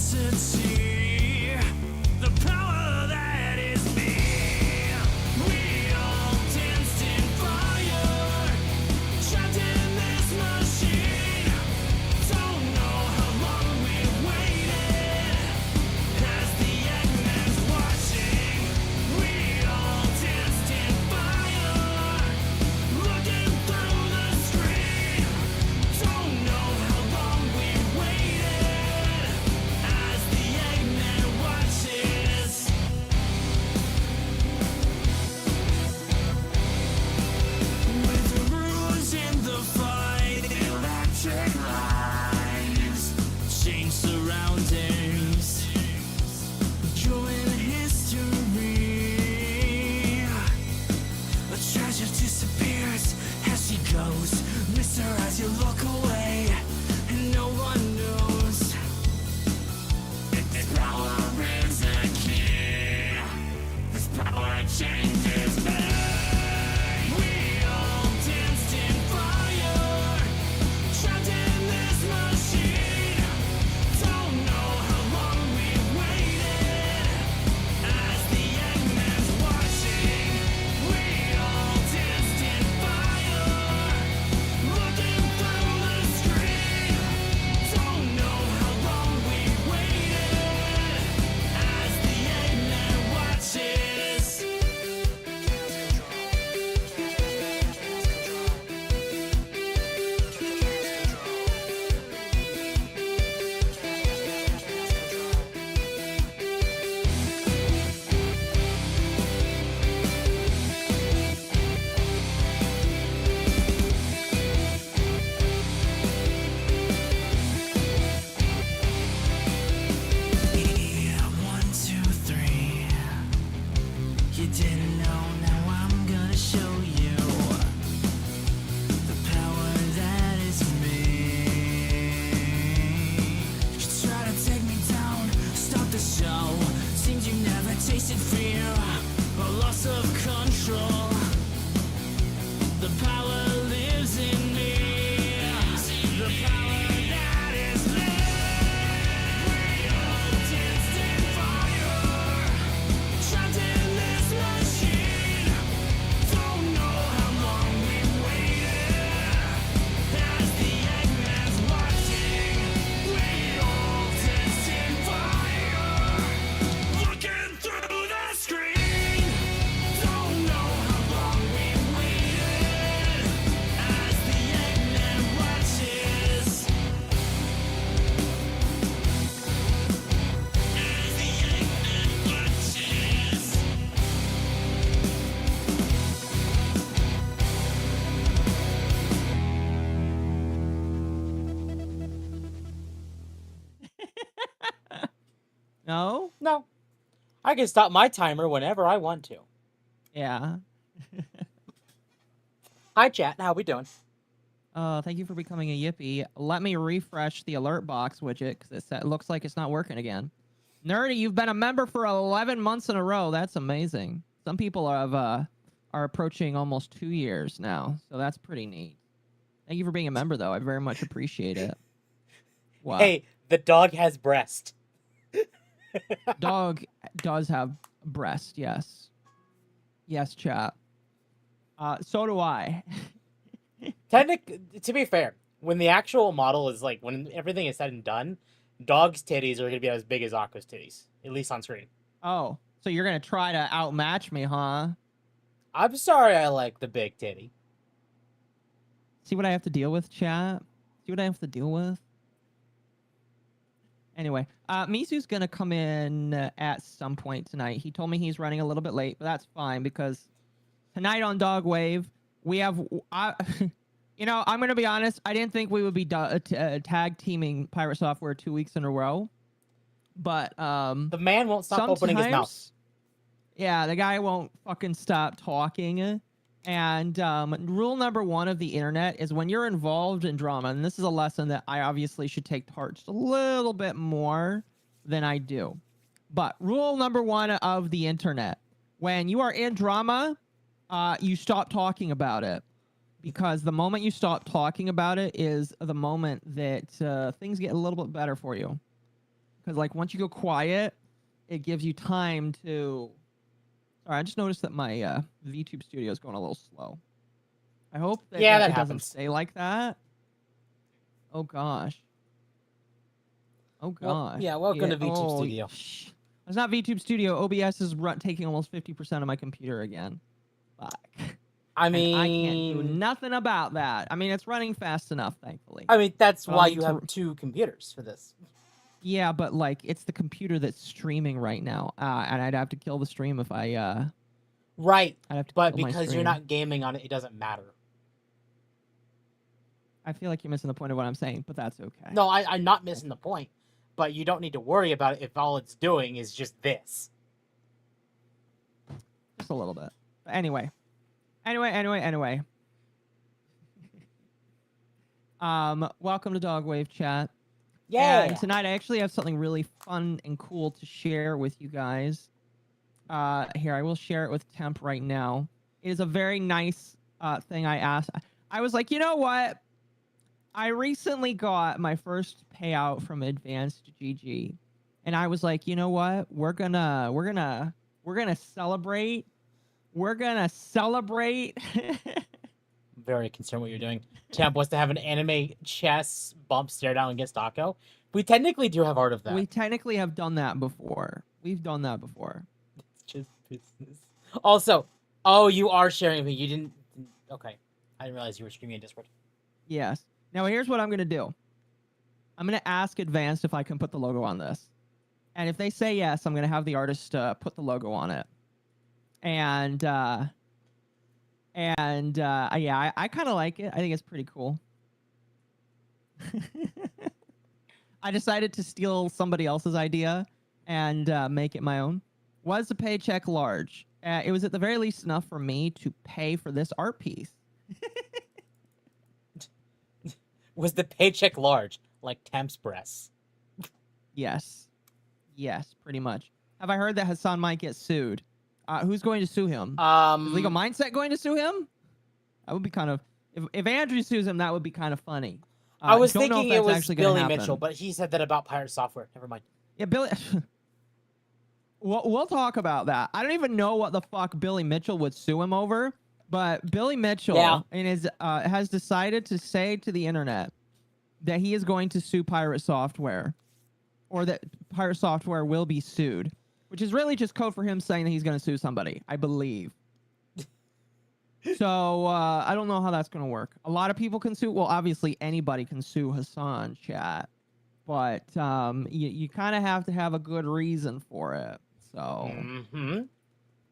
entity, the power that is me. We all danced in fire, trapped in this machine. Don't know how long we've waited, as the Eggman's watching. We all danced in fire, looking through the screen. Don't know how long we've waited, as the Eggman watches. With the rules in the fight, electric lines, change surroundings, join history. A treasure disappears as she goes. Miss her as you look away, and no one knows. This power is a key. This power changes me. We all danced in fire, trapped in this machine. Don't know how long we've waited, as the Eggman's watching. We all danced in fire, looking through the screen. Don't know how long we've waited, as the Eggman watches. Yeah, 1, 2, 3. You didn't know, now I'm gonna show you the power that is me. You try to take me down, stop the show. Seems you never tasted fear or loss of control. The power lives in me. The power that is me. We all danced in fire, trapped in this machine. Don't know how long we've waited, as the Eggman's watching. We all danced in fire, looking through the screen. Don't know how long we've waited, as the Eggman watches. As the Eggman watches. No? No. I can stop my timer whenever I want to. Yeah. Hi, chat. How we doing? Thank you for becoming a yippee. Let me refresh the alert box widget because it looks like it's not working again. Nerdy, you've been a member for 11 months in a row. That's amazing. Some people are approaching almost 2 years now, so that's pretty neat. Thank you for being a member, though. I very much appreciate it. Wow. Hey, the dog has breast. Dog does have breast, yes. Yes, chat. So do I. To be fair, when the actual model is like, when everything is said and done, dog's titties are going to be as big as Aqua's titties, at least on screen. Oh, so you're going to try to outmatch me, huh? I'm sorry I like the big titty. See what I have to deal with, chat? See what I have to deal with? Anyway, Misu's going to come in at some point tonight. He told me he's running a little bit late, but that's fine because tonight on Dogwave, we have... you know, I'm going to be honest. I didn't think we would be tag teaming Pirate Software 2 weeks in a row. But the man won't stop opening his mouth. Yeah, the guy won't fucking stop talking. And rule number 1 of the internet is when you're involved in drama, and this is a lesson that I obviously should take to heart just a little bit more than I do. But rule number 1 of the internet, when you are in drama, you stop talking about it. Because the moment you stop talking about it is the moment that things get a little bit better for you. because like once you go quiet, it gives you time to. Sorry, I just noticed that my VTube Studio is going a little slow. I hope that, Yeah, that that it doesn't happens. stay like that. Oh gosh. Oh Well, gosh. yeah, welcome to VTube oh, Studio. It's not VTube Studio. OBS is taking almost 50% of my computer again. Fuck. I And I can't do mean, nothing about that. I mean, it's running fast enough, thankfully. that's But I'll why need you to- have 2 computers for this. Yeah, but like, it's the computer that's streaming right now, and I'd have to kill the stream if I. Right, I'd have to but kill my because you're stream. not gaming on it, it doesn't matter. I feel like you're missing the point of what I'm saying, but that's okay. No, I'm not missing the point, but you don't need to worry about it if all it's doing is just this. Just a little bit. But anyway. Welcome to Dogwave chat. Yeah. And tonight I actually have something really fun and cool to share with you guys. Here, I will share it with Temp right now. It is a very nice thing I asked. I was like, you know what? I recently got my first payout from Advanced GG. And I was like, you know what? We're gonna celebrate. We're gonna celebrate. Very concerned what you're doing. Temp wants to have an anime chess bump stare down against Akko. We technically do have art of that. We technically have done that before. We've done that before. It's just business. Also, oh, you are sharing me. You didn't. Okay, I didn't realize you were streaming in Discord. Yes. Now here's what I'm gonna do. I'm gonna ask Advanced if I can put the logo on this, and if they say yes, I'm gonna have the artist put the logo on it. And yeah, I kind of like it. I think it's pretty cool. I decided to steal somebody else's idea and make it my own. Was the paycheck large? It was at the very least enough for me to pay for this art piece. Was the paycheck large, like Temp's breasts? Yes. Yes, pretty much. Have I heard that Hassan might get sued? Who's going to sue him? Is Legal Mindset going to sue him? That would be kind of... If Andrew sues him, that would be kind of funny. I was don't know if thinking that's it was actually gonna Billy happen. Mitchell, but he said that about Pirate Software. Never mind. Yeah, Billy... we'll talk about that. I don't even know what the fuck Billy Mitchell would sue him over, but Billy Mitchell has decided to say to the internet that he is going to sue Pirate Software, or that Pirate Software will be sued, which is really just code for him saying that he's going to sue somebody, I believe. So I don't know how that's going to work. A lot of people can sue. Well, obviously anybody can sue Hassan, chat, but you kind of have to have a good reason for it. So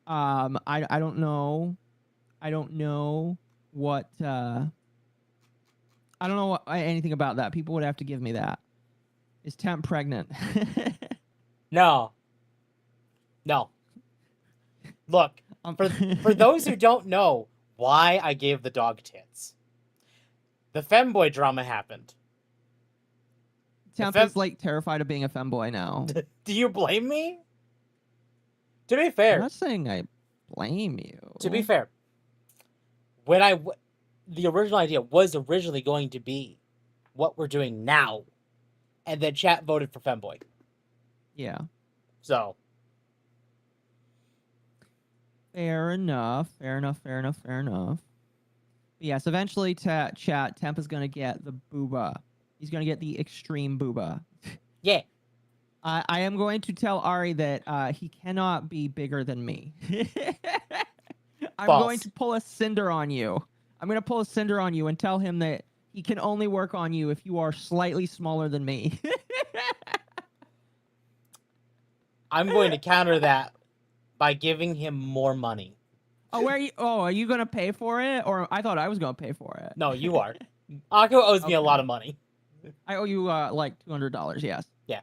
I don't know. I don't know what anything about that. People would have to give me that. Is Temp pregnant? No. Look, for those who don't know why I gave the dog tits, the femboy drama happened. Temp is like terrified of being a femboy now. Do you blame me? To be I'm fair, not saying I blame you. to be fair, when the original idea was originally going to be what we're doing now, and then chat voted for femboy. Yeah. So. Fair enough. Yes, eventually, chat, Temp is going to get the booba. He's going to get the extreme booba. Yeah. I am going to tell Ari that he cannot be bigger than me. I'm going to pull a cinder on you. I'm going to pull a cinder on you and tell him that he can only work on you if you are slightly smaller than me. I'm going to counter that by giving him more money. Oh, are you going to pay for it? Or I thought I was going to pay for it. No, you are. Akko owes me a lot of money. I owe you like $200, yes. Yeah.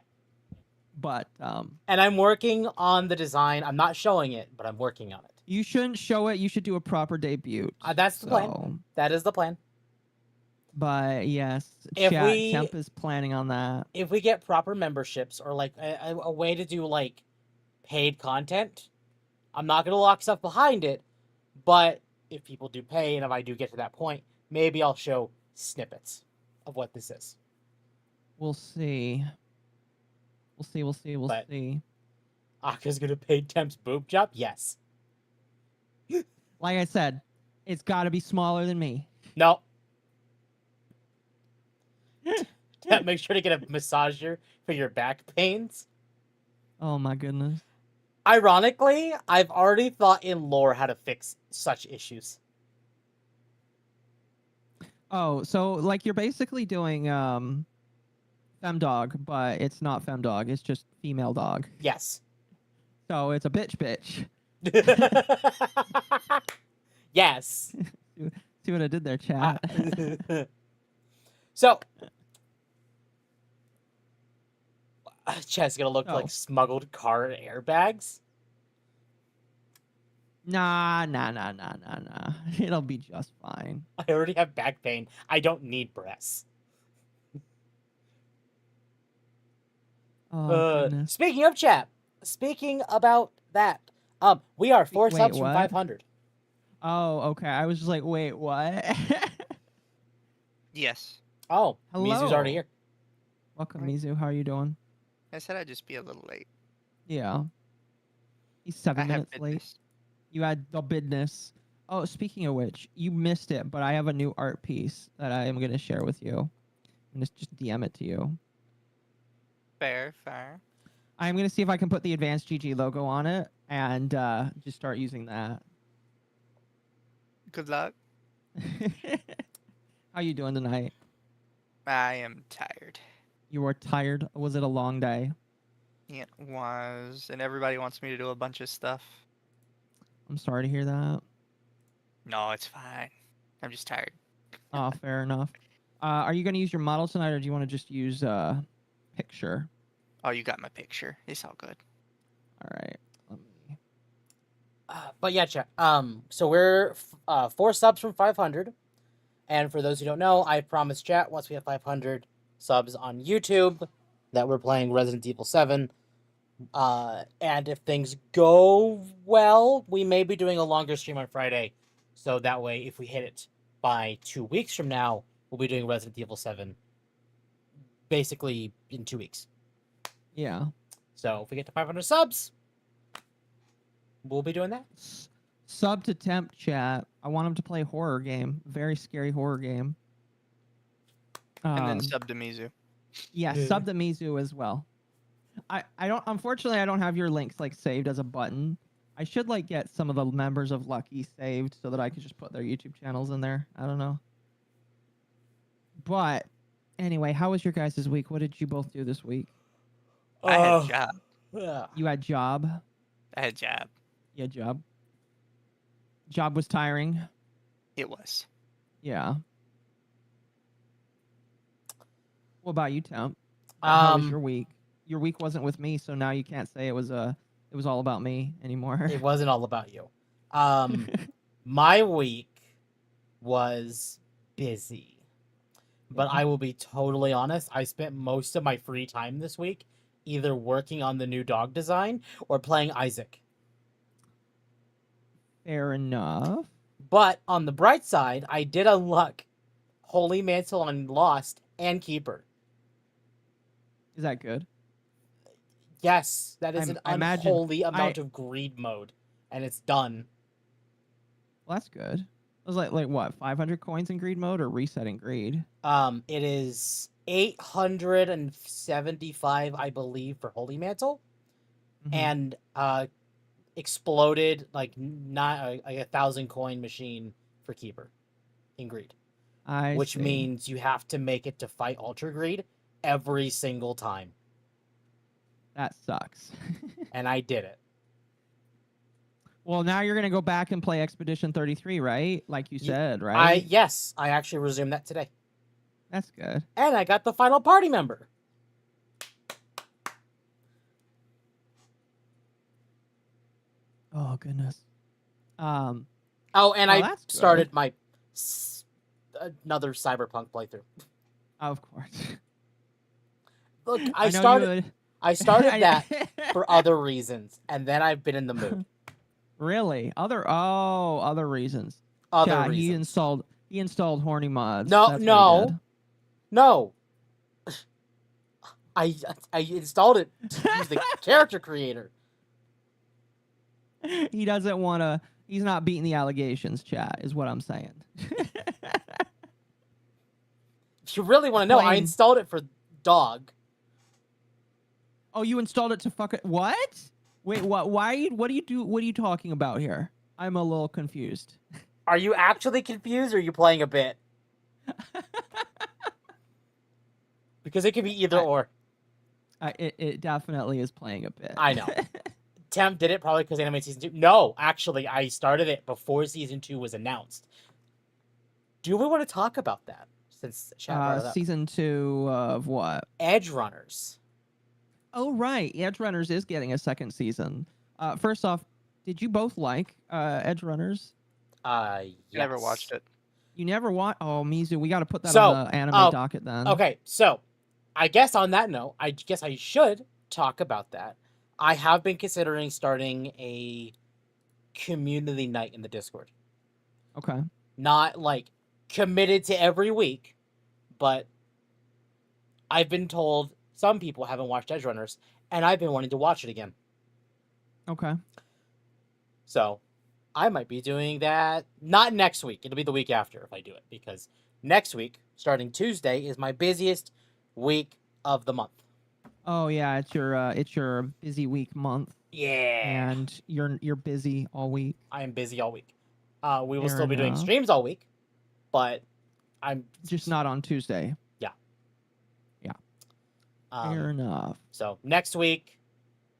But and I'm working on the design. I'm not showing it, but I'm working on it. You shouldn't show it. You should do a proper debut. That's the plan. That is the plan. But yes, Temp is planning on that. If we get proper memberships or like a way to do like paid content, I'm not gonna lock stuff behind it. But if people do pay, and if I do get to that point, maybe I'll show snippets of what this is. We'll see. see. We'll But- see. Aka's gonna pay Temp's boob job? Yes. Like I said, it's got to be smaller than me. No. Temp, make sure to get a massager for your back pains. Oh my goodness. Ironically, I've already thought in lore how to fix such issues. Oh, so like you're basically doing femdog, but it's not femdog. It's just female dog. Yes. So it's a bitch. Yes. See what I did there, chat. So, chat's gonna look Oh. like smuggled car airbags. Nah. It'll be just fine. I already have back pain. I don't need breasts. Oh goodness. Speaking of chat, speaking about that, we are 4 Wait, subs from what? 500. Oh, okay. I was just like, wait, what? Yes. Oh, Mizu's already Hello. here. Welcome, Right. Mizu. How are you doing? I said I'd just be a little late. Yeah. He's I 7 have minutes late. business. You had the business. Oh, speaking of which, you missed it, but I have a new art piece that I am going to share with you. I'm going to just DM it to you. Fair. I'm going to see if I can put the Advanced GG logo on it and just start using that. Good luck. How you doing tonight? I am tired. You were tired? Was it a long day? It was, and everybody wants me to do a bunch of stuff. I'm sorry to hear that. No, it's fine. I'm just tired. Oh, fair enough. Are you going to use your model tonight, or do you want to just use picture? Oh, you got my picture. It's all good. All right. Let me... But yeah, chat. So we're 4 subs from 500. And for those who don't know, I promised chat once we have 500 subs on YouTube that we're playing Resident Evil 7. And if things go well, we may be doing a longer stream on Friday. So that way, if we hit it by 2 weeks from now, we'll be doing Resident Evil 7 basically in 2 weeks. Yeah. So if we get to 500 subs, we'll be doing that. Sub to temp chat. I want him to play horror game. Very scary horror game. And then sub to Mizu. Yeah, sub to Mizu as well. I don't, unfortunately I don't have your links like saved as a button. I should like get some of the members of Lucky saved so that I could just put their YouTube channels in there. I don't know. But anyway, how was your guys' week? What did you both do this week? I had job. You had job? I had job. You had job. Job was tiring. It was. Yeah. What about you, Temp? How was your week? Your week wasn't with me, so now you can't say it was all about me anymore. It wasn't all about you. My week was busy. But I will be totally honest, I spent most of my free time this week either working on the new dog design or playing Isaac. Fair enough. But on the bright side, I did unlock Holy Mantle on Lost and Keeper. Is that good? Yes, that is I'm- an I imagine- unholy amount of greed mode. And it's done. Well, that's good. It was like what, 500 coins in greed mode or resetting greed? It is 875, I believe, for Holy Mantle. Mhm. And exploded like 1,000 coin machine for Keeper in greed. Which see. means you have to make it to fight Ultra Greed every single time. That sucks. And I did it. Well, now you're gonna go back and play Expedition 33, right? Like you said, right? Yes, I actually resumed that today. That's good. And I got the final party member. Oh goodness. Oh, and Oh, I that's good. started my another Cyberpunk playthrough. Of course. Look, know I you started would. I started that for other reasons, and then I've been in the mood. Really? Other reasons. Other Yeah, reasons. he installed horny mods. No, That's what he no. did. No. I installed it to use the character creator. He doesn't want to. He's not beating the allegations, chat, is what I'm saying. If you really want to know, I Plain- installed it for dog. Oh, you installed it to fuck it? What? Wait, what? Why? What do you do? What are you talking about here? I'm a little confused. Are you actually confused, or are you playing a bit? Because it could be either or. It definitely is playing a bit. I know. Temp did it probably because Anime Season 2. No, actually, I started it before Season 2 was announced. Do we want to talk about that? Since Chat brought it up. Season 2 of what? Edge Runners. Oh, right. Edge Runners is getting a second season. First off, did you both like Edge Runners? Yes. Never watched it. You never watched? Oh, Mizu, we got to put that So, on the anime docket then. Okay, so I guess on that note, I guess I should talk about that. I have been considering starting a community night in the Discord. Okay. Not like committed to every week, but I've been told some people haven't watched Edge Runners, and I've been wanting to watch it again. Okay. So I might be doing that. Not next week. It'll be the week after if I do it, because next week, starting Tuesday, is my busiest week of the month. Oh yeah, it's your busy week month, Yeah. and you're busy all week. I am busy all week. We will Fair still be doing enough. streams all week, but I'm Just not on Tuesday. Fair enough. So next week,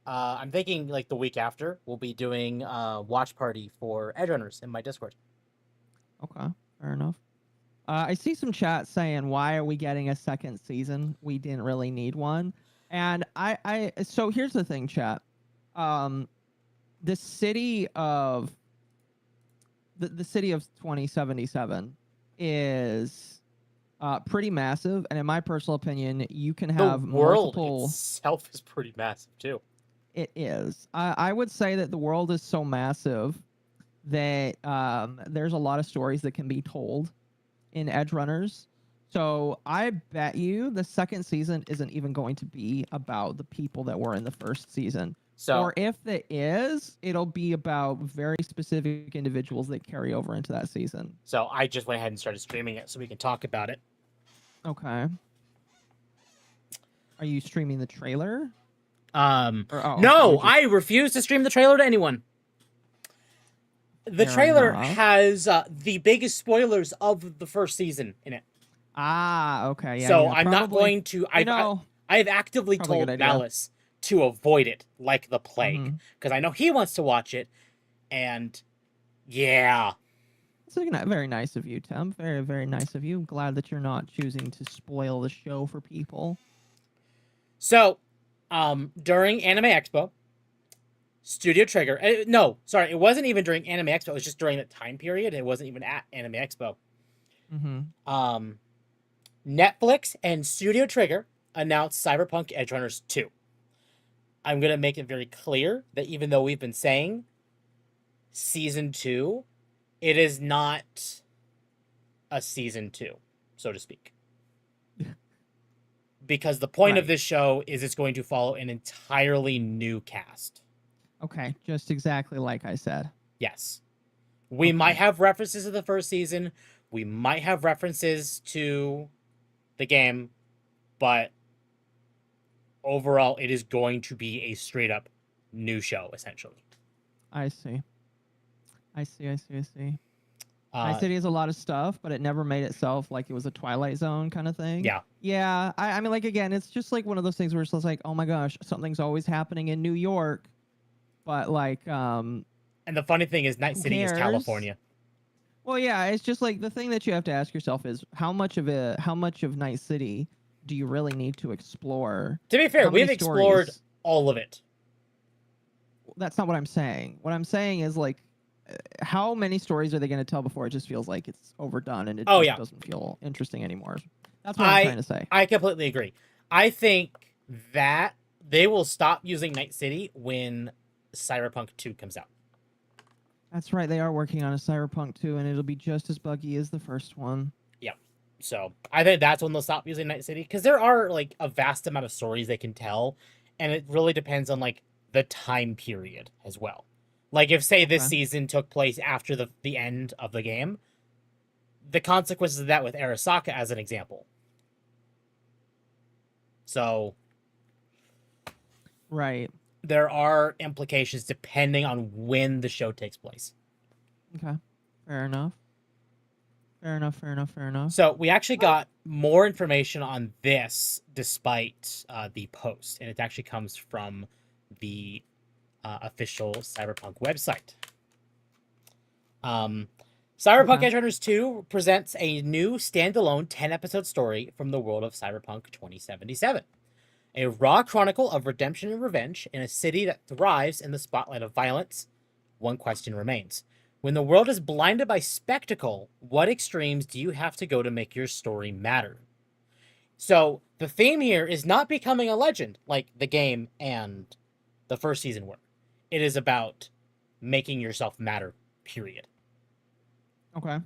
I'm thinking like the week after, we'll be doing watch party for Edge Runners in my Discord. Okay, fair enough. I see some chat saying, "Why are we getting a second season? We didn't really need one." And so here's the thing, chat. The city of 2077 is pretty massive, and in my personal opinion, you can have The world multiple. itself is pretty massive too. It is. I would say that the world is so massive that there's a lot of stories that can be told in Edge Runners. So I bet you the second season isn't even going to be about the people that were in the first season. So Or if it is, it'll be about very specific individuals that carry over into that season. so I just went ahead and started streaming it so we can talk about it. Okay. Are you streaming the trailer? No, you're just- I refuse to stream the trailer to anyone. The Fair trailer enough. has the biggest spoilers of the first season in it. Okay. Yeah, so yeah, I'm not probably- going to. I've actively Probably a told good idea. Malice to avoid it like the plague, Mhm. because I know he wants to watch it, and yeah, It's very nice of you, Tim. Very, very nice of you. Glad that you're not choosing to spoil the show for people. So, during Anime Expo, Studio Trigger. No, sorry, it wasn't even during Anime Expo. It was just during that time period. It wasn't even at Anime Expo. Mm-hmm. Netflix and Studio Trigger announced Cyberpunk Edge Runners 2. I'm gonna make it very clear that even though we've been saying Season 2, it is not a Season 2, so to speak. Because the point of Right. this show is it's going to follow an entirely new cast. Okay, just exactly like I said. Yes. We might have references to the first season. We might have references to the game. But overall, it is going to be a straight up new show, essentially. I see. Night Uh, City has a lot of stuff, but it never made itself like it was a Twilight Zone kind of thing. yeah. Yeah, I mean, like, again, it's just like one of those things where it's just like, oh my gosh, something's always happening in New York. But, like, And the funny thing is, Night Who City is cares? California. well, yeah, it's just like the thing that you have to ask yourself is how much of Night City do you really need to explore? To be fair, How many we've explored stories? all of it. That's not what I'm saying. What I'm saying is, like, how many stories are they going to tell before it just feels like it's overdone and it Oh, just yeah. doesn't feel interesting anymore? That's what I'm trying to say. I completely agree. I think that they will stop using Night City when Cyberpunk 2 comes out. That's right. They are working on a Cyberpunk 2, and it'll be just as buggy as the first one. Yeah. So I think that's when they'll stop using Night City, because there are like a vast amount of stories they can tell, and it really depends on like the time period as well. Like if say this Okay. season took place after the end of the game, the consequences of that with Arasaka as an example. So Right. there are implications depending on when the show takes place. Okay. Fair enough. Fair enough. Fair enough. Fair enough. So we actually got more information on this despite the post, and it actually comes from the official Cyberpunk website. Cyberpunk Okay. Edge Runners 2 presents a new standalone 10-episode story from the world of Cyberpunk 2077. A raw chronicle of redemption and revenge in a city that thrives in the spotlight of violence. One question remains. When the world is blinded by spectacle, what extremes do you have to go to make your story matter? So the theme here is not becoming a legend like the game and the first season were. It is about making yourself matter, period. Okay.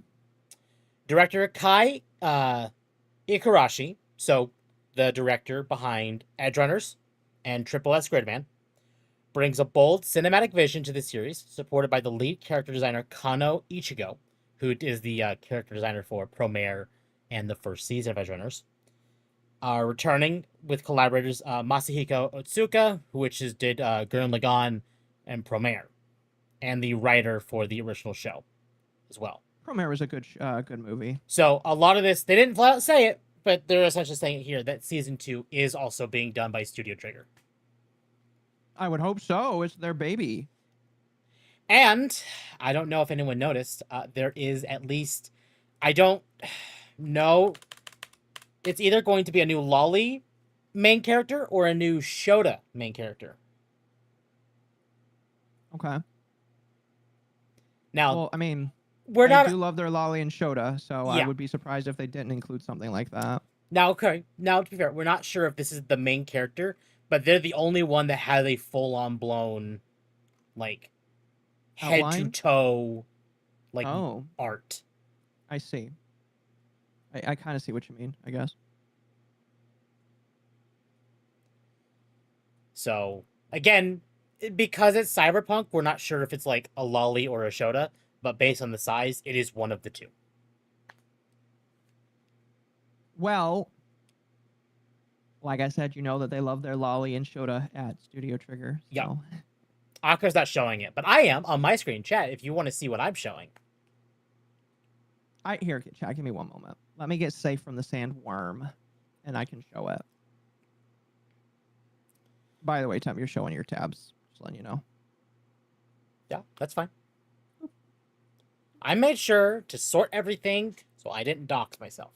Director Kai Ikarashi, so the director behind Edge Runners and Triple S Gridman, brings a bold cinematic vision to the series, supported by the lead character designer Kano Ichigo, who is the character designer for Promare and the first season of Edge Runners. Returning with collaborators Masahiko Otsuka, which did Gurren Lagann and Promare, and the writer for the original show as well. Promare was a good movie. So a lot of this, they didn't flat out say it, but they're essentially saying it here that season 2 is also being done by Studio Trigger. I would hope so. It's their baby. And I don't know if anyone noticed, there is at least, I don't know, it's either going to be a new Lolly main character or a new Shota main character. Okay. Now, Well, I mean, we're they not. do love their Lolly and Shota, so Yeah. I would be surprised if they didn't include something like that. Now, okay. Now, to be fair, we're not sure if this is the main character, but they're the only one that has a full-on blown, like, Outline? head to toe, like, Oh, art. I see. I kind of see what you mean, I guess. So, again, because it's Cyberpunk, we're not sure if it's like a Lolly or a Shota, but based on the size, it is one of the two. Well, like I said, you know that they love their Lolly and Shota at Studio Trigger. So. Yeah. Akka's not showing it, but I am on my screen chat if you want to see what I'm showing. Here, chat, give me one moment. Let me get safe from the sandworm, and I can show it. By the way, Tom, you're showing your tabs. Just letting you know. Yeah, that's fine. I made sure to sort everything so I didn't dox myself.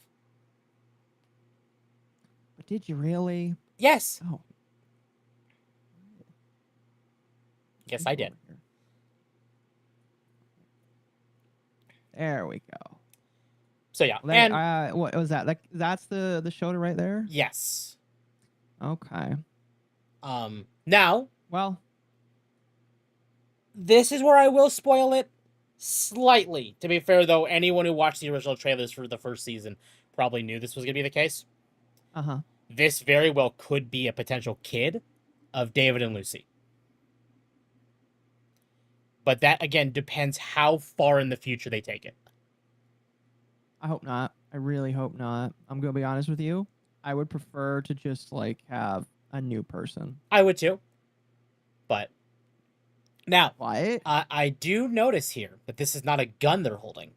But did you really? Yes. Oh. Yes, I did. There we go. So yeah, Well, and what was that? That's the Shota right there. yes. Okay. Now Well, this is where I will spoil it slightly. To be fair, though, anyone who watched the original trailers for the first season probably knew this was going to be the case. uh-huh. This very well could be a potential kid of David and Lucy. But that, again, depends how far in the future they take it. I hope not. I really hope not. I'm going to be honest with you. I would prefer to just, like, have a new person. I would too. But now, What? I do notice here that this is not a gun they're holding.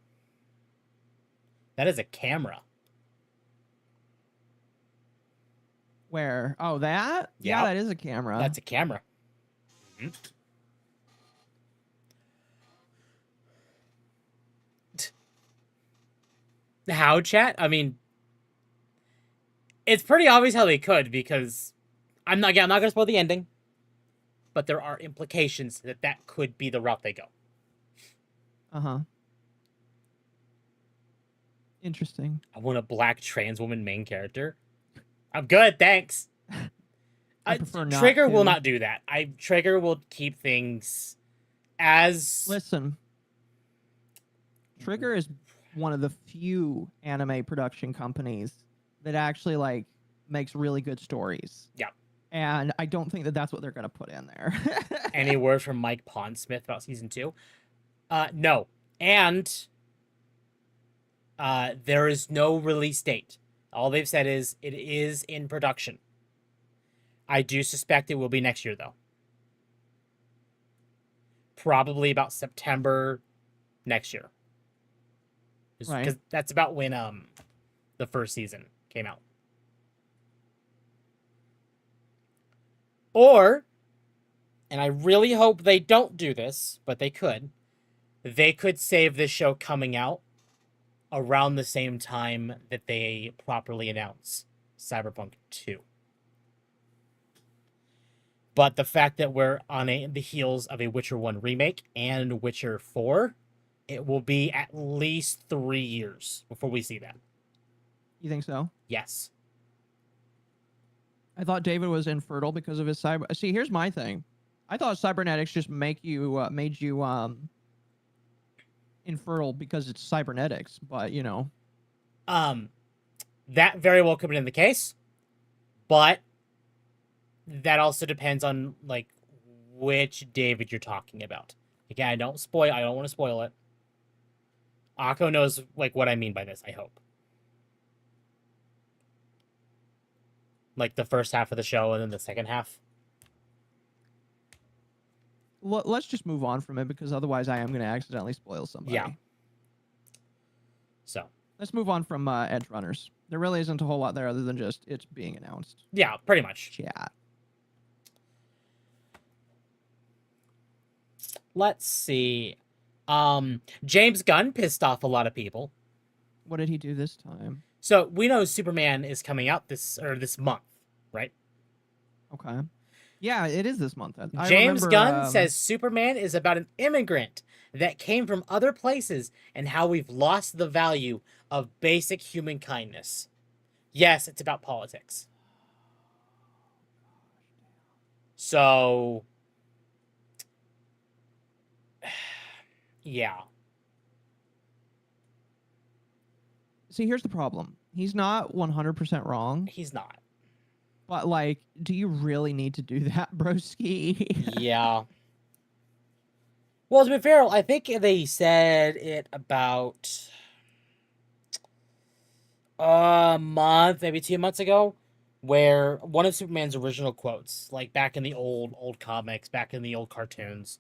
That is a camera. Where? Oh, that? Yeah, Yep. that is a camera. That's a camera. Mhm. How, chat? I mean, it's pretty obvious how they could, because I'm not going to spoil the ending, but there are implications that that could be the route they go. Uh-huh. Interesting. I want a black trans woman main character. I'm good, thanks. I prefer not Trigger will to. not do that. Trigger will keep things as Listen. Trigger is one of the few anime production companies that actually like makes really good stories. Yeah. And I don't think that that's what they're going to put in there. Any word from Mike Pondsmith about season 2? No. And there is no release date. All they've said is it is in production. I do suspect it will be next year, though. Probably about September next year. Right. Because that's about when the first season came out. Or, and I really hope they don't do this, but they could save this show coming out around the same time that they properly announce Cyberpunk 2. But the fact that we're on the heels of a Witcher 1 remake and Witcher 4, it will be at least 3 years before we see that. You think so? Yes. I thought David was infertile because of his cyber. See, here's my thing. I thought cybernetics just made you infertile because it's cybernetics, but you know. That very well could have been the case, but that also depends on like which David you're talking about. Again, I don't want to spoil it. Akko knows like what I mean by this, I hope. Like the first half of the show and then the second half. Let's just move on from it because otherwise I am going to accidentally spoil somebody. Yeah. So. Let's move on from Edge Runners. There really isn't a whole lot there other than just it's being announced. Yeah, pretty much. Chat. Let's see. James Gunn pissed off a lot of people. What did he do this time? So we know Superman is coming out this month, right? Okay. Yeah, it is this month. James Gunn says Superman is about an immigrant that came from other places and how we've lost the value of basic human kindness. Yes, it's about politics. So, yeah. See, here's the problem. He's not 100% wrong. He's not. But, like, do you really need to do that, broski? Yeah. Well, to be fair, I think they said it about a month, maybe 2 months ago, where one of Superman's original quotes, like back in the old comics, back in the old cartoons,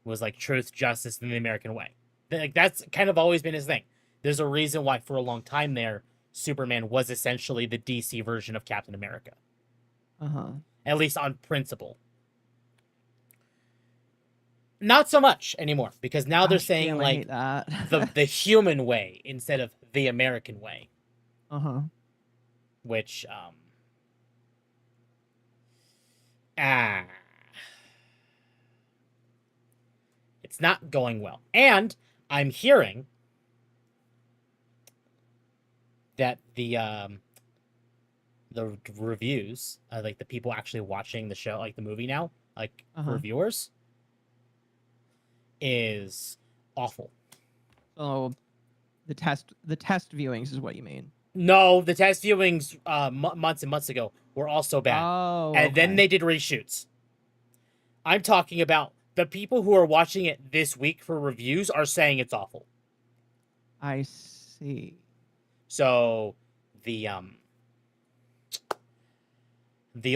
was like truth, justice, and the American way. Like that's kind of always been his thing. There's a reason why for a long time there, Superman was essentially the DC version of Captain America. Uh-huh. At least on principle. Not so much anymore, because now they're saying like the human way instead of the American way. Uh-huh. Which it's not going well. And I'm hearing that the reviews, like the people actually watching the show, like the movie now, like reviewers, is awful. So the test viewings is what you mean. No, the test viewings months and months ago were also bad. Oh, and then they did reshoots. I'm talking about the people who are watching it this week for reviews are saying it's awful. I see. So the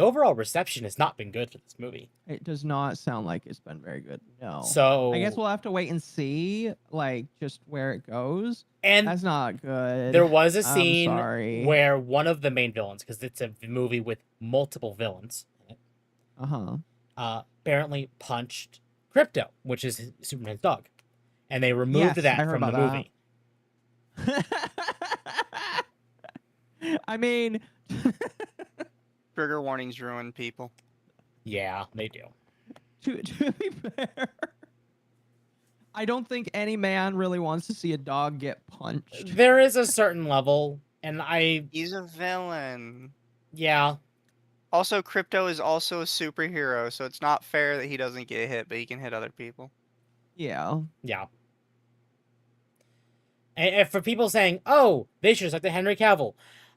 overall reception has not been good for this movie. It does not sound like it's been very good. No. So I guess we'll have to wait and see, like, just where it goes. And that's not good. There was a scene sorry. where one of the main villains, because it's a movie with multiple villains, apparently punched Crypto, which is Superman's dog, and they removed that from the movie. I mean, trigger warnings ruin people. Yeah, they do. To be fair, I don't think any man really wants to see a dog get punched. There is a certain level, and he's a villain. Yeah. Also, Crypto is also a superhero, so it's not fair that he doesn't get hit, but he can hit other people. Yeah. Yeah. And for people saying, "Oh, they should have stuck to Henry Cavill,"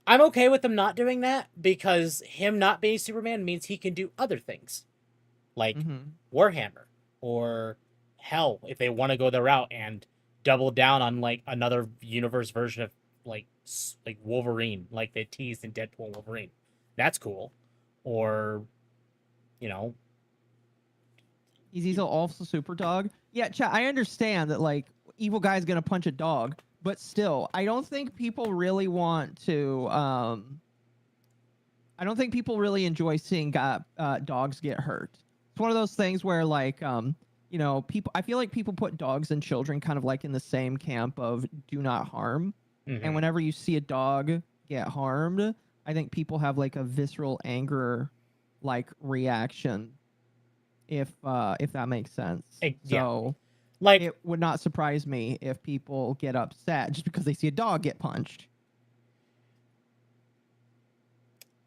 I'm okay with them not doing that because him not being Superman means he can do other things, like Mm-hmm. Warhammer, or hell, if they want to go the route and double down on like another universe version of like Wolverine, like they teased in Deadpool and Wolverine, that's cool. Or, you know, He's also super dog. Yeah, chat. I understand that like evil guy's gonna punch a dog, but still, I don't think people really want to. I don't think people really enjoy seeing dogs get hurt. It's one of those things where like you know, people. I feel like people put dogs and children kind of like in the same camp of do not harm. And whenever you see a dog get harmed, I think people have like a visceral anger like reaction. If that makes sense. Yeah. So like it would not surprise me if people get upset just because they see a dog get punched.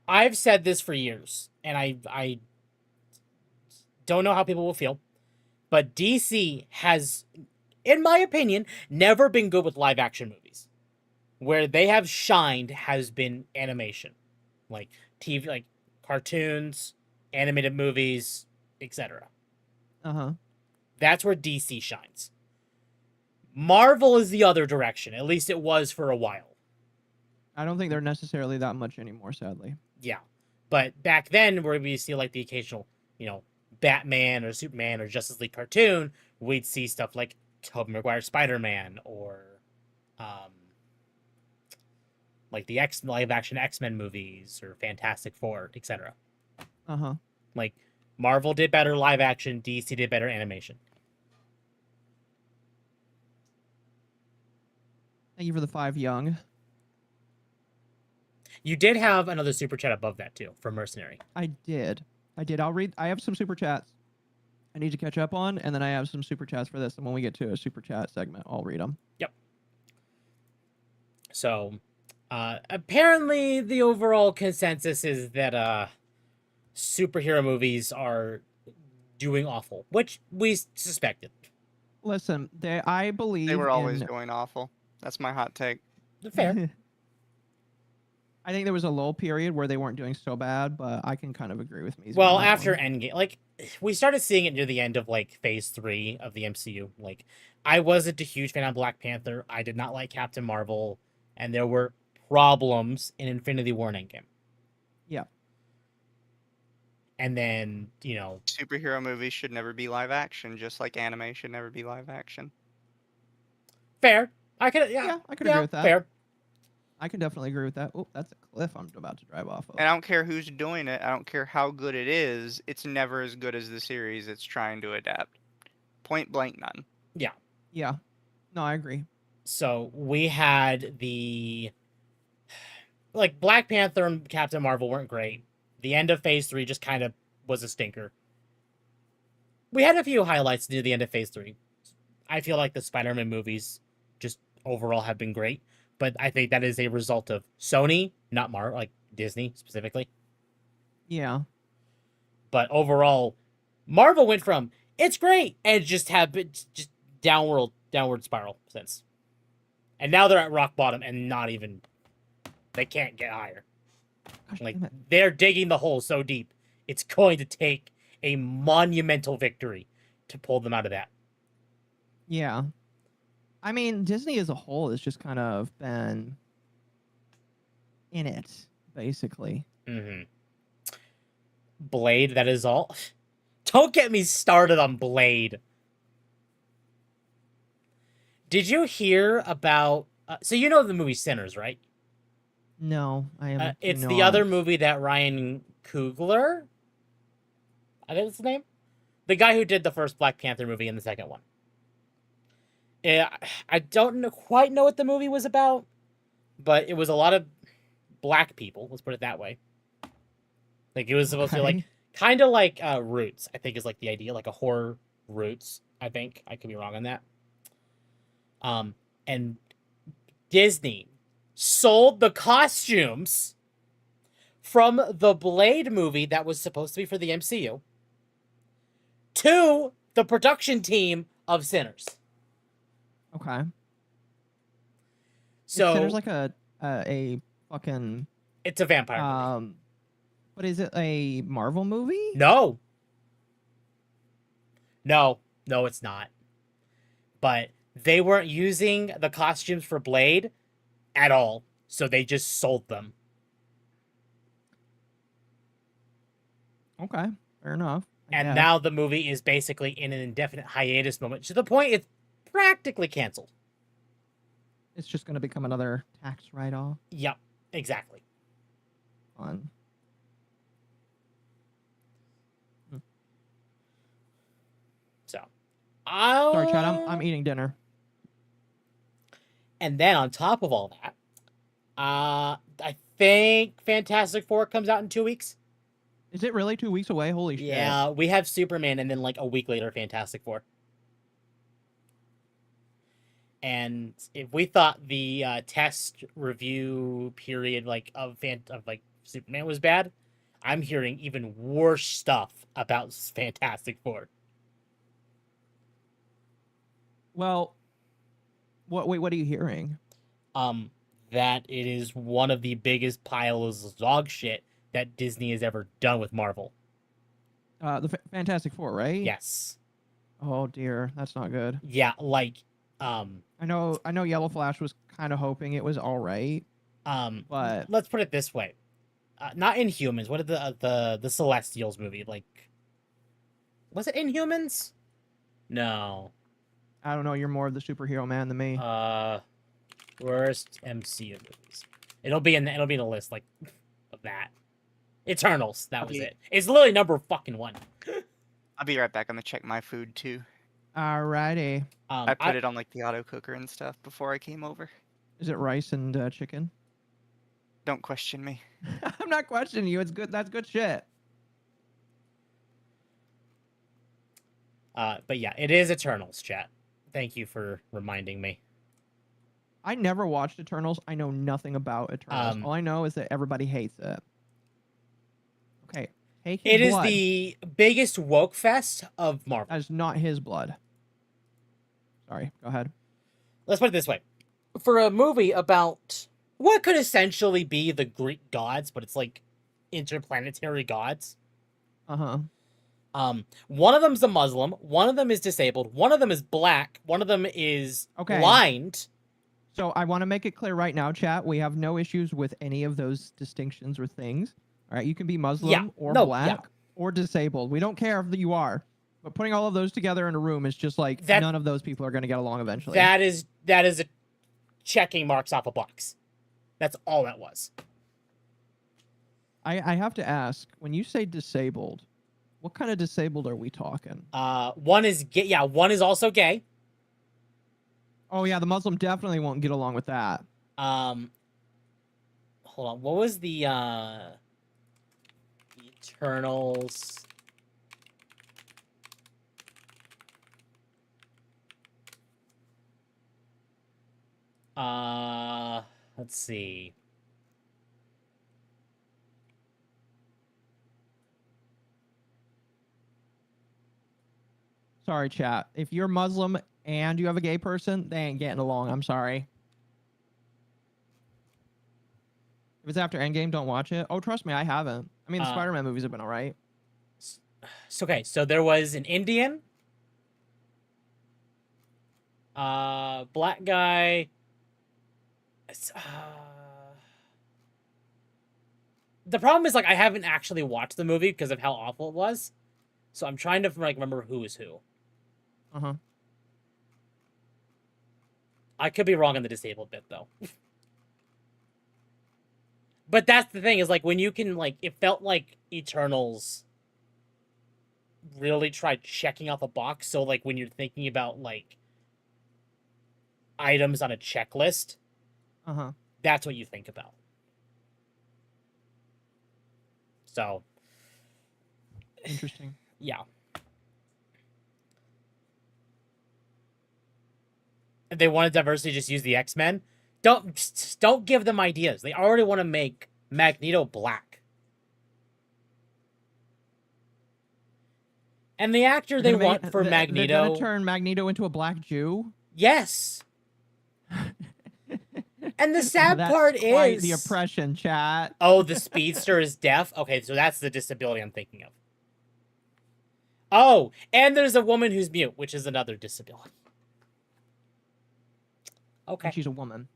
I've said this for years, and I don't know how people will feel, but DC has, in my opinion, never been good with live action movies. Where they have shined has been animation, like TV, like cartoons, animated movies, etc. That's where DC shines. Marvel is the other direction. At least it was for a while. I don't think they're necessarily that much anymore, sadly. Yeah. But back then, where we see like the occasional, you know, Batman or Superman or Justice League cartoon, we'd see stuff like Tobey Maguire's Spider-Man or like the live-action X-Men movies or Fantastic Four, etc. Like, Marvel did better live-action, DC did better animation. Thank you for the 5 young. You did have another super chat above that, too, from Mercenary. I did. I'll read. I have some super chats I need to catch up on, and then I have some super chats for this, and when we get to a super chat segment, I'll read them. Yep. So, apparently the overall consensus is that superhero movies are doing awful, which we suspected. Listen, I believe they were always doing awful. That's my hot take. Fair. I think there was a lull period where they weren't doing so bad, but I can kind of agree with me. Well, after Endgame, like, we started seeing it near the end of, like, Phase 3 of the MCU. Like, I wasn't a huge fan of Black Panther. I did not like Captain Marvel. And there were problems in Infinity War and Endgame. Yeah. And then, you know... Superhero movies should never be live action, just like anime should never be live action. Fair. I could agree with that. Fair. I can definitely agree with that. Oh, that's a cliff I'm about to drive off of. And I don't care who's doing it. I don't care how good it is. It's never as good as the series it's trying to adapt. Point blank, none. Yeah. Yeah. No, I agree. So we had like, Black Panther and Captain Marvel weren't great. The end of Phase 3 just kind of was a stinker. We had a few highlights near the end of Phase 3. I feel like the Spider-Man movies just overall have been great. But I think that is a result of Sony, not like Disney specifically. Yeah. But overall, Marvel went from it's great and just downward spiral since. And now they're at rock bottom and not even, they can't get higher. Gosh, like, they're digging the hole so deep, it's going to take a monumental victory to pull them out of that. Yeah. I mean, Disney as a whole has just kind of been in it, basically. Blade, that is all. Don't get me started on Blade. Did you hear about... so you know the movie Sinners, right? No, I am. It's the other movie that Ryan Coogler... I think that's his name? The guy who did the first Black Panther movie and the second one. I don't quite know what the movie was about, but it was a lot of black people. Let's put it that way. Like, it was supposed to be like kind of like Roots. I think is like the idea, like a horror Roots. I think I could be wrong on that. And Disney sold the costumes from the Blade movie that was supposed to be for the MCU to the production team of Sinners. Okay. So Sinner's like a fucking it's a vampire movie. what is it? A Marvel movie? No, it's not. But they weren't using the costumes for Blade at all, so they just sold them. Okay, fair enough. And now the movie is basically in an indefinite hiatus moment, to the point it's practically canceled. It's just going to become another tax write-off. Yep, exactly. Fun. So, Sorry, Chad. I'm eating dinner. And then on top of all that, I think Fantastic Four comes out in 2 weeks. Is it really 2 weeks away? Holy shit. Yeah, we have Superman, and then like a week later, Fantastic Four. And if we thought the test review period of Superman was bad, I'm hearing even worse stuff about Fantastic Four. Well, what are you hearing? That it is one of the biggest piles of dog shit that Disney has ever done with Marvel. The Fantastic Four, right? Yes. Oh dear, that's not good. Yeah, I know Yellow Flash was kind of hoping it was all right. But let's put it this way. Not Inhumans. What did the Celestials movie, was it Inhumans? No. I don't know, you're more of the superhero man than me. Worst MCU movies. It'll be in the list of that. Eternals, that was it. It's literally number fucking 1. I'll be right back. I'm gonna check my food too. Alrighty. I put it on the auto cooker and stuff before I came over. Is it rice and chicken? Don't question me. I'm not questioning you. It's good. That's good shit. But yeah, it is Eternals, chat. Thank you for reminding me. I never watched Eternals. I know nothing about Eternals. All I know is that everybody hates it. Okay. It is the biggest woke fest of Marvel. That is not his blood. Sorry, go ahead. Let's put it this way. For a movie about what could essentially be the Greek gods, but it's interplanetary gods. Uh-huh. One of them's a Muslim, one of them is disabled, one of them is black, one of them is blind. So I want to make it clear right now, chat. We have no issues with any of those distinctions or things. All right, you can be Muslim or black or disabled. We don't care if you are. But putting all of those together in a room is just none of those people are going to get along eventually. That is a checking marks off a box. That's all that was. I have to ask, when you say disabled, what kind of disabled are we talking? One is gay. Yeah, one is also gay. Oh yeah, the Muslim definitely won't get along with that. Hold on. What was the Eternals? Let's see. Sorry, chat. If you're Muslim and you have a gay person, they ain't getting along. I'm sorry. If it's after Endgame, don't watch it. Oh, trust me, I haven't. I mean, the Spider-Man movies have been all right. Okay, so there was an Indian, black guy. The problem is I haven't actually watched the movie because of how awful it was, so I'm trying to remember who is who. Uh-huh. I could be wrong on the disabled bit though. But that's the thing is when you can it felt like Eternals really tried checking off a box. So when you're thinking about items on a checklist, that's what you think about. So interesting. Yeah. If they wanted diversity, just use the X-Men. Don't give them ideas. They already want to make Magneto black. And the actor they want for Magneto... They're going to turn Magneto into a black Jew? Yes. And the sad That's part quite is the oppression, chat. Oh, the speedster is deaf? Okay, so that's the disability I'm thinking of. Oh, and there's a woman who's mute, which is another disability. Okay. And she's a woman.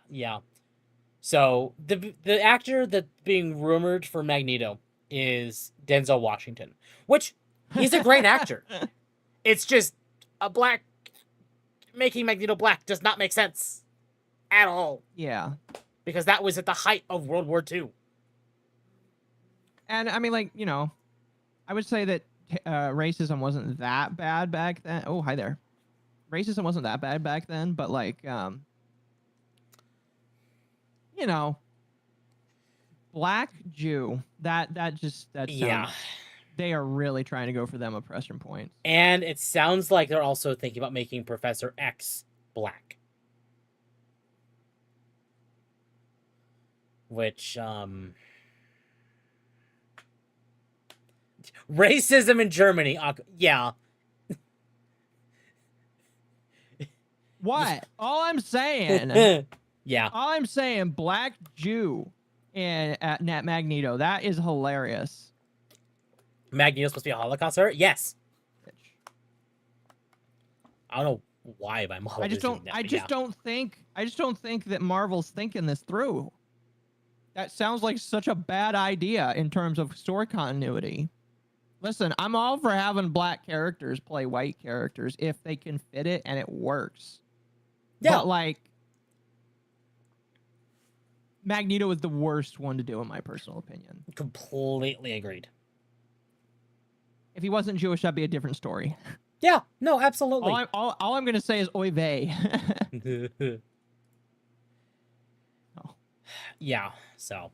Yeah. So the actor that's being rumored for Magneto is Denzel Washington, which he's a great actor. It's just a black making Magneto black does not make sense at all. Yeah. Because that was at the height of World War II. And I mean, like, you know, I would say that racism wasn't that bad back then. Oh, hi there. Racism wasn't that bad back then, but like, you know, black Jew, that Yeah. they are really trying to go for them oppression points. And it sounds like they're also thinking about making Professor X black. Which, racism in Germany. Yeah. What? All I'm saying, Yeah. all I'm saying, black Jew at Magneto, that is hilarious. Magneto's supposed to be a Holocaust survivor? Yes. I don't know why my mom. I just don't think that Marvel's thinking this through. That sounds like such a bad idea in terms of story continuity. Listen, I'm all for having black characters play white characters if they can fit it and it works. Yeah. But like, Magneto is the worst one to do, in my personal opinion. Completely agreed. If he wasn't Jewish, that'd be a different story. Yeah. No, absolutely. All I'm gonna say is oy vey. Oh. Yeah. So.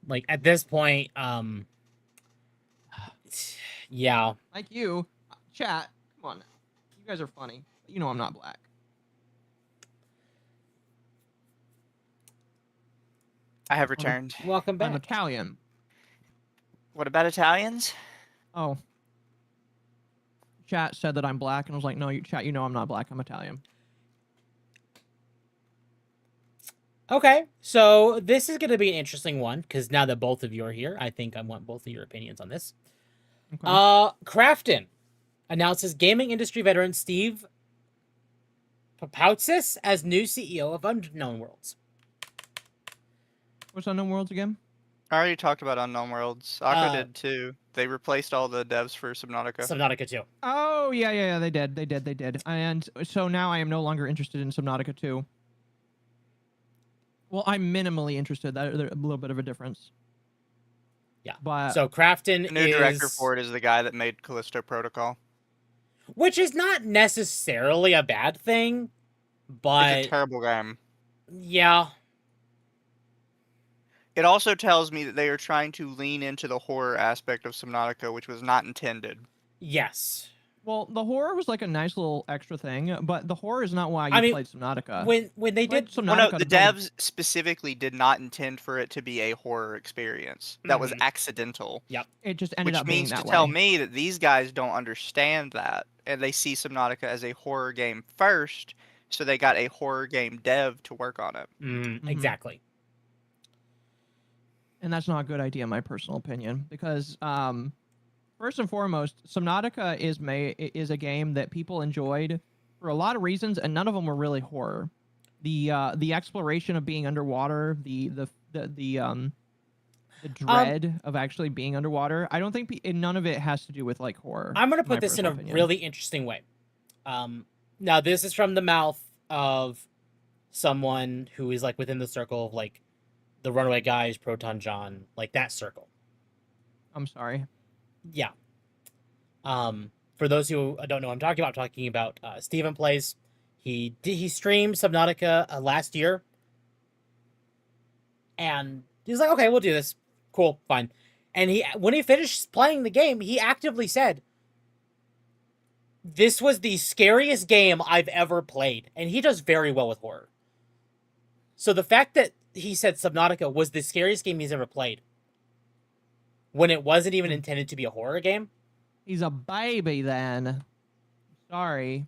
Like at this point, yeah. Like you, chat. Come on, you guys are funny. You know I'm not black. I have returned. Welcome I'm back. Italian. What about Italians? Oh. Chat said that I'm black, and I was like, no, chat, you know I'm not black. I'm Italian. Okay, so this is going to be an interesting one because now that both of you are here, I think I want both of your opinions on this. Okay. Crafton announces gaming industry veteran Steve Papoutsis as new CEO of Unknown Worlds. What's Unknown Worlds again? I already talked about Unknown Worlds. Aqua did too. They replaced all the devs for Subnautica. Subnautica 2. Oh, yeah, they did. And so now I am no longer interested in Subnautica 2. Well, I'm minimally interested. There's a little bit of a difference. Yeah. But So Crafton The new director for it is the guy that made Callisto Protocol. Which is not necessarily a bad thing, but It's a terrible game. Yeah. It also tells me that they are trying to lean into the horror aspect of Subnautica, which was not intended. Yes. Well, the horror was like a nice little extra thing, but the horror is not why you played Subnautica. When they did Subnautica, the devs specifically did not intend for it to be a horror experience. That was accidental. Yep. It just ended up being that way. Which means to tell me that these guys don't understand that, and they see Subnautica as a horror game first, so they got a horror game dev to work on it. Exactly. And that's not a good idea, in my personal opinion, because first and foremost, Subnautica is a game that people enjoyed for a lot of reasons, and none of them were really horror. The exploration of being underwater, the dread of actually being underwater. I don't think none of it has to do with like horror. I'm gonna put this in a really interesting way. Now this is from the mouth of someone who is like within the circle of like the Runaway Guys, Proton John, like that circle. I'm sorry. Yeah. For those who don't know what I'm talking about Steven Plays. He streamed Subnautica last year. And he's like, okay, we'll do this. Cool, fine. And when he finished playing the game, he actively said, this was the scariest game I've ever played. And he does very well with horror. So the fact that he said Subnautica was the scariest game he's ever played, when it wasn't even intended to be a horror game, He's a baby then. Sorry.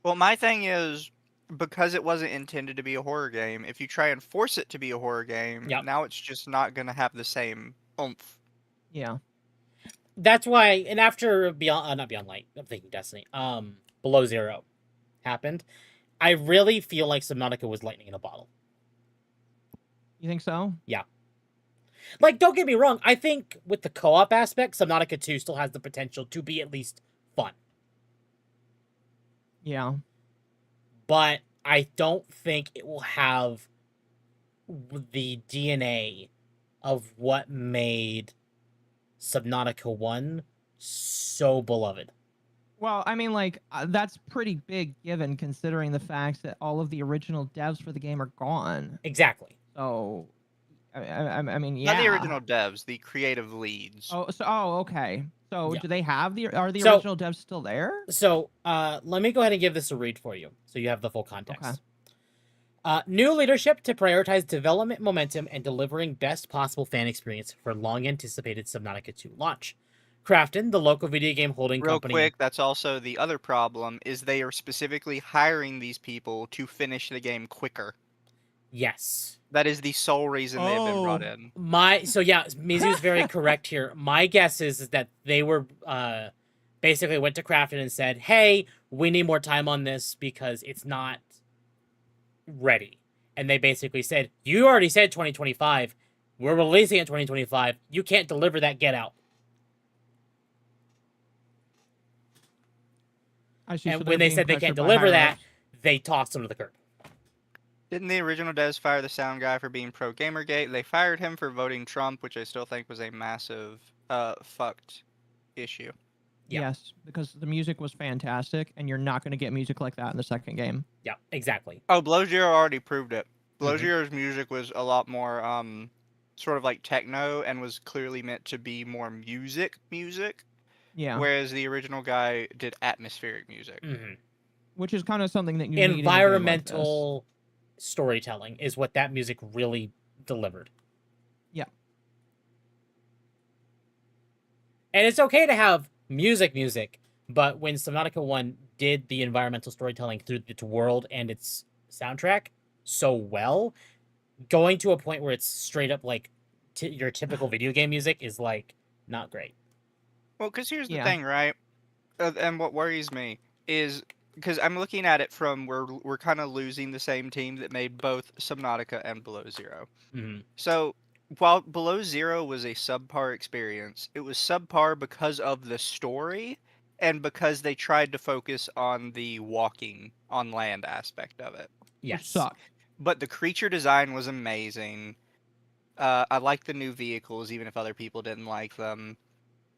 Well, my thing is, because it wasn't intended to be a horror game, if you try and force it to be a horror game, Yep. now it's just not going to have the same oomph. Yeah. That's why, and after Beyond, not Beyond Light, I'm thinking Destiny, Below Zero happened, I really feel like Subnautica was lightning in a bottle. You think so? Yeah. Like, don't get me wrong, I think with the co-op aspect, Subnautica 2 still has the potential to be at least fun. Yeah. But I don't think it will have the DNA of what made Subnautica 1 so beloved. Well, I mean, like, that's pretty big given considering the fact that all of the original devs for the game are gone. Exactly. So, I mean, yeah. Not the original devs, the creative leads. Oh, okay. So, Yeah. do they have are the So- original devs still there? So, let me go ahead and give this a read for you, so you have the full context. Okay. New leadership to prioritize development momentum and delivering best possible fan experience for long-anticipated Subnautica 2 launch. Krafton, the local video game holding Real company. quick, that's also the other problem, is they are specifically hiring these people to finish the game quicker. Yes. That is the sole reason they have been brought Oh. in. Mizu's very correct here. My guess is that they were basically went to Krafton and said, "Hey, we need more time on this because it's not ready." And they basically said, "You already said 2025. We're releasing it 2025. You can't deliver that. Get out." I see, so And they're when they being said they can't pressured by deliver higher that, ups. they tossed them to the curb. Didn't the original devs fire the sound guy for being pro Gamergate? They fired him for voting Trump, which I still think was a massive fucked issue. Yeah. Yes, because the music was fantastic, and you're not going to get music like that in the second game. Yeah, exactly. Oh, Below Zero already proved it. Below Mhm. Zero's music was a lot more sort of like techno and was clearly meant to be more music, Yeah, whereas the original guy did atmospheric music. Mhm. which is kind of something that you need in a game like this. Environmental storytelling is what that music really delivered. Yeah. And it's okay to have music, but when Subnautica 1 did the environmental storytelling through its world and its soundtrack so well, going to a point where it's straight up like your typical video game music is like not great. Well, because here's the Yeah. thing, right? And what worries me is because I'm looking at it from where we're kind of losing the same team that made both Subnautica and Below Zero. Mhm. So while Below Zero was a subpar experience, it was subpar because of the story and because they tried to focus on the walking on land aspect of it. Which Yes. sucked. But the creature design was amazing. I liked the new vehicles, even if other people didn't like them.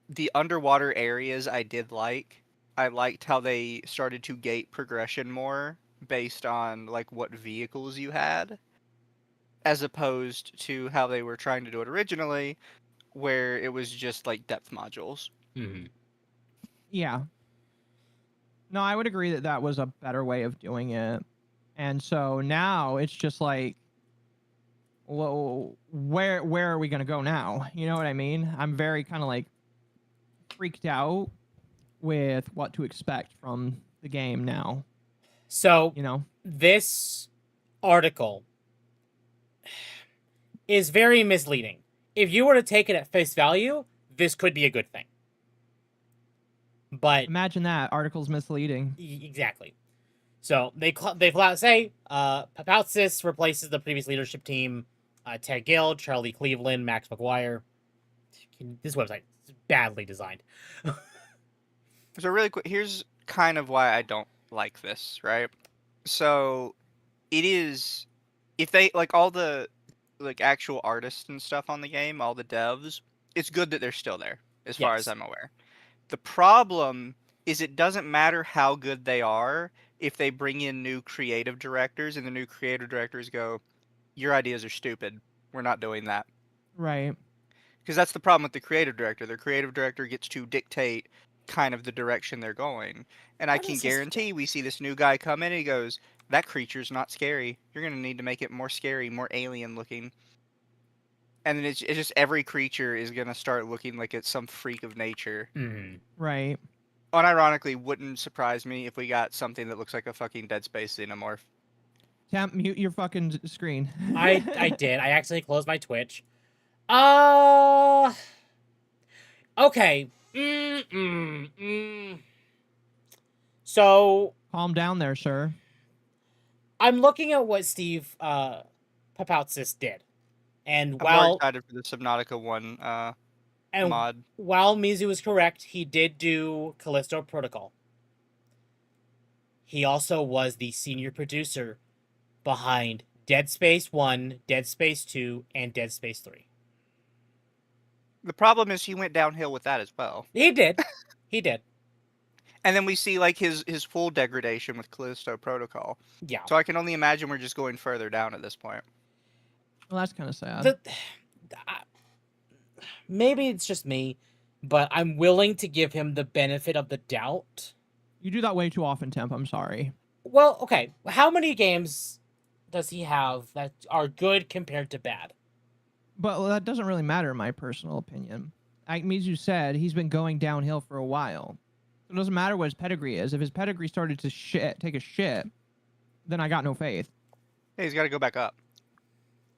The underwater areas I did like. I liked how they started to gate progression more based on like what vehicles you had, as opposed to how they were trying to do it originally, where it was just like depth modules. Mhm. Yeah. No, I would agree that that was a better way of doing it. And so now it's just like, well, where are we gonna go now? You know what I mean? I'm very kind of like freaked out with what to expect from the game now. So You know? this article is very misleading. If you were to take it at face value, this could be a good thing. But Imagine that article's misleading. exactly. So they flat out say Papoutsis replaces the previous leadership team, Ted Gill, Charlie Cleveland, Max McGuire. This website is badly designed. So really quick, here's kind of why I don't like this, right? So it is, if they like all the like actual artists and stuff on the game, all the devs, it's good that they're still there, as far as Yes. I'm aware. The problem is it doesn't matter how good they are if they bring in new creative directors and the new creative directors go, your ideas are stupid. We're not doing that. Right. Because that's the problem with the creative director. The creative director gets to dictate kind of the direction they're going. And I What can is his guarantee we see this new guy come in and he goes, that creature's not scary. You're going to need to make it more scary, more alien looking. And then it's just every creature is gonna start looking like it's some freak of nature. Mm. Right. Unironically, wouldn't surprise me if we got something that looks like a fucking Dead Space xenomorph. Temp, mute your fucking screen. I did. I actually closed my Twitch. Okay. So Calm down there, sir. I'm looking at what Steve Papoutsis did, and I'm more excited for the Subnautica 1 mod. While Mizu is correct, he did do Callisto Protocol. He also was the senior producer behind Dead Space 1, Dead Space 2, and Dead Space 3. The problem is he went downhill with that as well. He did. He did. And then we see like his full degradation with Callisto Protocol. Yeah. So I can only imagine we're just going further down at this point. Well, that's kind of sad. Maybe it's just me, but I'm willing to give him the benefit of the doubt. You do that way too often, Temp. I'm sorry. Well, okay. How many games does he have that are good compared to bad? But that doesn't really matter, in my personal opinion. Like Mizu said, he's been going downhill for a while. It doesn't matter what his pedigree is. If his pedigree started to take a shit, then I got no faith. Hey, he's got to go back up.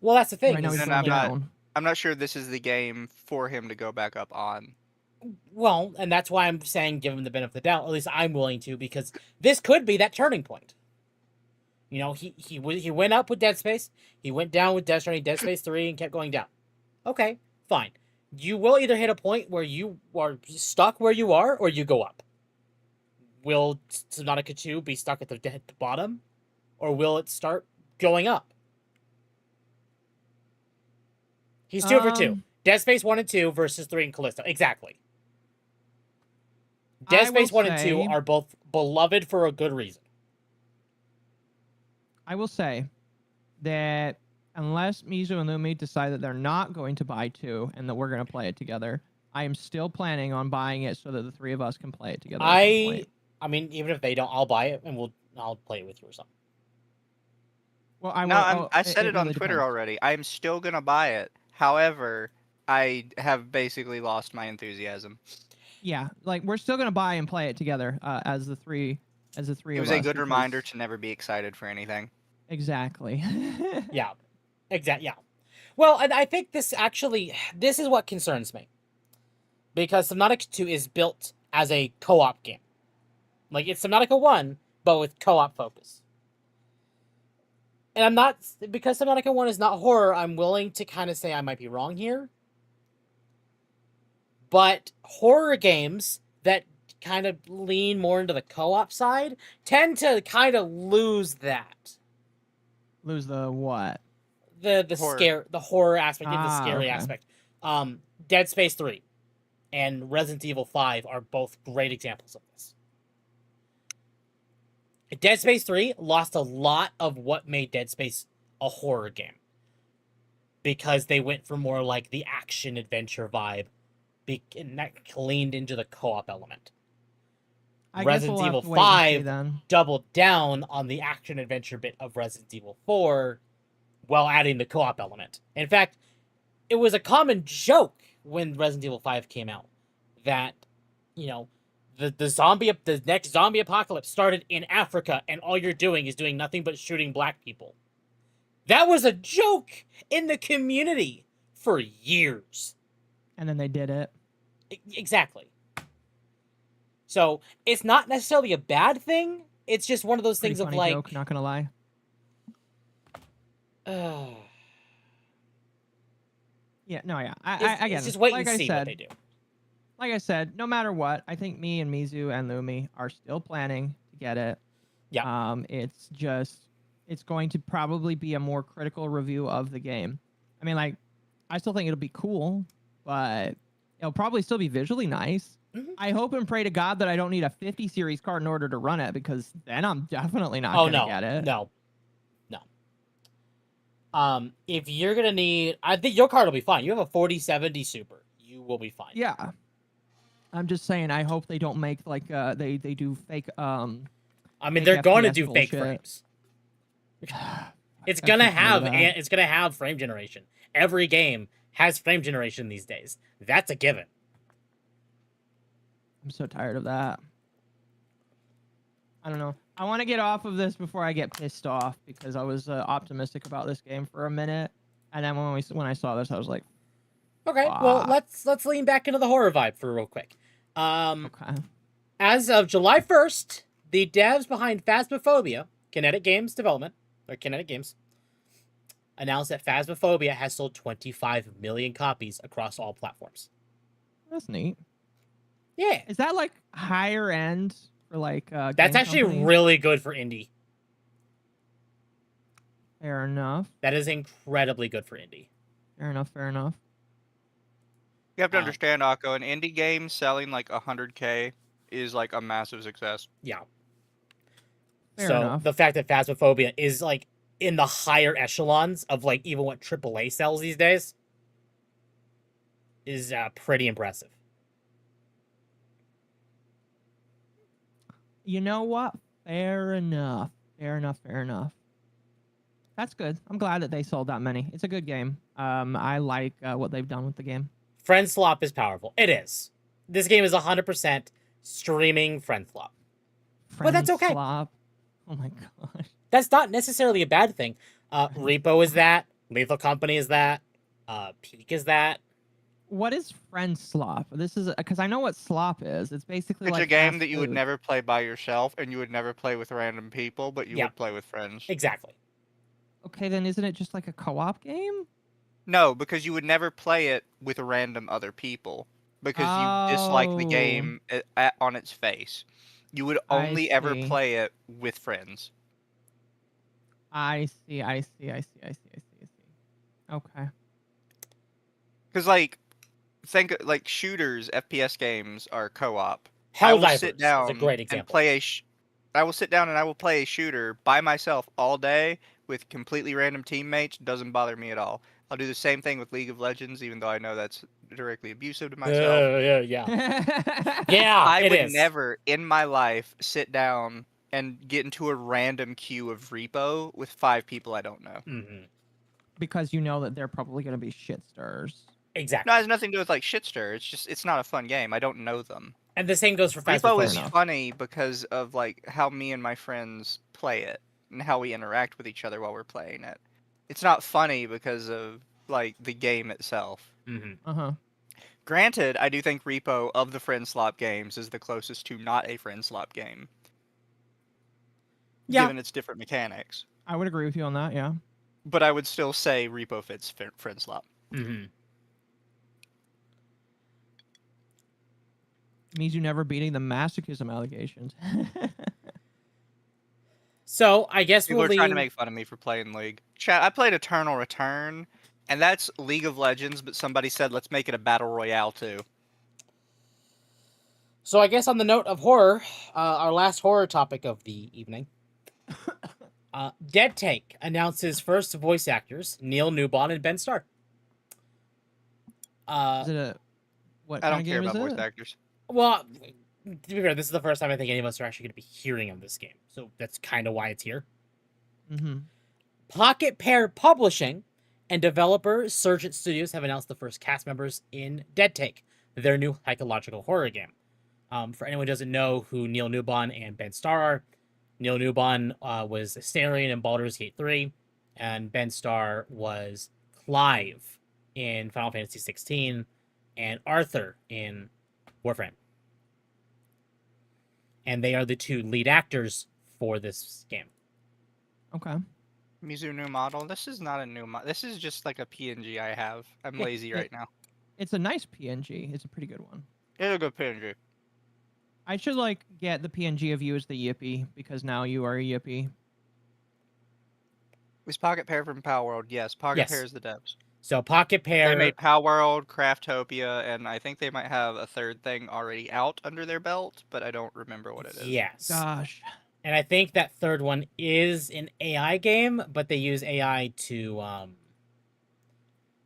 Well, that's the thing. Right now he's And going I'm not- down. I'm not sure this is the game for him to go back up on. Well, and that's why I'm saying give him the benefit of the doubt. At least I'm willing to, because this could be that turning point. You know, he went up with Dead Space, he went down with Death Stranding, Dead Space 3, and kept going down. Okay, fine. You will either hit a point where you are stuck where you are, or you go up. Will Subnautica 2 be stuck at the bottom, or will it start going up? He's 2 for 2. Dead Space 1 and 2 versus 3 and Callisto. Exactly. Dead Space 1 and 2 are both beloved for a good reason. I will say that unless Mizu and Lumi decide that they're not going to buy 2 and that we're going to play it together, I am still planning on buying it so that the 3 of us can play it together. I mean, even if they don't, I'll buy it and I'll play it with you or something. Well, I said it on really Twitter depends. already. I'm still gonna buy it. However, I have basically lost my enthusiasm. Yeah, like we're still gonna buy and play it together as the three. It of was us a good because- reminder to never be excited for anything. Exactly. Yeah, exactly. Yeah. Well, and I think this is what concerns me, because Subnautica 2 is built as a co-op game. Like, it's Subnautica 1, but with co-op focus. And I'm not, because Subnautica 1 is not horror, I'm willing to kind of say I might be wrong here. But horror games that kind of lean more into the co-op side tend to kind of lose that. Lose the what? The Horror. the horror aspect, and the Ah, scary okay. aspect. Dead Space 3 and Resident Evil 5 are both great examples of this. Dead Space 3 lost a lot of what made Dead Space a horror game, because they went for more like the action adventure vibe, and that leaned into the co-op element. I guess Resident we'll have Evil to wait and see 5 then. doubled down on the action adventure bit of Resident Evil 4 while adding the co-op element. In fact, it was a common joke when Resident Evil 5 came out that, you know, the next zombie apocalypse started in Africa and all you're doing is doing nothing but shooting black people. That was a joke in the community for years. And then they did it. Exactly. So it's not necessarily a bad thing. It's just one of those Pretty things of funny like, joke, not gonna lie. Yeah, no, yeah. I it's just wait like and I see said, what they do. Like I said, no matter what, I think me and Mizu and Lumi are still planning to get it. Yeah. It's going to probably be a more critical review of the game. I mean, like, I still think it'll be cool, but it'll probably still be visually nice. Mhm. I hope and pray to God that I don't need a 50 series card in order to run it, because then I'm definitely not Oh, gonna get it. no. If you're gonna need, I think your card will be fine. You have a 4070 Super. You will be fine. Yeah. I'm just saying, I hope they don't make like they do fake I mean, fake they're going to FPS do fake bullshit. frames. It's I gonna can't believe have that. it's gonna have frame generation. Every game has frame generation these days. That's a given. I'm so tired of that. I don't know. I want to get off of this before I get pissed off because I was optimistic about this game for a minute, and then when I saw this, I was like, Okay, well, "Fuck." let's lean back into the horror vibe for real quick. Okay. As of July 1st, the devs behind Phasmophobia, Kinetic Games Development, or Kinetic Games, announced that Phasmophobia has sold 25 million copies across all platforms. That's neat. Yeah. Is that like higher end for like That's game actually companies? really good for indie. Fair enough. That is incredibly good for indie. Fair enough. Fair enough. You have to understand, Akko, an indie game selling like 100K is like a massive success. Yeah. Fair So enough. the fact that Phasmophobia is like in the higher echelons of like even what AAA sells these days is pretty impressive. You know what? Fair enough. Fair enough. Fair enough. That's good. I'm glad that they sold that many. It's a good game. I like what they've done with the game. Friend slop is powerful. It is. This game is 100% streaming friend slop. But that's okay. Slop. Oh my gosh. That's not necessarily a bad thing. Repo is that. Lethal Company is that. Peak is that. What is friend slop? This is because I know what slop is. It's basically It's like a game fast that you would food. never play by yourself, and you would never play with random people, but you Yeah. would play with friends. Exactly. Okay, then isn't it just like a co-op game? No, because you would never play it with random other people because you dislike the Oh. game on its face. You would I only ever see. play it with friends. I see. Okay. Because think like shooters, FPS games are co-op. Helldivers sit is down a great and example. play I will sit down and I will play a shooter by myself all day with completely random teammates. Doesn't bother me at all. I'll do the same thing with League of Legends, even though I know that's directly abusive to myself. Yeah. Yeah, I it would is. never in my life sit down and get into a random queue of repo with 5 people I don't know. Mm-hmm. Because you know that they're probably going to be shit stirrers. Exactly. No, it has nothing to do with like shitstir. It's not a fun game. I don't know them. And the same goes for Repo Phasmophobia. is funny because of like how me and my friends play it and how we interact with each other while we're playing it. It's not funny because of like the game itself. Mm-hmm. Granted, I do think Repo of the friend slop games is the closest to not a friend slop game. Yeah. Given its different mechanics. I would agree with you on that, yeah. But I would still say Repo fits friend slop. Mm-hmm. Means you never beating the masochism allegations. So I guess People we'll are trying to lean- make fun of me for playing League. Chat, I played Eternal Return, and that's League of Legends, but somebody said let's make it a battle royale too. So I guess on the note of horror, our last horror topic of the evening, Dead Take announces first voice actors Neil Newbon and Ben Starr. Is it a what I kind don't of care game about is voice it? actors. Well, to be fair, this is the first time I think any of us are actually going to be hearing of this game, so that's kind of why it's here. Mm-hmm. Pocket Pair Publishing and developer Surgent Studios have announced the first cast members in Dead Take, their new psychological horror game. For anyone who doesn't know who Neil Newbon and Ben Starr are, Neil Newbon was Astarion in Baldur's Gate 3, and Ben Starr was Clive in Final Fantasy 16 and Arthur in Warframe. And they are the two lead actors for this game. Okay. Mizu new model. This is not a new model. This is just like a PNG I have. I'm lazy right now. It's a nice PNG. It's a pretty good one. It's a good PNG. I should like get the PNG of you as the Yippee because now you are a Yippee. Is Pocket Pair from Pal World? Yes, Pocket Yes. Pair is the devs. So Pocket Pair... They made Pal World, Craftopia, and I think they might have a third thing already out under their belt, but I don't remember what it is. Yes. Gosh. And I think that third one is an AI game, but they use AI to...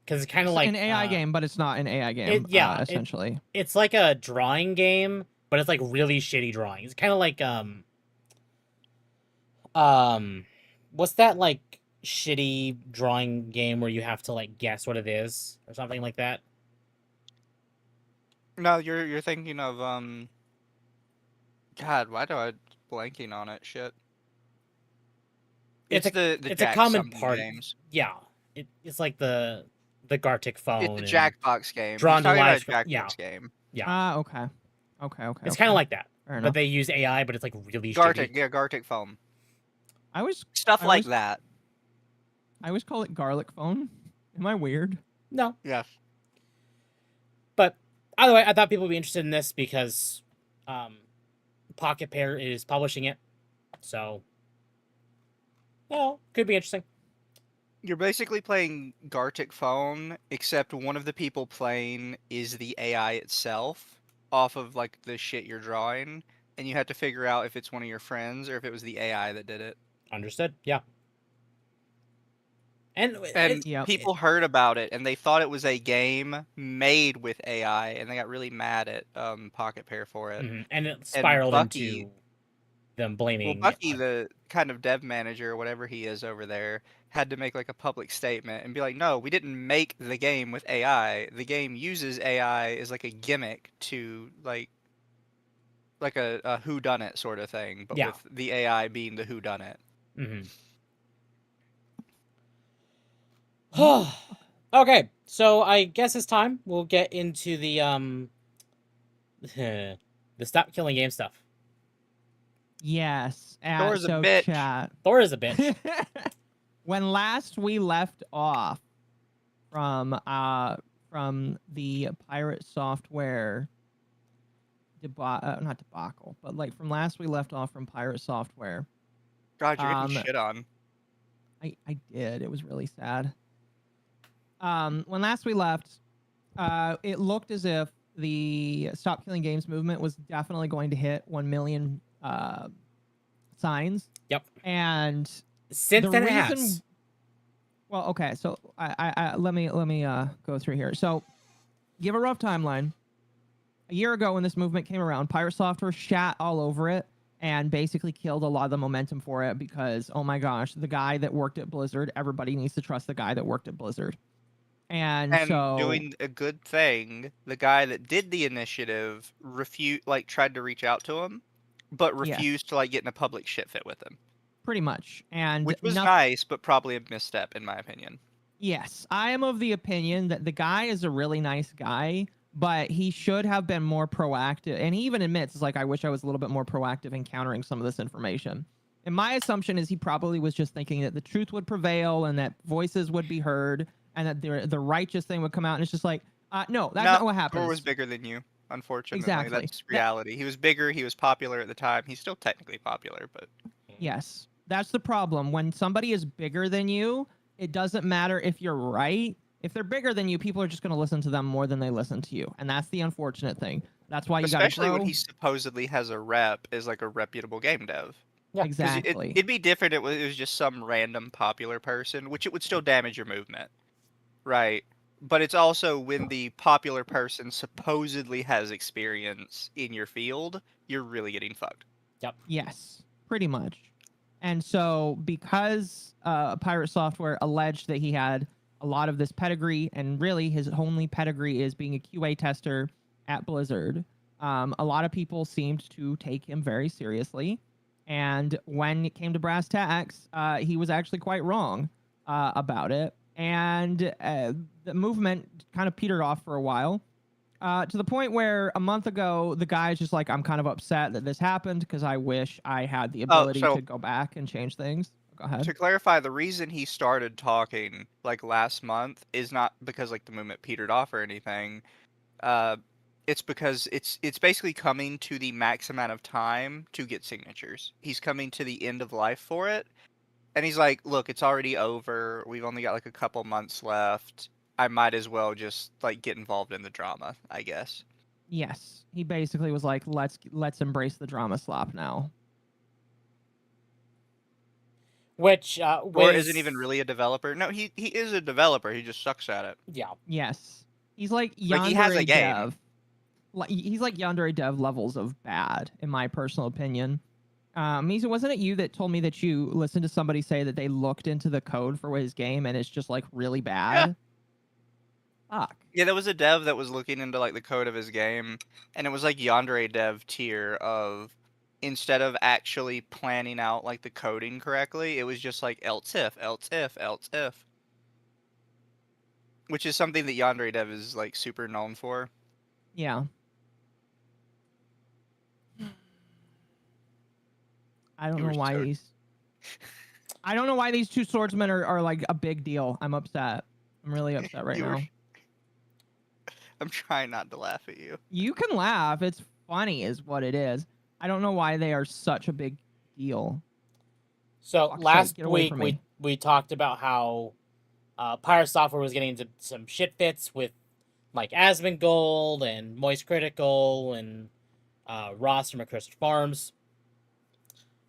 Because it's kind of It's like... an AI game, but it's not an AI game. Essentially. It's like a drawing game, but it's like really shitty drawing. It's kind of like... what's that like shitty drawing game where you have to like guess what it is or something like that? No, you're thinking of God, why do I blanking on it? Shit. It's the It's a Jack common something part. games. Yeah, it's like the Gartic It's phone a and Jackbox game. He's drawn to talking about life. a Yeah, Jackbox game. yeah. Ah, okay. Okay. It's kind of like that, Fair but enough. they use AI, but it's like really Gartic, shitty. yeah, Gartic foam. I always Stuff I like always, that. I always call it garlic phone. Am I weird? No, Yes. but either way, I thought people would be interested in this because Pocket Pair is publishing it, so could be interesting. You're basically playing Gartic Phone, except one of the people playing is the AI itself off of like the shit you're drawing, and you have to figure out if it's one of your friends or if it was the AI that did it. Understood? Yeah. And And Yep. people heard about it and they thought it was a game made with AI, and they got really mad at Pocket Pair for it. and it spiraled Bucky- into them blaming. Well, Bucky, the kind of dev manager or whatever he is over there, had to make like a public statement and be like, "No, we didn't make the game with AI. The game uses AI as like a gimmick to like a whodunit sort of thing, but Yeah. with the AI being the whodunit." Okay, so I guess it's time. We'll get into the the stop killing game stuff. Yes. Thor's a so bitch. chat. Thor is a bitch. When last we left off from the Pirate Software not debacle, but like from last we left off from Pirate Software. God, you're getting shit on. I did. It was really sad. When last we left, it looked as if the Stop Killing Games movement was definitely going to hit 1 million signs. Yep. And Since the then it reason, has. well, okay, so I let me go through here. So, give a rough timeline. A year ago, when this movement came around, Pirate Software shat all over it and basically killed a lot of the momentum for it because, oh my gosh, the guy that worked at Blizzard, everybody needs to trust the guy that worked at Blizzard. And so, doing a good thing, the guy that did the initiative tried to reach out to him, but refused to like get in a public shit fit with him. Pretty much. And which was nice, but probably a misstep in my opinion. Yes, I am of the opinion that the guy is a really nice guy, but he should have been more proactive. And he even admits, it's like, I wish I was a little bit more proactive in countering some of this information. And my assumption is he probably was just thinking that the truth would prevail and that voices would be heard and that the righteous thing would come out. And it's just like, no, that's not what happens. Thor was bigger than you, unfortunately. Exactly. That's reality. He was bigger. He was popular at the time. He's still technically popular, but... Yes, that's the problem. When somebody is bigger than you, it doesn't matter if you're right. If they're bigger than you, people are just going to listen to them more than they listen to you. And that's the unfortunate thing. That's why you got to grow. Especially when he supposedly has a rep as like a reputable game dev. Yeah. Exactly. It'd be different if it was just some random popular person, which it would still damage your movement. Right. But it's also when the popular person supposedly has experience in your field, you're really getting fucked. Yep. Yes, pretty much. And so because Pirate Software alleged that he had a lot of this pedigree, and really his only pedigree is being a QA tester at Blizzard, a lot of people seemed to take him very seriously. And when it came to brass tacks, he was actually quite wrong about it. And the movement kind of petered off for a while. To the point where a month ago, the guy's just like, I'm kind of upset that this happened because I wish I had the ability to go back and change things. Go ahead. To clarify, the reason he started talking like last month is not because like the movement petered off or anything. It's because it's basically coming to the max amount of time to get signatures. He's coming to the end of life for it. And he's like, look, it's already over. We've only got like a couple months left. I might as well just like get involved in the drama, I guess. Yes, he basically was like, let's embrace the drama slop now. Which or isn't even really a developer. No, he is a developer. He just sucks at it. Yeah. Yes, he's like yandere Like, he has a game. dev. Like he's like yandere dev levels of bad, in my personal opinion. Misa, wasn't it you that told me that you listened to somebody say that they looked into the code for his game and it's just like really bad? Fuck. Yeah, there was a dev that was looking into like the code of his game, and it was like Yandere dev tier of instead of actually planning out like the coding correctly, it was just like else if, else if, else if. Which is something that Yandere dev is like super known for. Yeah. I don't know why these. I don't know why these two swordsmen are like a big deal. I'm upset. I'm really upset right now. I'm trying not to laugh at you. You can laugh. It's funny, is what it is. I don't know why they are such a big deal. So Fuck's last sake, get away week from me. we talked about how Pirate Software was getting into some shit fits with like Asmongold and Moist Critical and Ross from Accursed Farms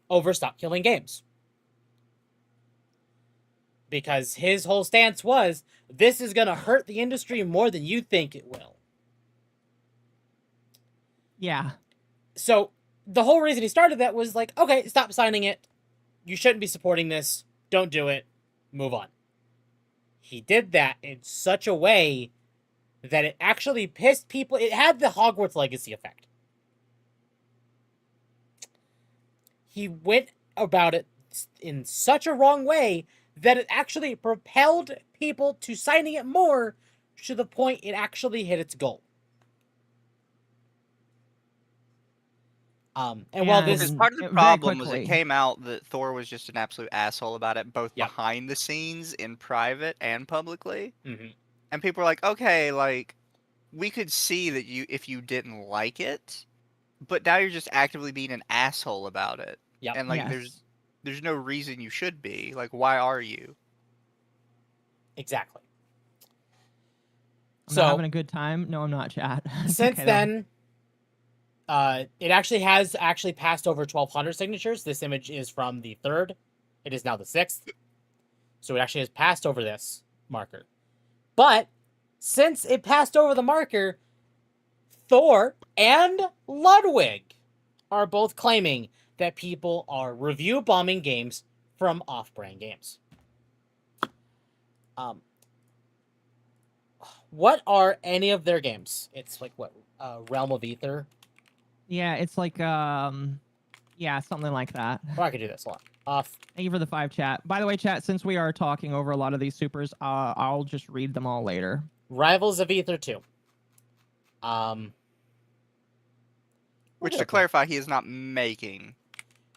over Stop Killing Games. Because his whole stance was, this is going to hurt the industry more than you think it will. Yeah. So the whole reason he started that was like, okay, stop signing it. You shouldn't be supporting this. Don't do it. Move on. He did that in such a way that it actually pissed people. It had the Hogwarts Legacy effect. He went about it in such a wrong way that it actually propelled people to signing it more to the point it actually hit its goal. And while this Because part of the problem was it came out that Thor was just an absolute asshole about it, both behind the scenes, in private, and publicly. Mm-hmm. And people were like, okay, like, we could see that if you didn't like it, but now you're just actively being an asshole about it. Yep. And like, there's no reason you should be. Like, why are you? Exactly. I'm not having a good time. No, I'm not, chat. Since then, it actually has passed over 1,200 signatures. This image is from the 3rd. It is now the 6th. So it actually has passed over this marker. But since it passed over the marker, Thor and Ludwig are both claiming that people are review bombing games from off-brand games. What are any of their games? It's like what? Realm of Ether? Yeah, it's like, yeah, something like that. Oh, I could do this. Hold on. Off. Thank you for the 5 chat. By the way, chat, since we are talking over a lot of these supers, I'll just read them all later. Rivals of Ether 2. Which, to clarify, he is not making.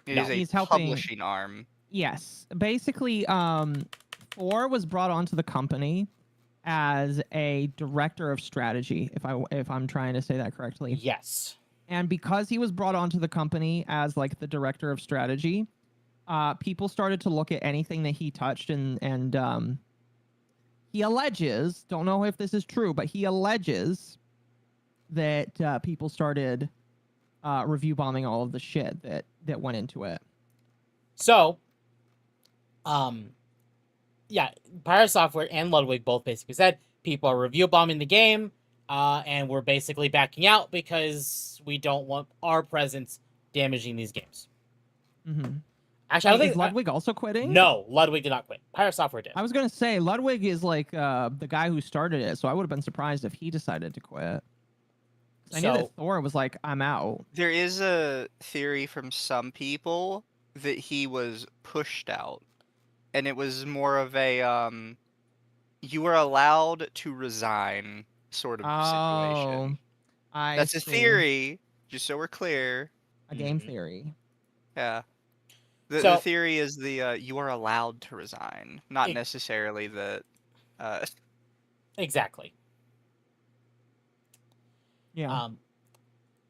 It is he's a helping. publishing arm. Yes. Basically, Thor was brought onto the company as a director of strategy, if I'm trying to say that correctly. Yes. And because he was brought onto the company as like the director of strategy, people started to look at anything that he touched and he alleges, don't know if this is true, but he alleges that people started review bombing all of the shit that went into it. So, yeah, Pirate Software and Ludwig both basically said people are review bombing the game, and we're basically backing out because we don't want our presence damaging these games. Mm-hmm. Actually, I don't think is Ludwig also quitting? No, Ludwig did not quit. Pirate Software did. I was gonna say Ludwig is like the guy who started it, so I would have been surprised if he decided to quit. I knew that Thor was like, I'm out. There is a theory from some people that he was pushed out, and it was more of a you were allowed to resign sort of situation. That's a theory, just so we're clear. A game theory. Yeah. The theory is you are allowed to resign, not necessarily that. Exactly. Yeah.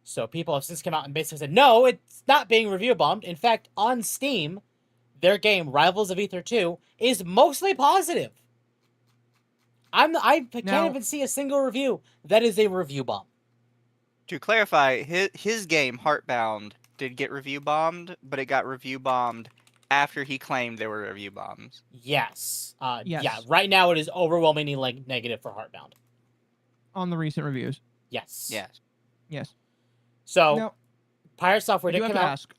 So people have since come out and basically said, no, it's not being review bombed. In fact, on Steam, their game Rivals of Ether 2 is mostly positive. I can't even see a single review that is a review bomb. To clarify, his game Heartbound did get review bombed, but it got review bombed after he claimed there were review bombs. Yes. Yes. Yeah, right now it is overwhelmingly negative for Heartbound. On the recent reviews. Yes. Yes. Yes. So, Pirate Software did come out. Ask.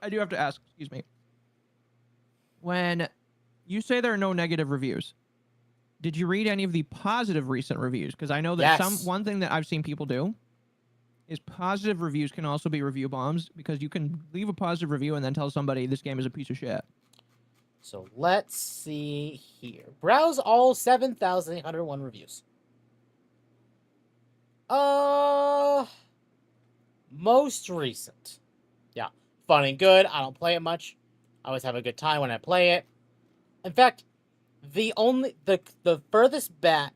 I do have to ask, excuse me. When you say there are no negative reviews, did you read any of the positive recent reviews? Because I know that Yes. one thing that I've seen people do is positive reviews can also be review bombs, because you can leave a positive review and then tell somebody this game is a piece of shit. So let's see here. Browse all 7,801 reviews. Most recent. Yeah. Fun and good. I don't play it much. I always have a good time when I play it. In fact, the furthest back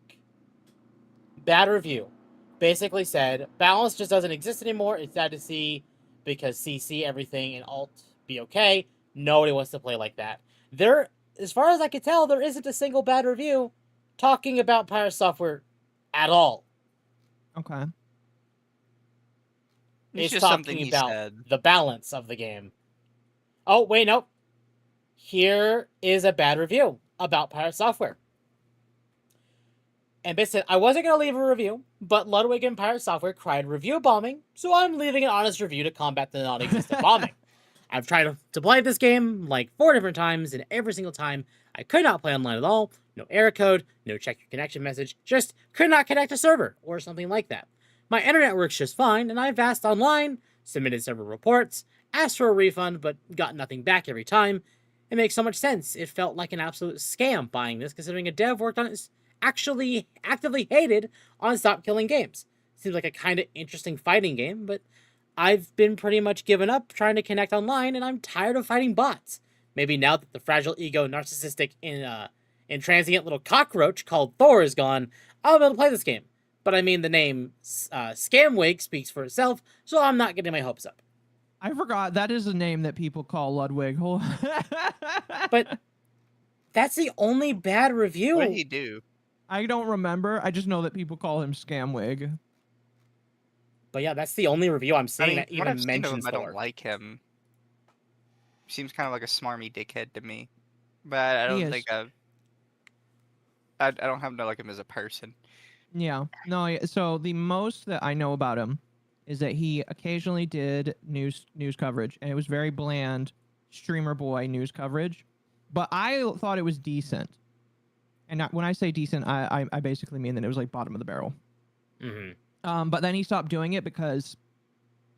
bad review basically said balance just doesn't exist anymore. It's sad to see because CC everything and alt be okay. Nobody wants to play like that. There, as far as I can tell, there isn't a single bad review talking about Pirate Software at all. Okay. It's just talking something he about said. the balance of the game. Oh, wait, nope. Here is a bad review about Pirate Software. And basically, I wasn't going to leave a review, but Ludwig and Pirate Software cried review bombing, so I'm leaving an honest review to combat the non-existent bombing. I've tried to play this game like 4 different times, and every single time, I could not play online at all. No error code, no check your connection message, just could not connect a server, or something like that. My internet works just fine, and I've asked online, submitted several reports, asked for a refund, but got nothing back every time. It makes so much sense. It felt like an absolute scam buying this, considering a dev worked on it actually actively hated on Stop Killing Games. Seems like a kind of interesting fighting game, but I've been pretty much given up trying to connect online, and I'm tired of fighting bots. Maybe now that the fragile ego, narcissistic, intransient little cockroach called Thor is gone, I'll be able to play this game. But I mean, the name Scamwig speaks for itself, so I'm not getting my hopes up. I forgot that is a name that people call Ludwig. But that's the only bad review. What did he do? I don't remember. I just know that people call him Scamwig. But yeah, that's the only review I'm I seeing mean, that from what even I've seen of him, mentions I Thor. don't like him. Seems kind of like a smarmy dickhead to me. But I He don't is. think I don't have to like him as a person. Yeah. No, so the most that I know about him is that he occasionally did news coverage, and it was very bland streamer boy news coverage. But I thought it was decent. And when I say decent, I basically mean that it was like bottom of the barrel. Mm-hmm. But then he stopped doing it because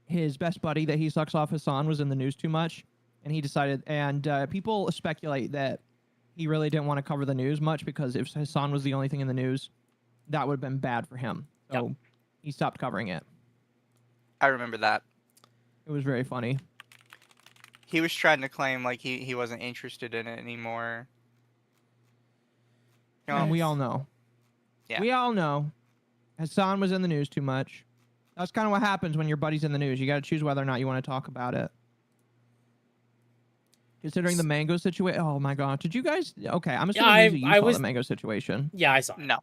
his best buddy that he sucks off, Hassan, was in the news too much. And he decided, and people speculate that he really didn't want to cover the news much, because if Hassan was the only thing in the news, that would have been bad for him. So he stopped covering it. I remember that. It was very funny. He was trying to claim like he wasn't interested in it anymore. And we all know. Yeah. We all know Hassan was in the news too much. That's kind of what happens when your buddy's in the news. You got to choose whether or not you want to talk about it. Considering the mango situation. Oh my god. Did you guys? Okay, I'm assuming you saw the mango situation. Yeah, I saw it. No.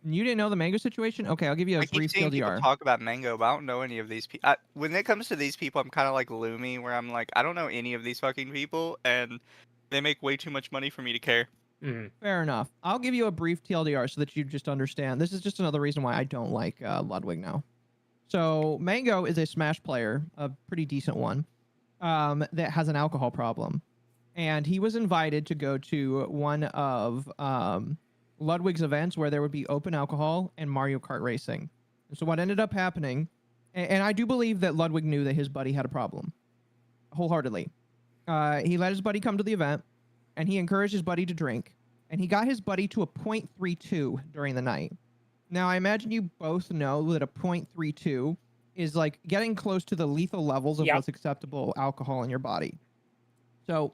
You didn't know the mango situation? Okay, I'll give you a I keep brief seeing people TLDR. talk about mango, but I don't know any of these people. When it comes to these people, I'm kind of like Loomy, where I'm like, I don't know any of these fucking people, and they make way too much money for me to care. Mm-hmm. Fair enough. I'll give you a brief TLDR so that you just understand. This is just another reason why I don't like Ludwig now. So Mango is a Smash player, a pretty decent one, that has an alcohol problem. And he was invited to go to one of Ludwig's events where there would be open alcohol and Mario Kart racing. And so what ended up happening, and I do believe that Ludwig knew that his buddy had a problem, wholeheartedly. He let his buddy come to the event, and he encouraged his buddy to drink, and he got his buddy to a 0.32 during the night. Now, I imagine you both know that a 0.32 is like getting close to the lethal levels of what's acceptable alcohol in your body. So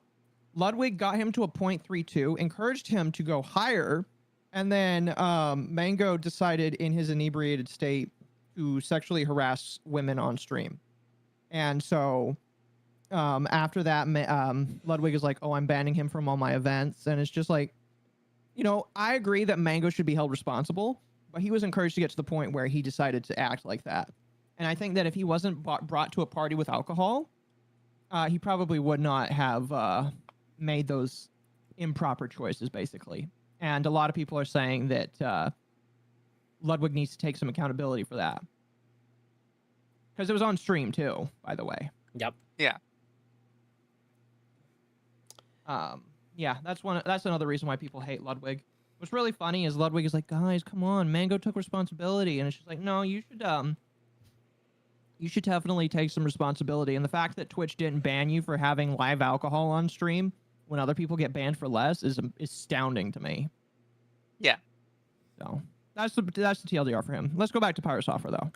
Ludwig got him to a 0.32, encouraged him to go higher, and then Mango decided in his inebriated state to sexually harass women on stream. And so after that, Ludwig is like, oh, I'm banning him from all my events. And it's just like, you know, I agree that Mango should be held responsible, but he was encouraged to get to the point where he decided to act like that. And I think that if he wasn't brought to a party with alcohol, he probably would not have made those improper choices, basically. And a lot of people are saying that Ludwig needs to take some accountability for that. Because it was on stream, too, by the way. Yep. Yeah. Yeah, that's another reason why people hate Ludwig. What's really funny is Ludwig is like, guys, come on, Mango took responsibility, and it's just like, no, you should definitely take some responsibility. And the fact that Twitch didn't ban you for having live alcohol on stream when other people get banned for less is astounding to me. Yeah. So that's the TLDR for him. Let's go back to Pirate Software though.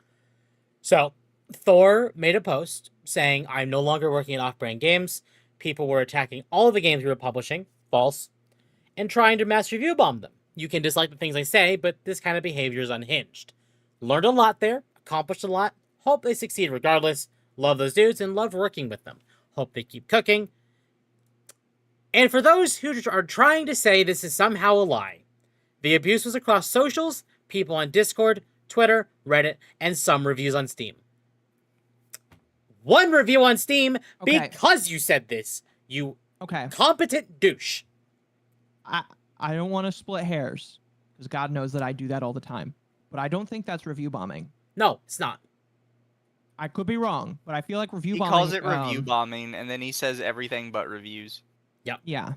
So Thor made a post saying, "I'm no longer working at Off-Brand Games. People were attacking all of the games we were publishing, false, and trying to mass review bomb them. You can dislike the things I say, but this kind of behavior is unhinged. Learned a lot there, accomplished a lot. Hope they succeed regardless. Love those dudes and love working with them. Hope they keep cooking." And for those who are trying to say this is somehow a lie, the abuse was across socials, people on Discord, Twitter, Reddit, and some reviews on Steam. One review on Steam because you said this, you competent douche. I don't want to split hairs because God knows that I do that all the time, but I don't think that's review bombing. No, it's not. I could be wrong, but I feel like review bombing. He calls it review bombing, and then he says everything but reviews. Yep. Yeah.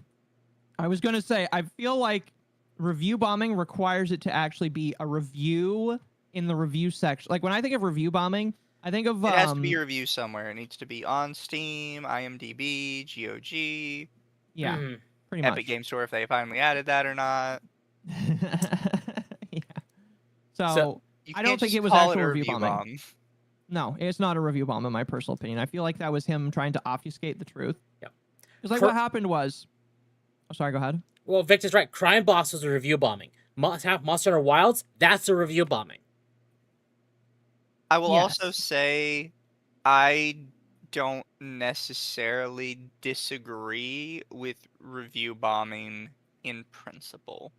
I was going to say, I feel like review bombing requires it to actually be a review in the review section. Like when I think of review bombing, I think of... It has to be a review somewhere. It needs to be on Steam, IMDb, GOG. Yeah, pretty much. Epic Game Store if they finally added that or not. Yeah. So I don't think it was actual review bombing. Bomb. No, it's not a review bomb in my personal opinion. I feel like that was him trying to obfuscate the truth. Yep. Because like what happened was... Oh, sorry, go ahead. Well, Victor's right. Crime Boss was a review bombing. Monster Hunter Wilds, that's a review bombing. I will also say I don't necessarily disagree with review bombing in principle.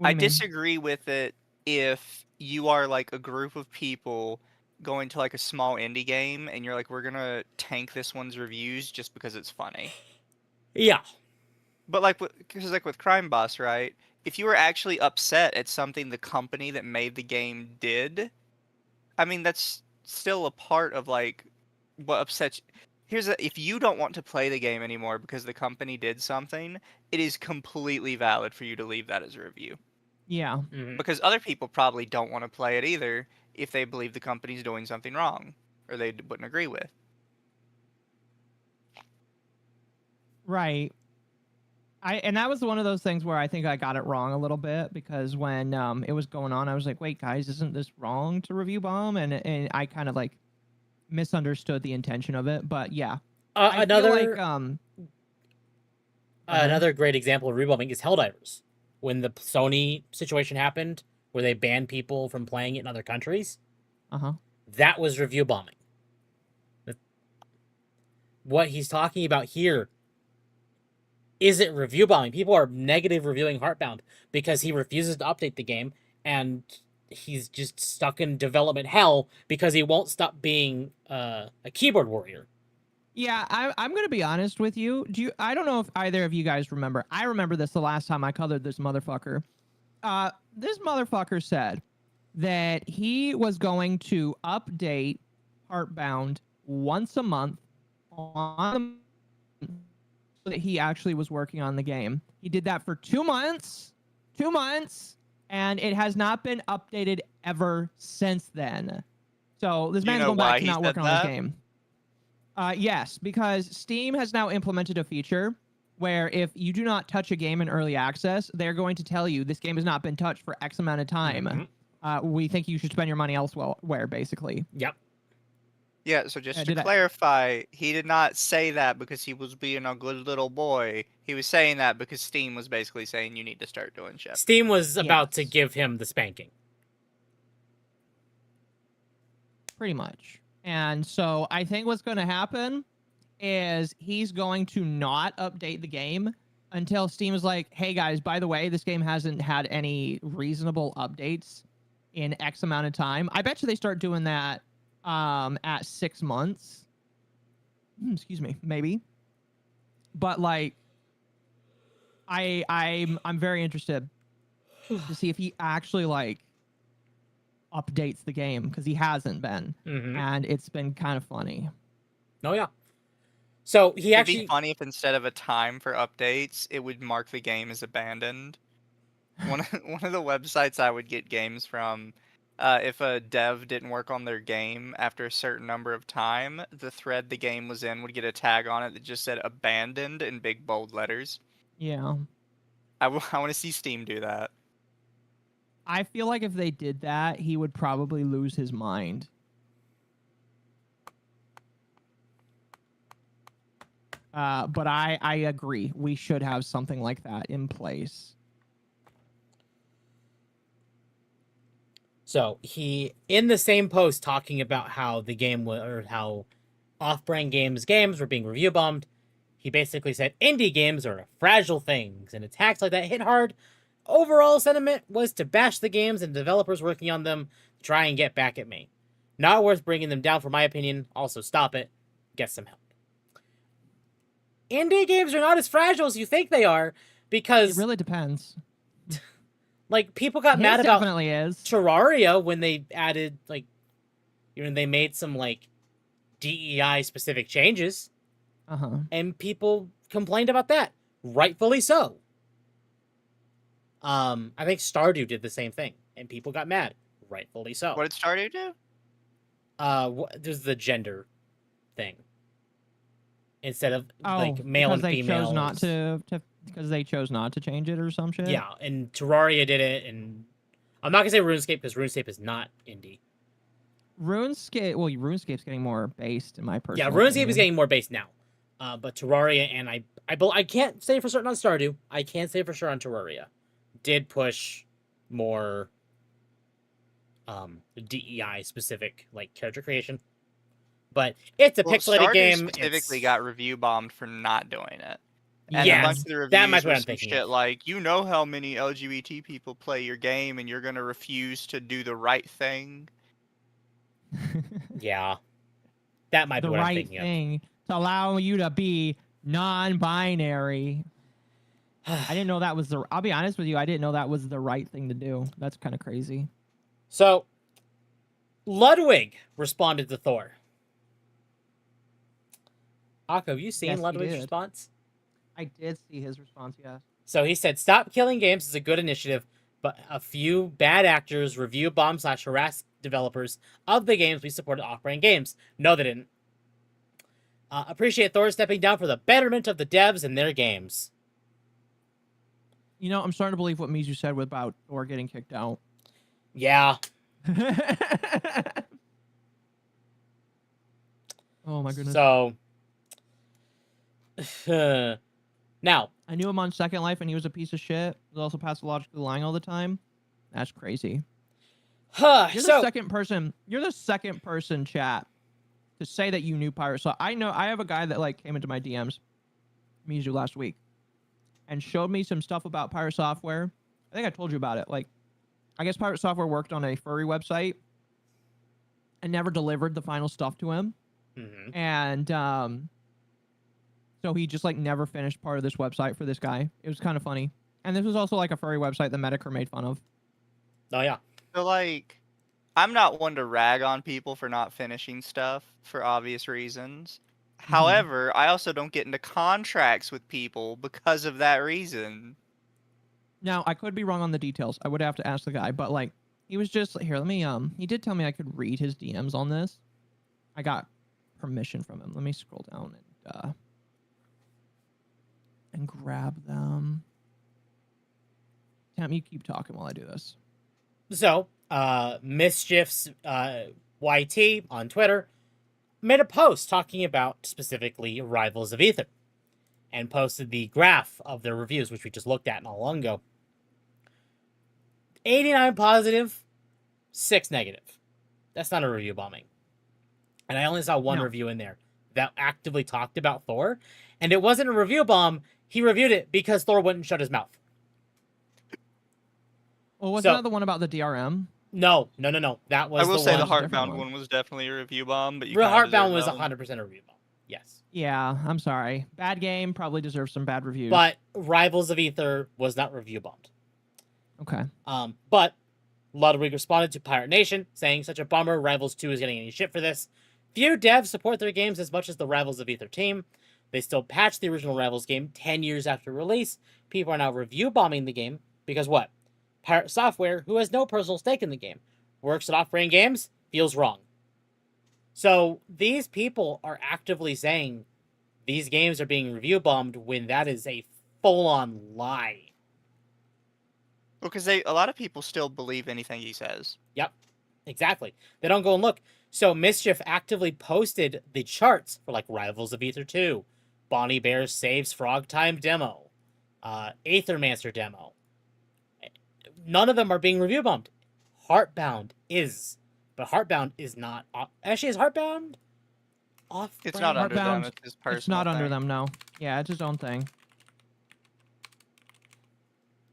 I disagree with it if you are like a group of people going to like a small indie game and you're like, we're going to tank this one's reviews just because it's funny. Yeah. But like, because like with Crime Boss, right? If you were actually upset at something the company that made the game did, I mean, that's still a part of like what upsets you. If you don't want to play the game anymore because the company did something, it is completely valid for you to leave that as a review. Yeah. Mm-hmm. Because other people probably don't want to play it either if they believe the company's doing something wrong or they wouldn't agree with. Right. And that was one of those things where I think I got it wrong a little bit because when it was going on, I was like, wait, guys, isn't this wrong to review bomb? And I kind of like misunderstood the intention of it. But yeah. Another great example of review bombing is Helldivers. When the Sony situation happened, where they banned people from playing it in other countries, that was review bombing. What he's talking about here isn't review bombing. People are negative reviewing Heartbound because he refuses to update the game, and he's just stuck in development hell because he won't stop being a keyboard warrior. Yeah, I'm going to be honest with you. I don't know if either of you guys remember. I remember this the last time I colored this motherfucker. This motherfucker said that he was going to update Heartbound once a month on so that he actually was working on the game. He did that for 2 months, and it has not been updated ever since then. So this man's going back to not working on this game. Yes, because Steam has now implemented a feature where if you do not touch a game in early access, they're going to tell you this game has not been touched for X amount of time. We think you should spend your money elsewhere, basically. Yep. Yeah, so just to clarify, he did not say that because he was being a good little boy. He was saying that because Steam was basically saying you need to start doing shit. Steam was about to give him the spanking. Pretty much. And so I think what's going to happen is he's going to not update the game until Steam is like, hey guys, by the way, this game hasn't had any reasonable updates in X amount of time. I bet you they start doing that at 6 months. Excuse me, maybe. But like, I'm very interested to see if he actually like updates the game because he hasn't been, and it's been kind of funny. Oh yeah. So he It'd actually be funny if instead of a time for updates, it would mark the game as abandoned. One of the websites I would get games from, if a dev didn't work on their game after a certain number of time, the thread the game was in would get a tag on it that just said abandoned in big bold letters. Yeah. I want to see Steam do that. I feel like if they did that, he would probably lose his mind. But I agree. We should have something like that in place. So he, in the same post, talking about how the game or how off-brand games were being review bombed, he basically said indie games are fragile things, and attacks like that hit hard. Overall sentiment was to bash the games and developers working on them, try and get back at me. Not worth bringing them down, for my opinion. Also, stop it. Get some help. Indie games are not as fragile as you think they are, because It really depends. like people got His mad about definitely is. Terraria when they added like, they made some like DEI specific changes, and people complained about that, rightfully so. I think Stardew did the same thing, and people got mad, rightfully so. What did Stardew do? There's the gender thing instead of Oh, like male and because they female. chose not to because they chose not to change it or some shit. Yeah, and Terraria did it, and I'm not gonna say RuneScape because RuneScape is not indie. RuneScape. Well, RuneScape's getting more based in my personal. Yeah, RuneScape opinion. is getting more based now. But Terraria and I can't say for certain on Stardew. I can't say for sure on Terraria. Did push more DEI specific like character creation. But it's a pixelated Stardew game. Specifically got review bombed for not doing it. And Yeah, a bunch of the reviews that might be what were I'm some thinking shit of. like, you know how many LGBT people play your game and you're going to refuse to do the right thing? Yeah. That might the be what I'm right thinking thing to allow you to be non-binary. I didn't know that was the. I'll be honest with you. I didn't know that was the right thing to do. That's kind of crazy. So, Ludwig responded to Thor. Akko, have you seen Yes, he Ludwig's did. response? I did see his response. Yes. So he said, "Stop killing games is a good initiative, but a few bad actors review bomb / harass developers of the games we supported off-brand games. No, they didn't. Appreciate Thor stepping down for the betterment of the devs and their games." You know, I'm starting to believe what Mizu said about Thor getting kicked out. Yeah. Oh my goodness. So, now, I knew him on Second Life, and he was a piece of shit. He was also pathologically lying all the time. That's crazy. You're the second person. You're the second person, chat, to say that you knew Pirate Software. I know. I have a guy that like came into my DMs, Mizu, last week, and showed me some stuff about Pirate Software. I think I told you about it. Like, I guess Pirate Software worked on a furry website and never delivered the final stuff to him. mm-hmm. And so he just like never finished part of this website for this guy. It was kind of funny. And this was also like a furry website that Medicare made fun of. Oh yeah. So, like, I'm not one to rag on people for not finishing stuff for obvious reasons. However, I also don't get into contracts with people because of that reason. Now, I could be wrong on the details. I would have to ask the guy, but like he was just here, let me he did tell me I could read his DMs on this. I got permission from him. Let me scroll down and grab them. Tam, you keep talking while I do this. So, Mischief's YT on Twitter made a post talking about specifically Rivals of Ether and posted the graph of their reviews, which we just looked at not long ago. 89 positive, 6 negative. That's not a review bombing. And I only saw one review in there that actively talked about Thor, and it wasn't a review bomb. He reviewed it because Thor wouldn't shut his mouth. Well, wasn't that the one about the DRM? No. That was I will say the Heartbound Heartbound one was definitely a review bomb, but Heartbound was 100% a review bomb. Yes. Yeah, I'm sorry. Bad game, probably deserves some bad reviews. But Rivals of Ether was not review bombed. Okay. But Ludwig responded to Pirate Nation, saying, "Such a bummer, Rivals 2 is getting any shit for this. Few devs support their games as much as the Rivals of Ether team. They still patch the original Rivals game 10 years after release. People are now review bombing the game because what? Pirate Software, who has no personal stake in the game, works at Off-Brand Games, feels wrong. So these people are actively saying these games are being review bombed when that is a full-on lie. Well, because a lot of people still believe anything he says. Yep, exactly. They don't go and look. So Mischief actively posted the charts for like Rivals of Ether 2, Bonnie Bear Saves Frog Time demo, Aethermancer demo. None of them are being review bombed. Heartbound is, but Heartbound is not. Actually, is Heartbound off? It's not under them. Heartbound, It's his personal it's not under thing. them, no. Yeah, it's his own thing.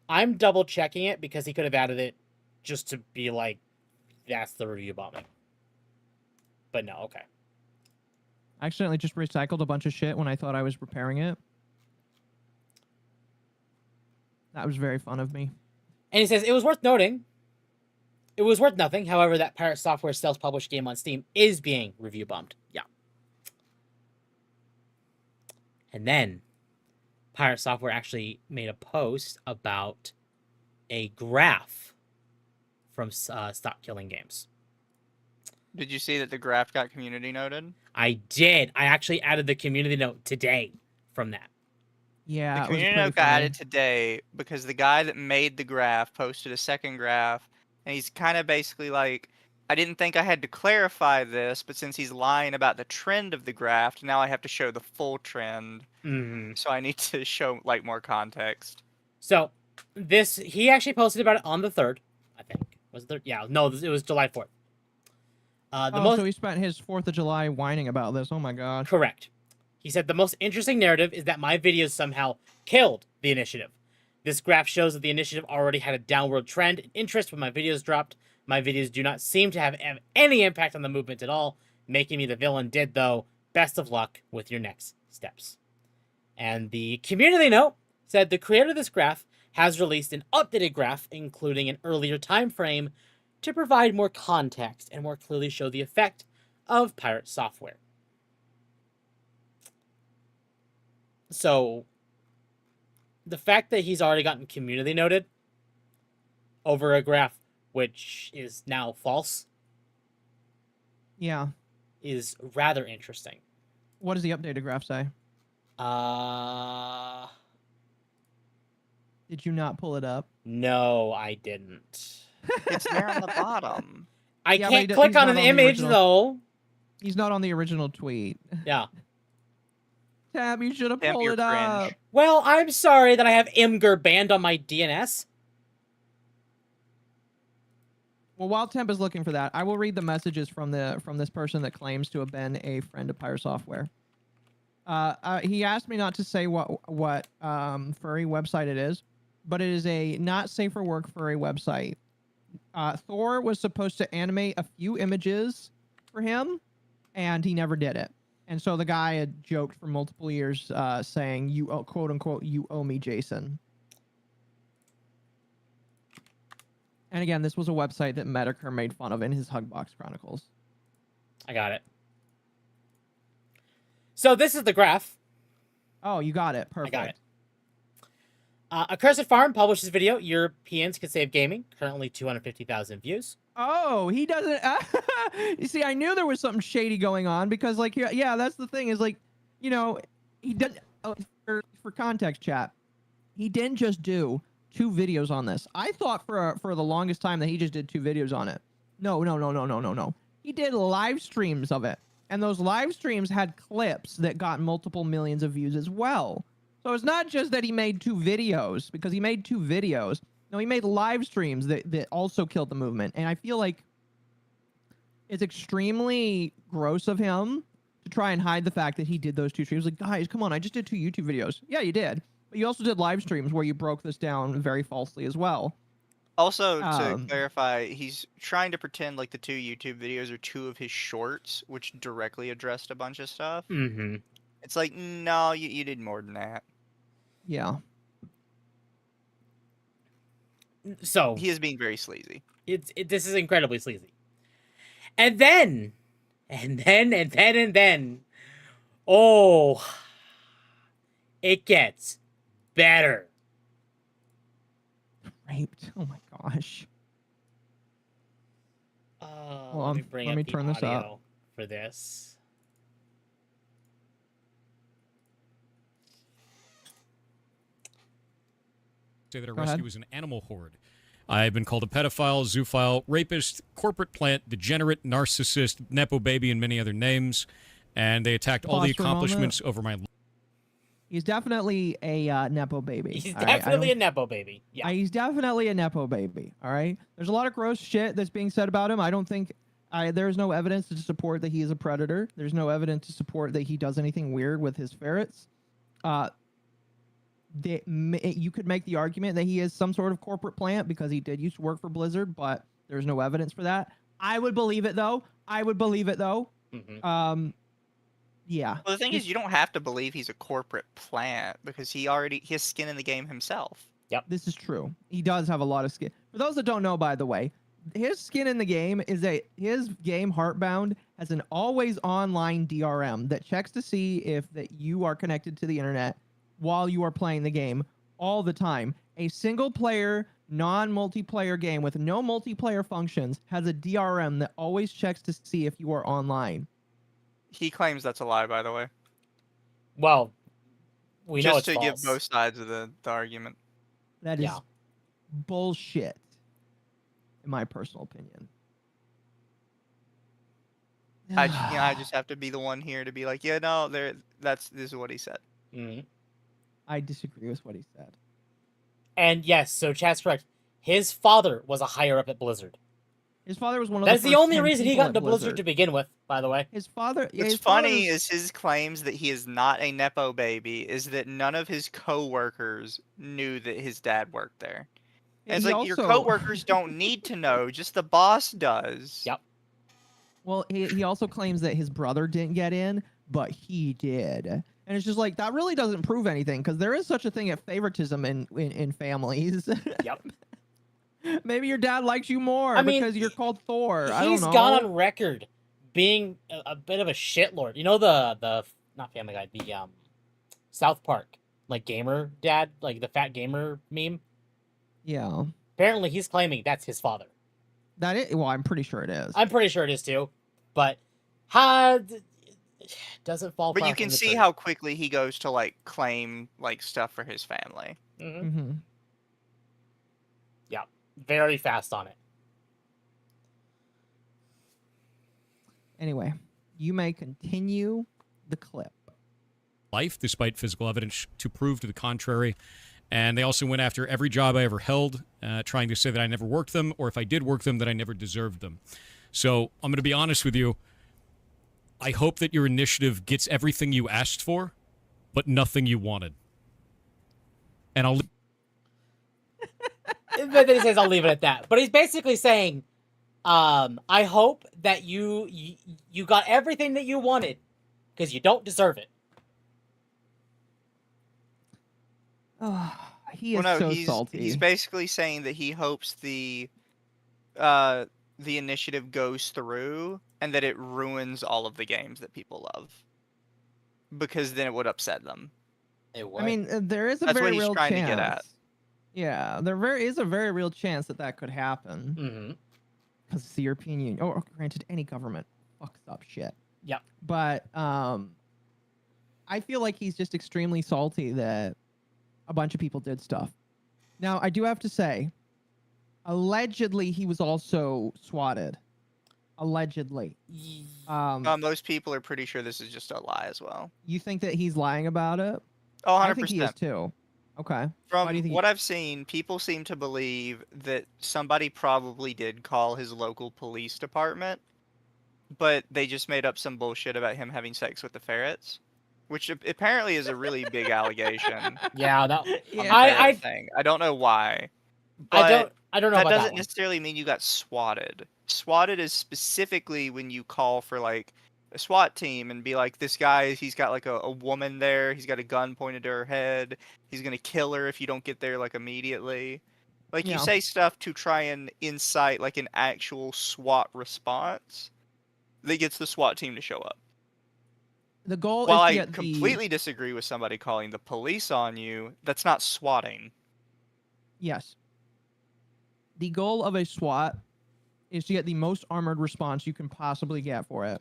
I'm double checking it because he could have added it just to be like, that's the review bombing. But no, okay. I accidentally just recycled a bunch of shit when I thought I was repairing it. That was very fun of me. And he says, it was worth noting. It was worth nothing. However, that Pirate Software self-published game on Steam is being review bombed. Yeah. And then Pirate Software actually made a post about a graph from Stop Killing Games. Did you see that the graph got community noted? I did. I actually added the community note today from that. Yeah, The it was community pretty note got funny. added today because the guy that made the graph posted a second graph, and he's kind of basically like, I didn't think I had to clarify this, but since he's lying about the trend of the graph, now I have to show the full trend. Mm-hmm. So I need to show like more context. So he actually posted about it on the 3rd, I think. Was it 3rd? Yeah, no, it was July 4th. So he spent his 4th of July whining about this. Oh my god. Correct. He said the most interesting narrative is that my videos somehow killed the initiative. This graph shows that the initiative already had a downward trend in interest when my videos dropped. My videos do not seem to have any impact on the movement at all. Making me the villain did, though. Best of luck with your next steps. And the community note said the creator of this graph has released an updated graph, including an earlier time frame, to provide more context and more clearly show the effect of Pirate Software. So, the fact that he's already gotten community noted over a graph which is now false Yeah. is rather interesting. What does the updated graph say? Did you not pull it up? No, I didn't. It's there on the bottom. I Yeah, but can't he's click not on an on the image, original. though. He's not on the original tweet. Yeah. Tab, you should have Temp, pulled you're it up. cringe. Well, I'm sorry that I have Imgur banned on my DNS. Well, while Temp is looking for that, I will read the messages from this person that claims to have been a friend of Pirate Software. He asked me not to say what furry website it is, but it is a not safe for work furry website. Thor was supposed to animate a few images for him, and he never did it. And so the guy had joked for multiple years, saying, "You quote unquote, you owe me, Jason." And again, this was a website that Medicare made fun of in his Hugbox Chronicles. I got it. So this is the graph. Oh, you got it. Perfect. I got it. Accursed Farm publishes video. Europeans can save gaming. Currently 250,000 views. Oh, he doesn't. You see, I knew there was something shady going on because, like, yeah, that's the thing is, like, you know, he did for context, chat. He didn't just do 2 videos on this. I thought for the longest time that he just did 2 videos on it. No. He did live streams of it, and those live streams had clips that got multiple millions of views as well. So it's not just that he made 2 videos, because he made 2 videos. No, he made live streams that also killed the movement. And I feel like it's extremely gross of him to try and hide the fact that he did those 2 streams. Like, guys, come on, I just did 2 YouTube videos. Yeah, you did. But you also did live streams where you broke this down very falsely as well. Also, to clarify, he's trying to pretend like the 2 YouTube videos are 2 of his shorts, which directly addressed a bunch of stuff. Mm-hmm. It's like, no, you did more than that. Yeah. So He is being very sleazy. this is incredibly sleazy. And then, oh, It gets better. Raped. Oh my gosh. Let me bring let up me the turn this up. audio for this. Say that a Go ahead. rescue was an animal horde. I've been called a pedophile, zoophile, rapist, corporate plant, degenerate, narcissist, nepo baby, and many other names. And they attacked all the Pause for a moment. accomplishments over my. He's definitely a nepo baby. He's all right? definitely a nepo baby. Yeah. He's definitely a nepo baby. All right. There's a lot of gross shit that's being said about him. I don't think there's no evidence to support that he is a predator. There's no evidence to support that he does anything weird with his ferrets. You could make the argument that he is some sort of corporate plant because he did used to work for Blizzard, but there's no evidence for that. I would believe it though. Mm-hmm. Yeah. Well, the thing is, you don't have to believe he's a corporate plant because he has skin in the game himself. This is true. He does have a lot of skin. For those that don't know, by the way, his skin in the game is his game Heartbound has an always online DRM that checks to see if that you are connected to the internet while you are playing the game all the time. A single player, non-multiplayer game with no multiplayer functions has a DRM that always checks to see if you are online. He claims that's a lie, by the way. Well, we know Just it's to give false. both sides of the argument. That is Yeah. bullshit, in my personal opinion. I just have to be the one here to be like, yeah, no, this is what he said. Mhm. I disagree with what he said. And yes, so chat's correct. His father was a higher up at Blizzard. His father was one of That's the the first only 10 reason he people got at into Blizzard to begin with, by the way. His father. Yeah, What's his father funny was- is his claims that he is not a nepo baby is that none of his coworkers knew that his dad worked there. And it's he like your also- coworkers don't need to know, just the boss does. Yep. Well, he also claims that his brother didn't get in, but he did. And it's just like, that really doesn't prove anything, because there is such a thing as favoritism in families. Yep. Maybe your dad likes you more I mean, because you're called Thor. I don't He's know. gone on record being a bit of a shitlord. You know the not Family Guy, the South Park like gamer dad, like the fat gamer meme. Yeah. Apparently, he's claiming that's his father. That is, well, I'm pretty sure it is. I'm pretty sure it is too, but doesn't fall. But far you can from the see truth. how quickly he goes to like claim like stuff for his family. Mhm. Mm-hmm. Yeah, very fast on it. Anyway, you may continue the clip. Life, despite physical evidence to prove to the contrary. And they also went after every job I ever held, trying to say that I never worked them, or if I did work them, that I never deserved them. So I'm going to be honest with you. I hope that your initiative gets everything you asked for, but nothing you wanted. And I'll... But then he says, "I'll leave it at that." But he's basically saying, "I hope that you got everything that you wanted, because you don't deserve it." Oh, he Well, is no, so he's salty. he's basically saying that he hopes the initiative goes through and that it ruins all of the games that people love, because then it would upset them. I mean, there is a That's what very he's real trying to chance. get at. Yeah, there is a very real chance that could happen. Mm-hmm. Because it's the European Union. Or granted, any government fucks up shit. Yep. But I feel like he's just extremely salty that a bunch of people did stuff. Now, I do have to say, allegedly, he was also swatted. Allegedly. Most people are pretty sure this is just a lie as well. You think that he's lying about it? Oh, 100%. I think he is too. Okay. From Why do you think what I've seen, people seem to believe that somebody probably did call his local police department, but they just made up some bullshit about him having sex with the ferrets, which apparently is a really big allegation. Yeah, that. on the Yeah. I ferret thing. I don't know why. But I don't know that about doesn't that one. necessarily mean you got swatted. Swatted is specifically when you call for like a SWAT team and be like, this guy, he's got like a woman there, he's got a gun pointed to her head, he's gonna kill her if you don't get there like immediately. Like Yeah. you say stuff to try and incite like an actual SWAT response that gets the SWAT team to show up. The goal While is to I get completely disagree with somebody calling the police on you, that's not swatting. Yes. The goal of a SWAT is to get the most armored response you can possibly get for it.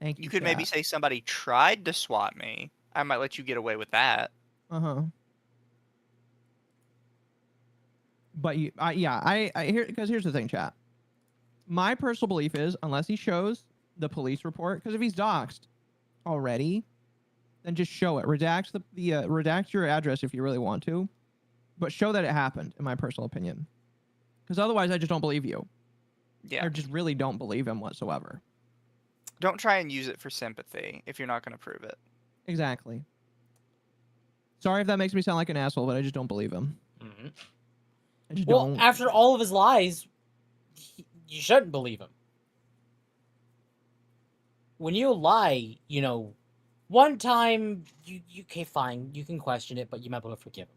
Thank you. You could maybe say somebody tried to swat me. I might let you get away with that. Uh-huh. But here's the thing, chat. My personal belief is, unless he shows the police report, because if he's doxxed already, then just show it. Redact redact your address if you really want to, but show that it happened. In my personal opinion, because otherwise, I just don't believe you. Yeah. I just really don't believe him whatsoever. Don't try and use it for sympathy if you're not going to prove it. Exactly. Sorry if that makes me sound like an asshole, but I just don't believe him. Mm-hmm. I just Well, don't. after all of his lies, you shouldn't believe him. When you lie, one time, okay, fine, you can question it, but you might be able to forgive him.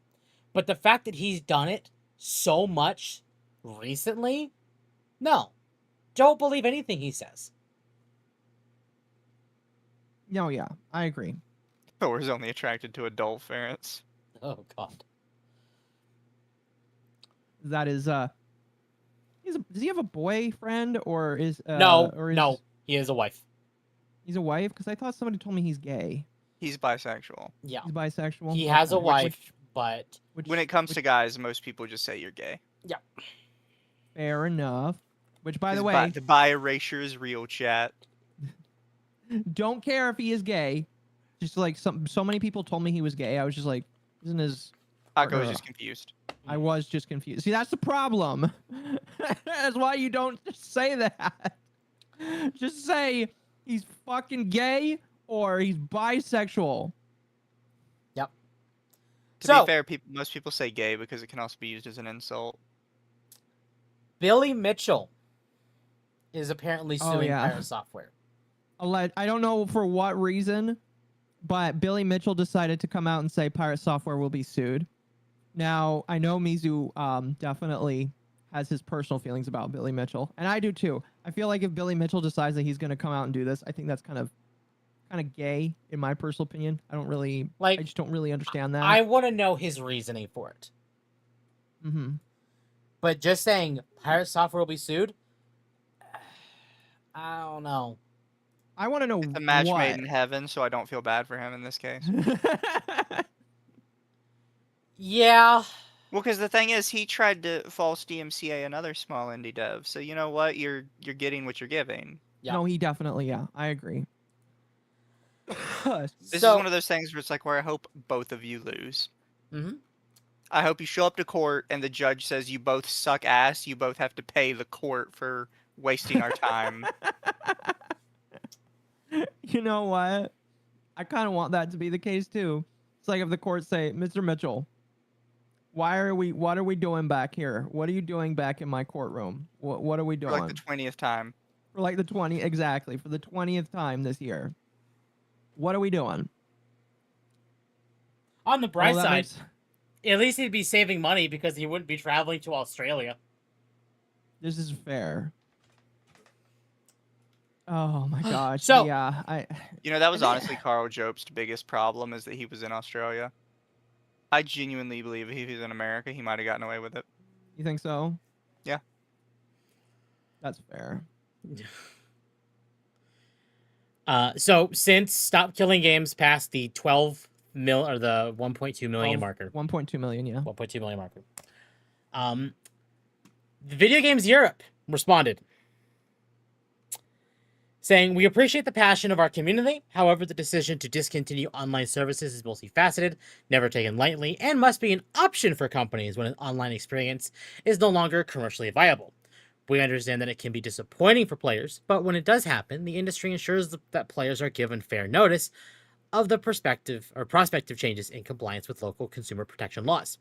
But the fact that he's done it so much recently, no. Don't believe anything he says. No, yeah, I agree. Thor's only attracted to adult ferrets. Oh, God. That is, does he have a boyfriend or is, No, or is, no, he is a wife. He's a wife? Because I thought somebody told me he's gay. He's bisexual. Yeah. He's bisexual. He has a Okay. wife, but... When it comes to guys, most people just say you're gay. Yeah. Fair enough. Which, by the 'Cause way, the bi erasure is real, chat. don't care if he is gay. Just like so many people told me he was gay. I was just like, isn't his... Akko was just confused. I was just confused. See, that's the problem. That's why you don't just say that. Just say he's fucking gay or he's bisexual. Yep. To be fair, most people say gay because it can also be used as an insult. Billy Mitchell is apparently suing yeah. Pirate Software. I don't know for what reason, but Billy Mitchell decided to come out and say Pirate Software will be sued. Now, I know Mizu definitely has his personal feelings about Billy Mitchell, and I do too. I feel like if Billy Mitchell decides that he's going to come out and do this, I think that's kind of gay in my personal opinion. I just don't really understand that. I want to know his reasoning for it. Mm-hmm. But just saying Pirate Software will be sued, I don't know. I want to know It's a match made in heaven, so I don't feel bad for him in this case. Yeah. Well, because the thing is, he tried to false DMCA another small indie dev, so you know what? You're getting what you're giving. Yeah. No, he definitely, I agree. This is one of those things where it's like where I hope both of you lose. Mm-hmm. I hope you show up to court and the judge says you both suck ass. You both have to pay the court for wasting our time. You know what? I kind of want that to be the case too. It's like if the courts say, Mr. Mitchell, what are we doing back here? What are you doing back in my courtroom? What are we doing? For like the 20th time. For like the 20th time this year. What are we doing? On the bright side, makes... at least he'd be saving money because he wouldn't be traveling to Australia. This is fair. Oh my gosh. So, yeah, that was honestly Carl Job's biggest problem is that he was in Australia. I genuinely believe if he was in America, he might have gotten away with it. You think so? Yeah. That's fair. So since Stop Killing Games passed the 12 mil or the 1.2 million marker. 1.2 million, yeah. 1.2 million marker. The Video Games Europe responded, saying, "We appreciate the passion of our community. However, the decision to discontinue online services is multifaceted, never taken lightly, and must be an option for companies when an online experience is no longer commercially viable. We understand that it can be disappointing for players, but when it does happen, the industry ensures that players are given fair notice of the prospective changes in compliance with local consumer protection laws."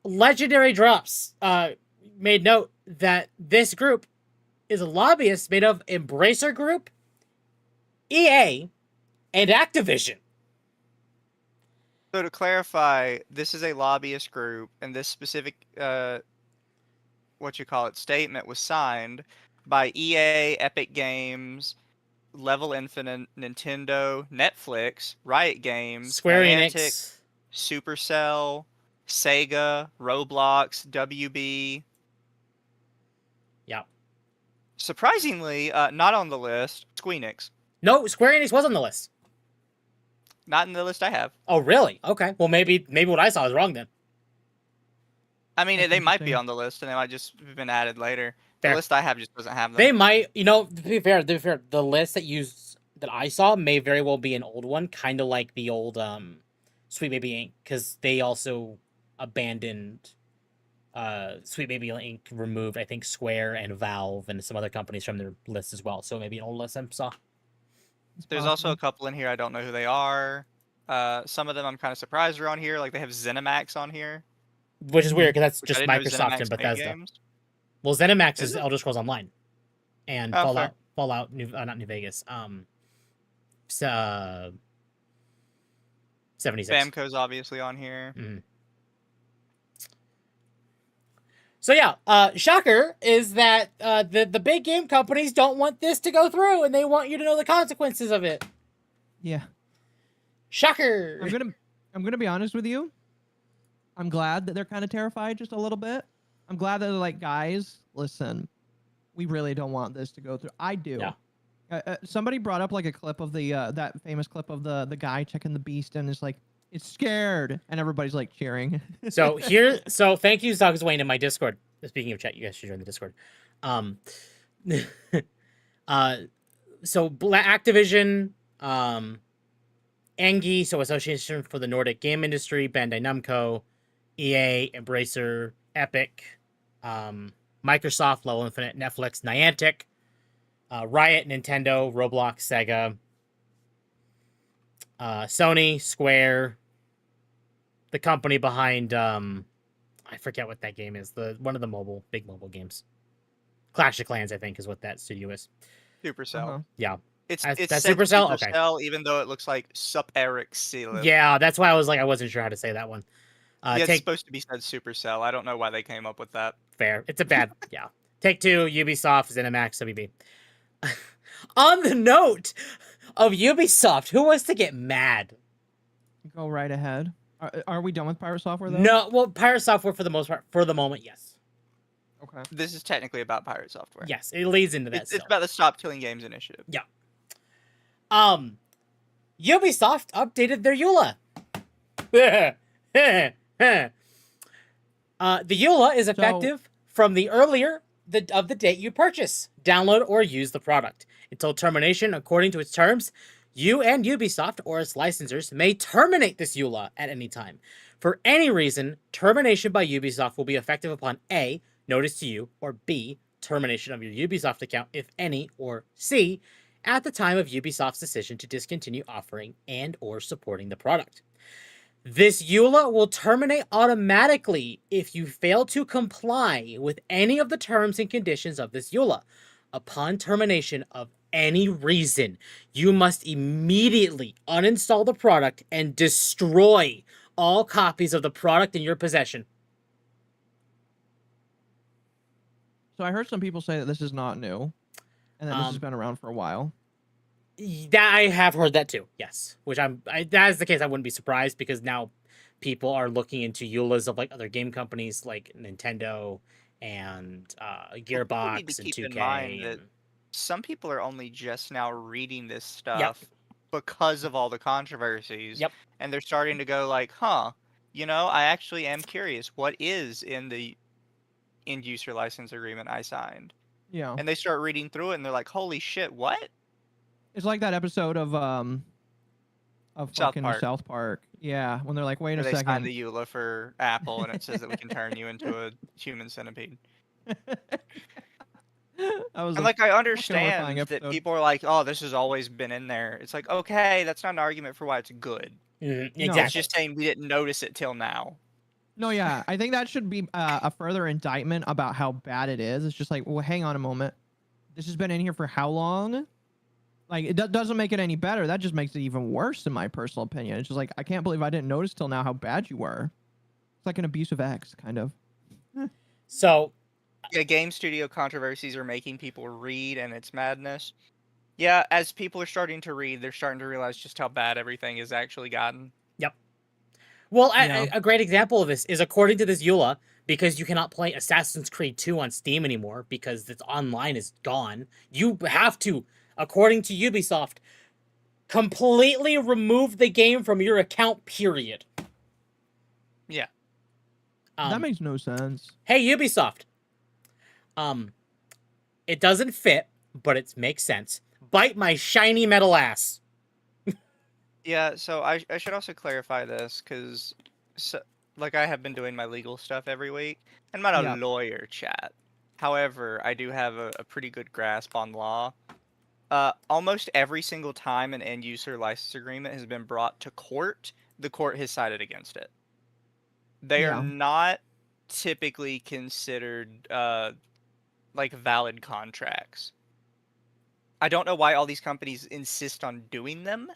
Legendary Drops made note that this group is a lobbyist made of Embracer Group, EA, and Activision. So to clarify, this is a lobbyist group, and this specific statement was signed by EA, Epic Games, Level Infinite, Nintendo, Netflix, Riot Games, Square Niantic, Enix. Supercell, Sega, Roblox, WB. Yeah. Surprisingly, not on the list, Squeenix. No, Square Enix was on the list. Not in the list I have. Oh, really? Okay. Well, maybe what I saw is wrong then. I mean, That's they might be interesting. on the list, and they might just have been added later. Fair. The list I have just doesn't have them. They might, to be fair, the list that I saw may very well be an old one, kind of like the old Sweet Baby Inc. Because they also abandoned Sweet Baby Inc. removed, I think, Square and Valve and some other companies from their list as well. So maybe an old list I saw. It's There's also a possible. couple in here I don't know who they are. Some of them I'm kind of surprised are on here. Like they have ZeniMax on here. Which is weird because that's Which I just didn't know Microsoft ZeniMax and made Bethesda. games. Well, ZeniMax Is is it? Elder Scrolls Online, and Oh, fair. Fallout not New Vegas. 76. Bamco's obviously on here. Mhm. So yeah, shocker is that the big game companies don't want this to go through, and they want you to know the consequences of it. Yeah. Shocker. I'm gonna be honest with you. I'm glad that they're kind of terrified just a little bit. I'm glad that they're like, guys, listen, we really don't want this to go through. I do. Yeah. Somebody brought up like a clip of the that famous clip of the guy checking the beast and it's like, it's scared, and everybody's like cheering. So thank you, Zog's Wayne, in my Discord. Speaking of chat, you guys should join the Discord. So Activision, Engie, so Association for the Nordic Game Industry, Bandai Namco, EA, Embracer, Epic, Microsoft, Level Infinite, Netflix, Niantic, Riot, Nintendo, Roblox, Sega, Sony, Square, the company behind I forget what that game is. One of the big mobile games. Clash of Clans, I think, is what that studio is. Supercell. Uh-huh. Yeah. It's That's said Supercell? Okay. Supercell, even though it looks like Sup Eric Seal. Yeah, that's why I wasn't sure how to say that one. It's supposed to be said Supercell. I don't know why they came up with that. Fair. It's a bad, yeah. Take-Two, Ubisoft, ZeniMax, WB. On the note of Ubisoft, who wants to get mad? Go right ahead. Are we done with Pirate Software though? No, well, Pirate Software for the most part, for the moment, yes. Okay. This is technically about Pirate Software. Yes, it leads into that. It's about the Stop Killing Games initiative. Yeah. Ubisoft updated their EULA. The EULA is effective from the earlier of the date you purchase, download, or use the product. Until termination, according to its terms, you and Ubisoft or its licensors may terminate this EULA at any time. For any reason, termination by Ubisoft will be effective upon A, notice to you, or B, termination of your Ubisoft account, if any, or C, at the time of Ubisoft's decision to discontinue offering and or supporting the product. This EULA will terminate automatically if you fail to comply with any of the terms and conditions of this EULA. Upon termination of any reason, you must immediately uninstall the product and destroy all copies of the product in your possession. So I heard some people say that this is not new, and that this has been around for a while. I have heard that too, yes. Which that is the case, I wouldn't be surprised because now people are looking into EULAs of like other game companies like Nintendo and Gearbox need to and keep 2K. in mind that some people are only just now reading this stuff because of all the controversies. Yep. And they're starting to go like, huh, I actually am curious. What is in the end user license agreement I signed? Yeah. And they start reading through it and they're like, holy shit, what? It's like that episode of South Park. South Park. Yeah, when they're like, wait Where a they second. signed the EULA for Apple and it says that we can turn you into a human centipede. And I understand horrifying that episode. people are like, oh, this has always been in there. It's like, okay, that's not an argument for why it's good. Exactly. No. It's just saying we didn't notice it till now. No, yeah, I think that should be a further indictment about how bad it is. It's just like, well, hang on a moment. This has been in here for how long? Like, it doesn't make it any better. That just makes it even worse, in my personal opinion. It's just like, I can't believe I didn't notice till now how bad you were. It's like an abusive ex, kind of. So Yeah, game studio controversies are making people read, and it's madness. Yeah, as people are starting to read, they're starting to realize just how bad everything has actually gotten. yep. Well, Yeah. a great example of this is according to this EULA, because you cannot play Assassin's Creed 2 on Steam anymore because its online is gone. You have to, according to Ubisoft, completely remove the game from your account, period. Yeah. That makes no sense. Hey, Ubisoft. It doesn't fit, but it makes sense. Bite my shiny metal ass. Yeah, so I should also clarify this, because, like, I have been doing my legal stuff every week. I'm not a Yep. lawyer, chat. However, I do have a pretty good grasp on law. Almost every single time an end-user license agreement has been brought to court, the court has sided against it. They are Yeah. not typically considered, like, valid contracts. I don't know why all these companies insist on doing them,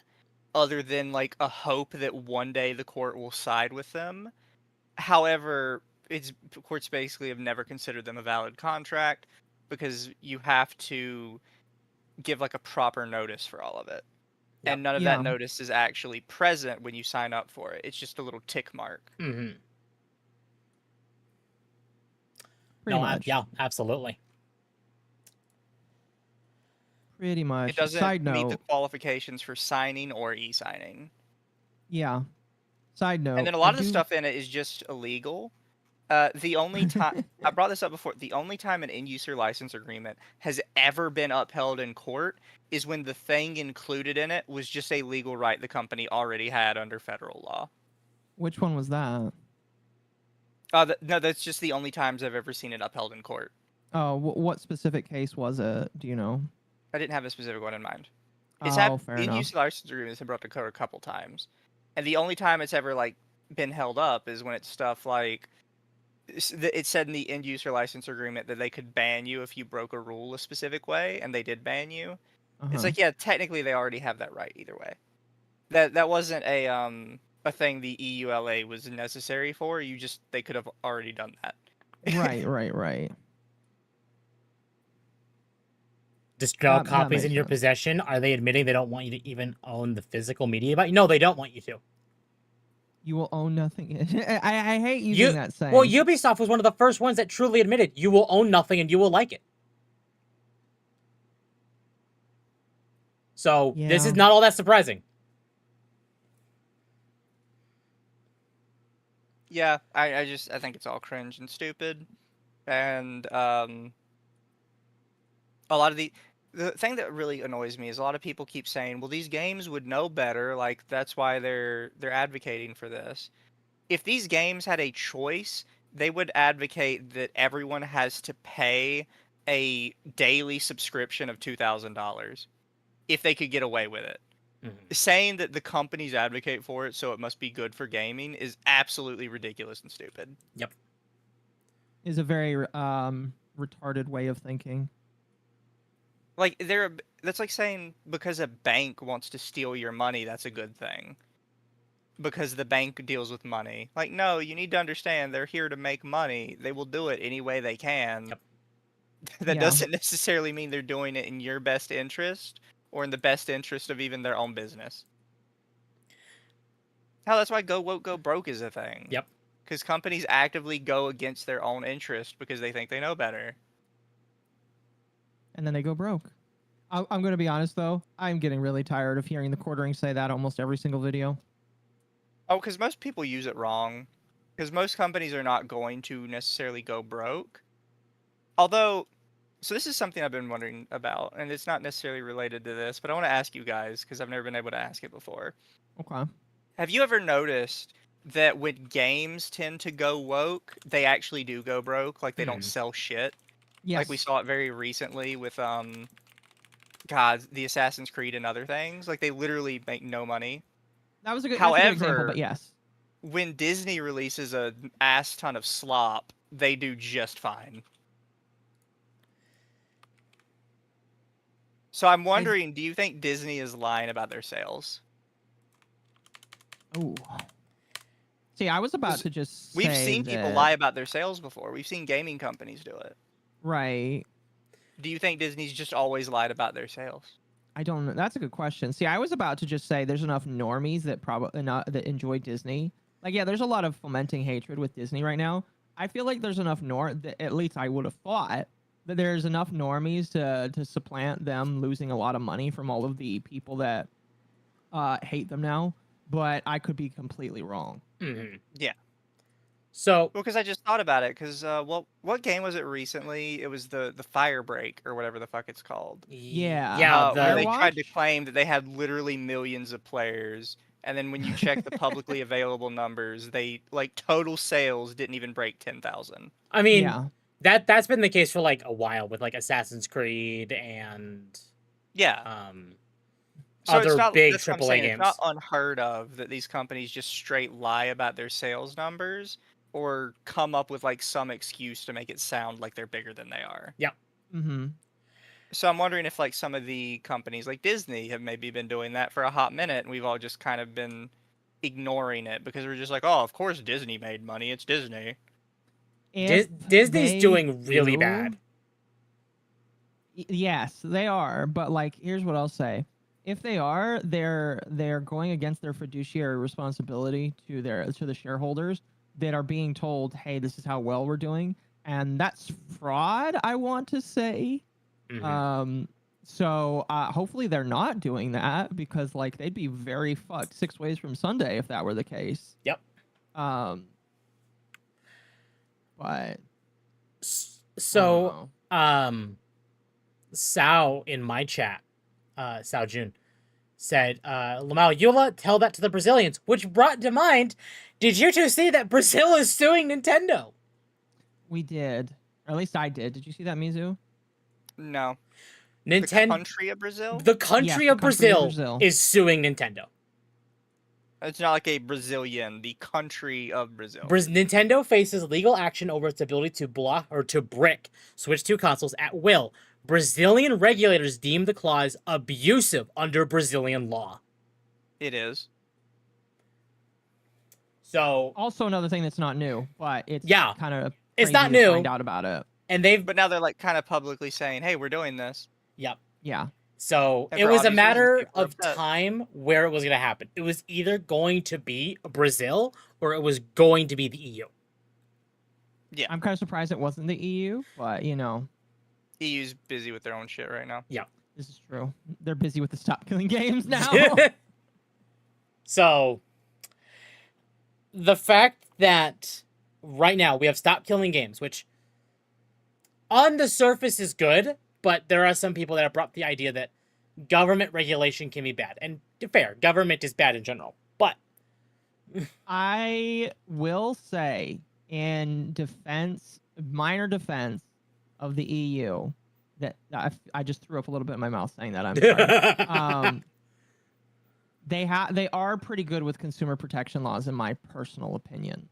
other than like a hope that one day the court will side with them. However, courts basically have never considered them a valid contract because you have to give like a proper notice for all of it. Yep. And none of Yeah. that notice is actually present when you sign up for it. It's just a little tick mark. Mm-hmm. Pretty much. Yeah, absolutely. Pretty much. It doesn't Side meet the note. qualifications for signing or e-signing. Yeah. Side note. And then a lot of the stuff in it is just illegal. The only time I brought this up before, the only time an end-user license agreement has ever been upheld in court is when the thing included in it was just a legal right the company already had under federal law. Which one was that? No, that's just the only times I've ever seen it upheld in court. Oh, what specific case was it? Do you know? I didn't have a specific one in mind. Oh, fair enough. End-user license agreements have brought to court a couple times, and the only time it's ever like been held up is when it's stuff like it said in the end-user license agreement that they could ban you if you broke a rule a specific way, and they did ban you. It's like, yeah, technically they already have that right either way. That wasn't a thing the EULA was necessary for. They could have already done that. Right. Digital That copies makes in your sense. possession. Are they admitting they don't want you to even own the physical media? But no, they don't want you to. You will own nothing. I hate using that saying. Well, Ubisoft was one of the first ones that truly admitted you will own nothing and you will like it. So this is Yeah. not all that surprising. Yeah, I think it's all cringe and stupid, and a lot of the thing that really annoys me is a lot of people keep saying, well, these games would know better, like that's why they're advocating for this. If these games had a choice, they would advocate that everyone has to pay a daily subscription of $2,000 if they could get away with it. Mm-hmm. Saying that the companies advocate for it, so it must be good for gaming, is absolutely ridiculous and stupid. Yep. Is a very retarded way of thinking. Like that's like saying because a bank wants to steal your money, that's a good thing. Because the bank deals with money. Like, no, you need to understand they're here to make money. They will do it any way they can. Yep. That Yeah. doesn't necessarily mean they're doing it in your best interest or in the best interest of even their own business. Hell, that's why go woke, go broke is a thing. Yep. Because companies actively go against their own interest because they think they know better. And then they go broke. I'm going to be honest, though. I'm getting really tired of hearing the quartering say that almost every single video. Oh, because most people use it wrong. Because most companies are not going to necessarily go broke. Although, so this is something I've been wondering about, and it's not necessarily related to this, but I want to ask you guys, because I've never been able to ask it before. Okay. Have you ever noticed that when games tend to go woke, they actually do go broke? Like, they don't sell shit? Yes. Like, we saw it very recently with, God, the Assassin's Creed and other things. Like, they literally make no money. That was a good, that's a good example, However, but yes. when Disney releases an ass ton of slop, they do just fine. So I'm wondering, do you think Disney is lying about their sales? Oh. See, I was about to just We've say seen people that- lie about their sales before. We've seen gaming companies do it. Right. Do you think Disney's just always lied about their sales? I don't know. That's a good question. See, I was about to just say there's enough normies that probably not that enjoy Disney. Like, yeah, there's a lot of fomenting hatred with Disney right now. I feel like there's enough at least I would have thought that there's enough normies to supplant them losing a lot of money from all of the people that hate them now. But I could be completely wrong. Mm-hmm. Yeah. So Well, because I just thought about it. Because what game was it recently? It was the Fire Break or whatever the fuck it's called. Yeah. yeah, Where they the tried to Firewatch? claim that they had literally millions of players, and then when you check the publicly available numbers, they like total sales didn't even break 10,000. I mean Yeah. that's been the case for like a while with like Assassin's Creed and Yeah. um So it's other not, big that's what I'm AAA saying. games. It's not unheard of that these companies just straight lie about their sales numbers or come up with like some excuse to make it sound like they're bigger than they are. Mm-hmm. So I'm wondering if like some of the companies like Disney have maybe been doing that for a hot minute and we've all just kind of been ignoring it because we're just like, oh, of course Disney made money. It's Disney. Disney's they doing really do- bad. Yes, they are. But like, here's what I'll say: if they are, they're going against their fiduciary responsibility to the shareholders that are being told, "Hey, this is how well we're doing," and that's fraud. I want to say. Mhm. So hopefully they're not doing that because like they'd be very fucked 6 ways from Sunday if that were the case. Yep. But So Sao in my chat, Sao Jun, said, Lamau Yula, tell that to the Brazilians, which brought to mind, did you two see that Brazil is suing Nintendo? we did, or at least I did. Did you see that, Mizu? No. Nintendo, The country of Brazil? the country Yes, of the country of Brazil Brazil. is suing Nintendo. It's not like a Brazilian, the country of Brazil. Nintendo faces legal action over its ability to block or to brick Switch 2 consoles at will. Brazilian regulators deem the clause abusive under Brazilian law. It is. So, Also, another thing that's not new, but it's Yeah. kind of It's not to new. Find out about it. and they've, But now they're like kind of publicly saying, hey, we're doing this. yep. Yeah. So And it for was a obvious reasons, matter people are of upset. time where it was going to happen. It was either going to be Brazil or it was going to be the EU. Yeah. I'm kind of surprised it wasn't the EU, but you know, EU's busy with their own shit right now. this is true. They're busy with the stop killing games now. So the fact that right now we have Stop Killing Games, which on the surface is good, but there are some people that have brought the idea that government regulation can be bad. And fair, government is bad in general. But I will say, in defense, minor defense of the EU, that I just threw up a little bit in my mouth saying that. I'm sorry. They are pretty good with consumer protection laws, in my personal opinion.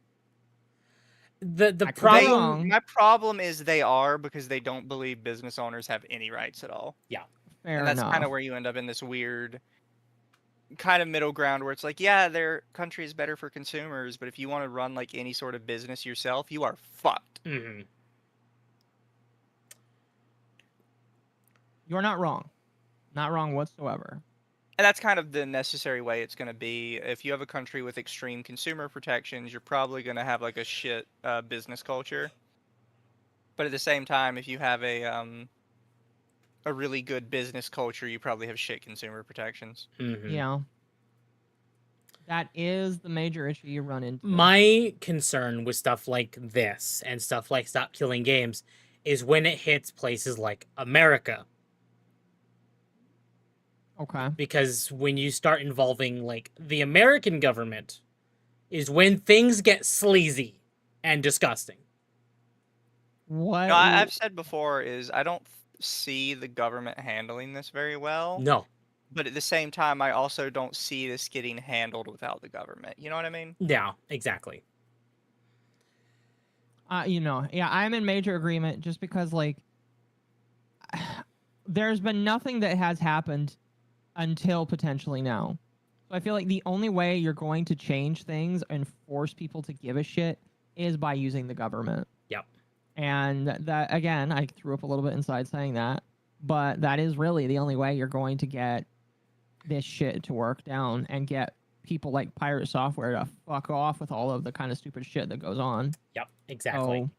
the I could be problem wrong. My problem is they are because they don't believe business owners have any rights at all. Fair And that's enough. kind of where you end up in this weird kind of middle ground where it's like, yeah, their country is better for consumers, but if you want to run like any sort of business yourself, you are fucked. Mhm. You're not wrong. Not wrong whatsoever. And that's kind of the necessary way it's going to be. If you have a country with extreme consumer protections, you're probably going to have like a shit business culture. But at the same time, if you have a really good business culture, you probably have shit consumer protections. Mhm. Yeah. That is the major issue you run into. My concern with stuff like this and stuff like Stop Killing Games is when it hits places like America. Okay. Because when you start involving like the American government is when things get sleazy and disgusting. What? No, I've said before is I don't see the government handling this very well. No. But at the same time, I also don't see this getting handled without the government. You know what I mean? Yeah, exactly. You know, yeah, I'm in major agreement just because, like, there's been nothing that has happened until potentially now. So I feel like the only way you're going to change things and force people to give a shit is by using the government. Yep. And that, again, I threw up a little bit inside saying that, but that is really the only way you're going to get this shit to work down and get people like Pirate Software to fuck off with all of the kind of stupid shit that goes on. Yep, exactly. So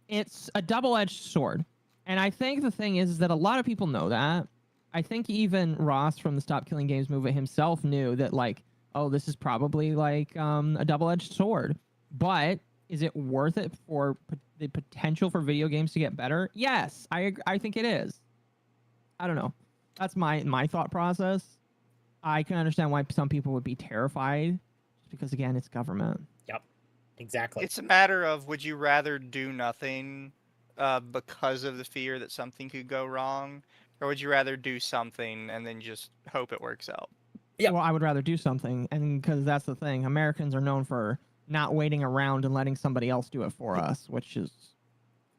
it's a double-edged sword. And I think the thing is that a lot of people know that. I think even Ross from the Stop Killing Games movement himself knew that, like, oh, this is probably like a double-edged sword. But is it worth it for the potential for video games to get better? Yes, I think it is. I don't know. That's my thought process. I can understand why some people would be terrified, just because, again, it's government. Yep, exactly. It's a matter of, would you rather do nothing because of the fear that something could go wrong, or would you rather do something and then just hope it works out? Yep. Well, I would rather do something, and because that's the thing. Americans are known for not waiting around and letting somebody else do it for us, which is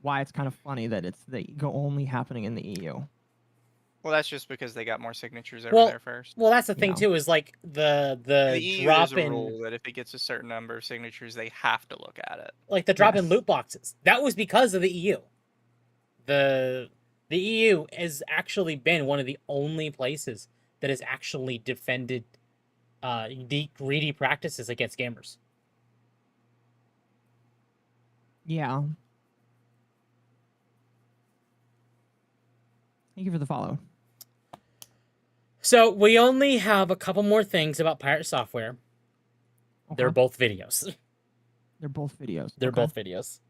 why it's kind of funny that it's only happening in the EU. Well, that's just because they got more signatures over there first. Well, that's the thing Yeah. too. Is like the EU drop is a in rule that if it gets a certain number of signatures, they have to look at it. like the drop in Yes. loot boxes. That was because of the EU. The EU has actually been one of the only places that has actually defended the greedy practices against gamers. Yeah. Thank you for the follow. So we only have a couple more things about Pirate Software. They're Okay. both videos. They're both videos. They're Okay. both videos.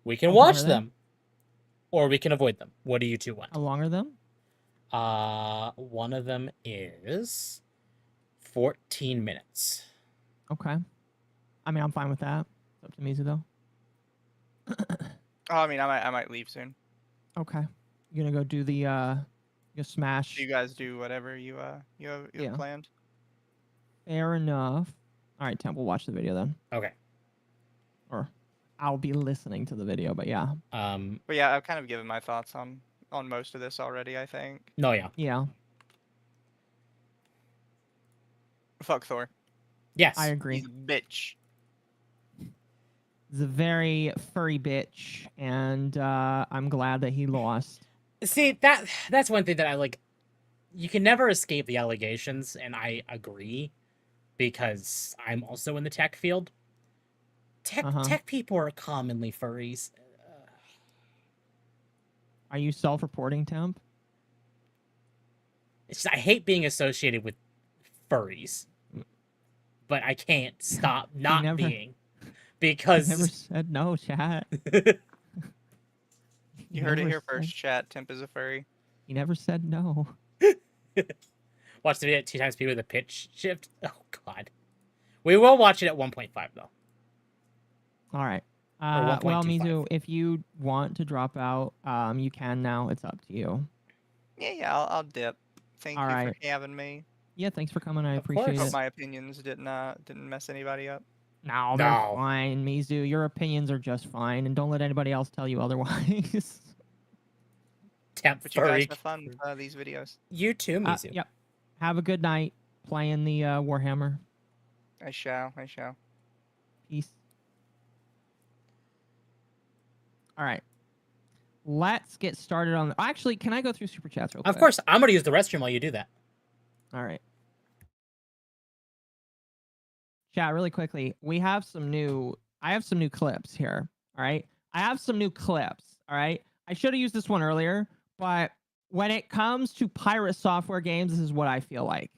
We can How long watch are they? them, or we can avoid them. What do you two want? How long are them? One of them is 14 minutes. Okay. I mean, I'm fine with that. It's up to Mizu, though. Oh, I mean, I might leave soon. Okay. You're gonna go do the you smash. You guys do whatever you have Yeah. planned. Fair enough. All right, Temp, we'll watch the video then. Okay. Or I'll be listening to the video, but yeah. But yeah, I've kind of given my thoughts on most of this already, I think. No, yeah. Yeah, Fuck Thor. Yes. I agree. He's a bitch. He's a very furry bitch, and I'm glad that he lost. See, that's one thing that I like. You can never escape the allegations, and I agree, because I'm also in the tech field. Tech people are commonly furries. Are you self-reporting, Temp? It's just, I hate being associated with furries, but I can't stop not never- being, I because never said no, chat. You heard it never here said- first, chat. Temp is a furry. He never said no. watch the video 2 times speed with a pitch shift. Oh God, we will watch it at 1.5 though. All right. 1.25. Well, Mizu, if you want to drop out, you can now. It's up to you. Yeah, I'll dip. Thank All you right. for having me. Yeah, thanks for coming. I Of appreciate course. Hope it. my opinions didn't mess anybody up. No, they're No. fine, Mizu. Your opinions are just fine, and don't let anybody else tell you otherwise. Temp But you guys furry. have fun with these videos. You too, Mizu. Yep. Have a good night playing the Warhammer. I shall. Peace. All right. Let's get started on. Actually, can I go through super chats real quick? Of course, I'm gonna use the restroom while you do that. All right. Chat, really quickly. I have some new clips here. All right. I have some new clips. All right. I should have used this one earlier, but when it comes to Pirate Software games, this is what I feel like.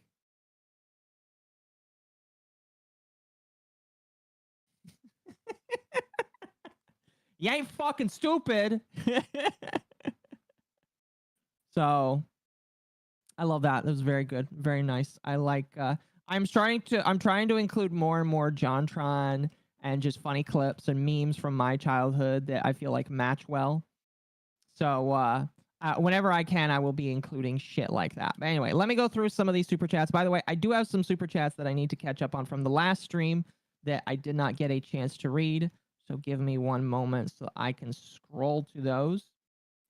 You ain't fucking stupid. So I love that. That was very good. Very nice. I like I'm trying to include more and more JonTron and just funny clips and memes from my childhood that I feel like match well. So whenever I can, I will be including shit like that. But anyway, let me go through some of these super chats. By the way, I do have some super chats that I need to catch up on from the last stream that I did not get a chance to read. So give me one moment so I can scroll to those.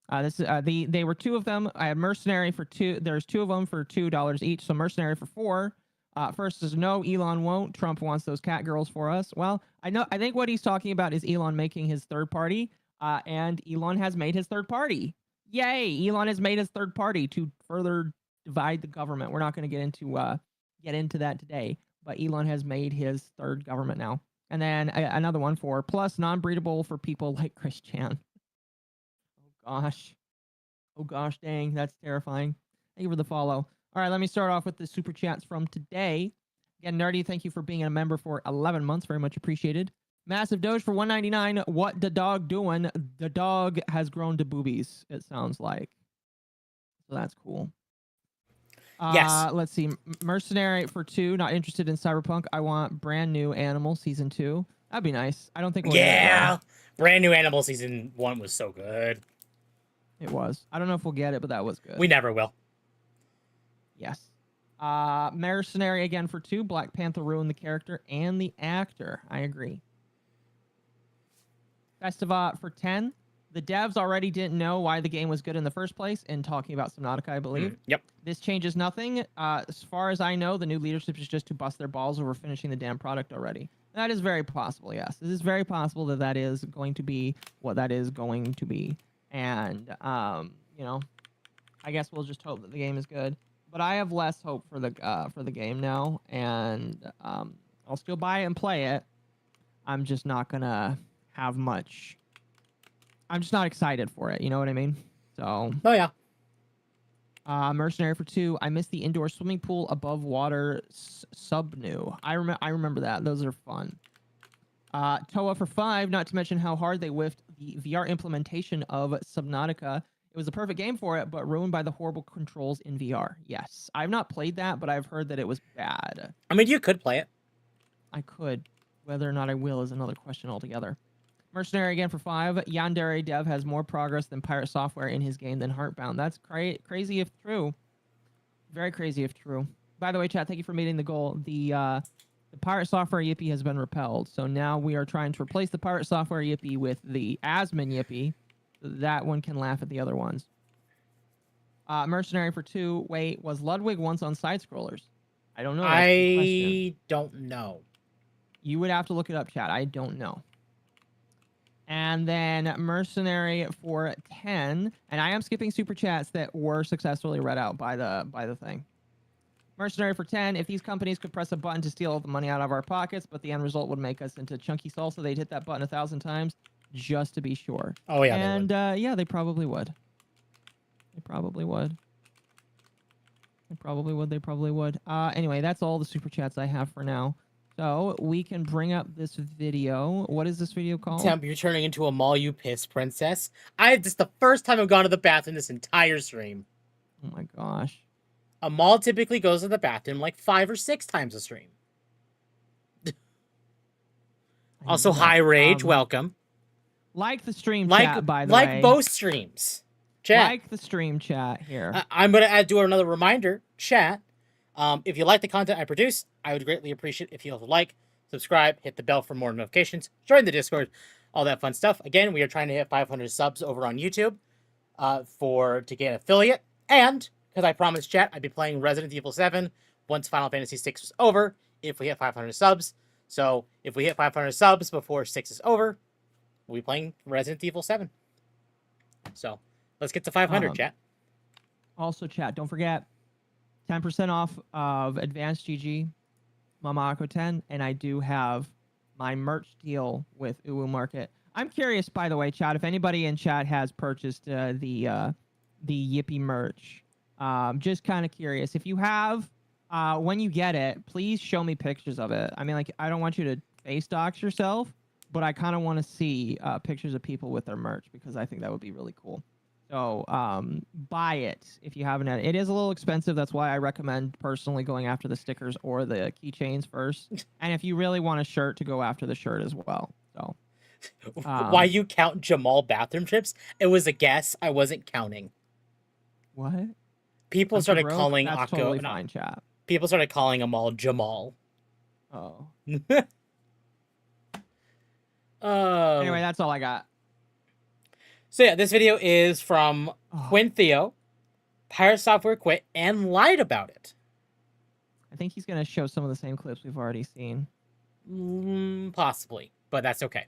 They were two of them. I had Mercenary for two. There's two of them for $2 each. So Mercenary for $4. First is no, Elon won't. Trump wants those cat girls for us. Well, I think what he's talking about is Elon making his third party. And Elon has made his third party. Yay! Elon has made his third party to further divide the government. We're not going to get into that today. But Elon has made his third government now. And then another one for plus non-breedable for people like Chris Chan. Oh gosh, dang, that's terrifying. Thank you for the follow. All right, let me start off with the super chats from today. Again, Nerdy, thank you for being a member for 11 months. Very much appreciated. Massive Doge for $1.99. What the dog doing? The dog has grown to boobies, it sounds like. So that's cool. Yes. Let's see. Mercenary for $2. Not interested in Cyberpunk. I want brand new Animal Season 2. That'd be nice. I don't think we'll get it, Yeah. Brand new Animal Season 1 was so good. It was. I don't know if we'll get it, but that was good. We never will. Yes. Mercenary again for $2. Black Panther ruined the character and the actor. I agree. Festiva for $10. The devs already didn't know why the game was good in the first place in talking about Subnautica, I believe. Yep. This changes nothing. As far as I know, the new leadership is just to bust their balls over finishing the damn product already. That is very possible, yes. It is very possible that that is going to be what that is going to be. And, you know, I guess we'll just hope that the game is good. But I have less hope for the game now, and I'll still buy it and play it. I'm just not gonna have much. I'm just not excited for it. You know what I mean? So. Oh yeah. Mercenary for $2. I missed the indoor swimming pool above water sub-new. I remember that. Those are fun. Toa for $5. Not to mention how hard they whiffed the VR implementation of Subnautica. It was a perfect game for it, but ruined by the horrible controls in VR. Yes. I've not played that, but I've heard that it was bad. I mean, you could play it. I could. Whether or not I will is another question altogether. Mercenary again for $5. Yandere dev has more progress than Pirate Software in his game than Heartbound. That's crazy if true. Very crazy if true. By the way, chat, thank you for meeting the goal. The Pirate Software Yippee has been repelled. So now we are trying to replace the Pirate Software Yippee with the Asmin Yippee. So that one can laugh at the other ones. Mercenary for $2. Wait, was Ludwig once on side-scrollers? I don't know. I don't know. You would have to look it up, chat. I don't know. And then Mercenary for $10. And I am skipping super chats that were successfully read out by the thing. Mercenary for $10. If these companies could press a button to steal all the money out of our pockets, but the end result would make us into chunky salsa, they'd hit that button 1,000 times just to be sure. Oh yeah. And yeah, they probably would. They probably would. They probably would. Anyway, that's all the super chats I have for now. So we can bring up this video. What is this video called? Temp, you're turning into a mall, you piss princess. This is the first time I've gone to the bathroom this entire stream. Oh my gosh. A mall typically goes to the bathroom like 5 or 6 times a stream. Also, High Rage, welcome. Like the stream chat, by the way. Like both streams. Chat. Like the stream chat here. I'm going to do another reminder. Chat. If you like the content I produce, I would greatly appreciate if you also like, subscribe, hit the bell for more notifications, join the Discord, all that fun stuff. Again, we are trying to hit 500 subs over on YouTube to get affiliate. And, because I promised chat, I'd be playing Resident Evil 7 once Final Fantasy 6 was over, if we hit 500 subs. So, if we hit 500 subs before 6 is over, we'll be playing Resident Evil 7. So, let's get to 500, chat. Also, chat, don't forget, 10% off of Advanced GG, MommaOcco 10, and I do have my merch deal with Uwu Market. I'm curious, by the way, chat, if anybody in chat has purchased the Yippee merch. Just kind of curious. If you have, when you get it, please show me pictures of it. I mean, like, I don't want you to face dox yourself, but I kind of want to see pictures of people with their merch because I think that would be really cool. So buy it if you haven't. It is a little expensive. That's why I recommend personally going after the stickers or the keychains first. And if you really want a shirt, to go after the shirt as well. So why you count Jamal bathroom trips? It was a guess. I wasn't counting. What? People started calling That's Occo. totally fine, chat. People started calling him all Jamal. Oh. Anyway, that's all I got. So yeah, this video is from Quinn Theo. Pirate Software quit and lied about it. I think he's gonna show some of the same clips we've already seen. Possibly, but that's okay.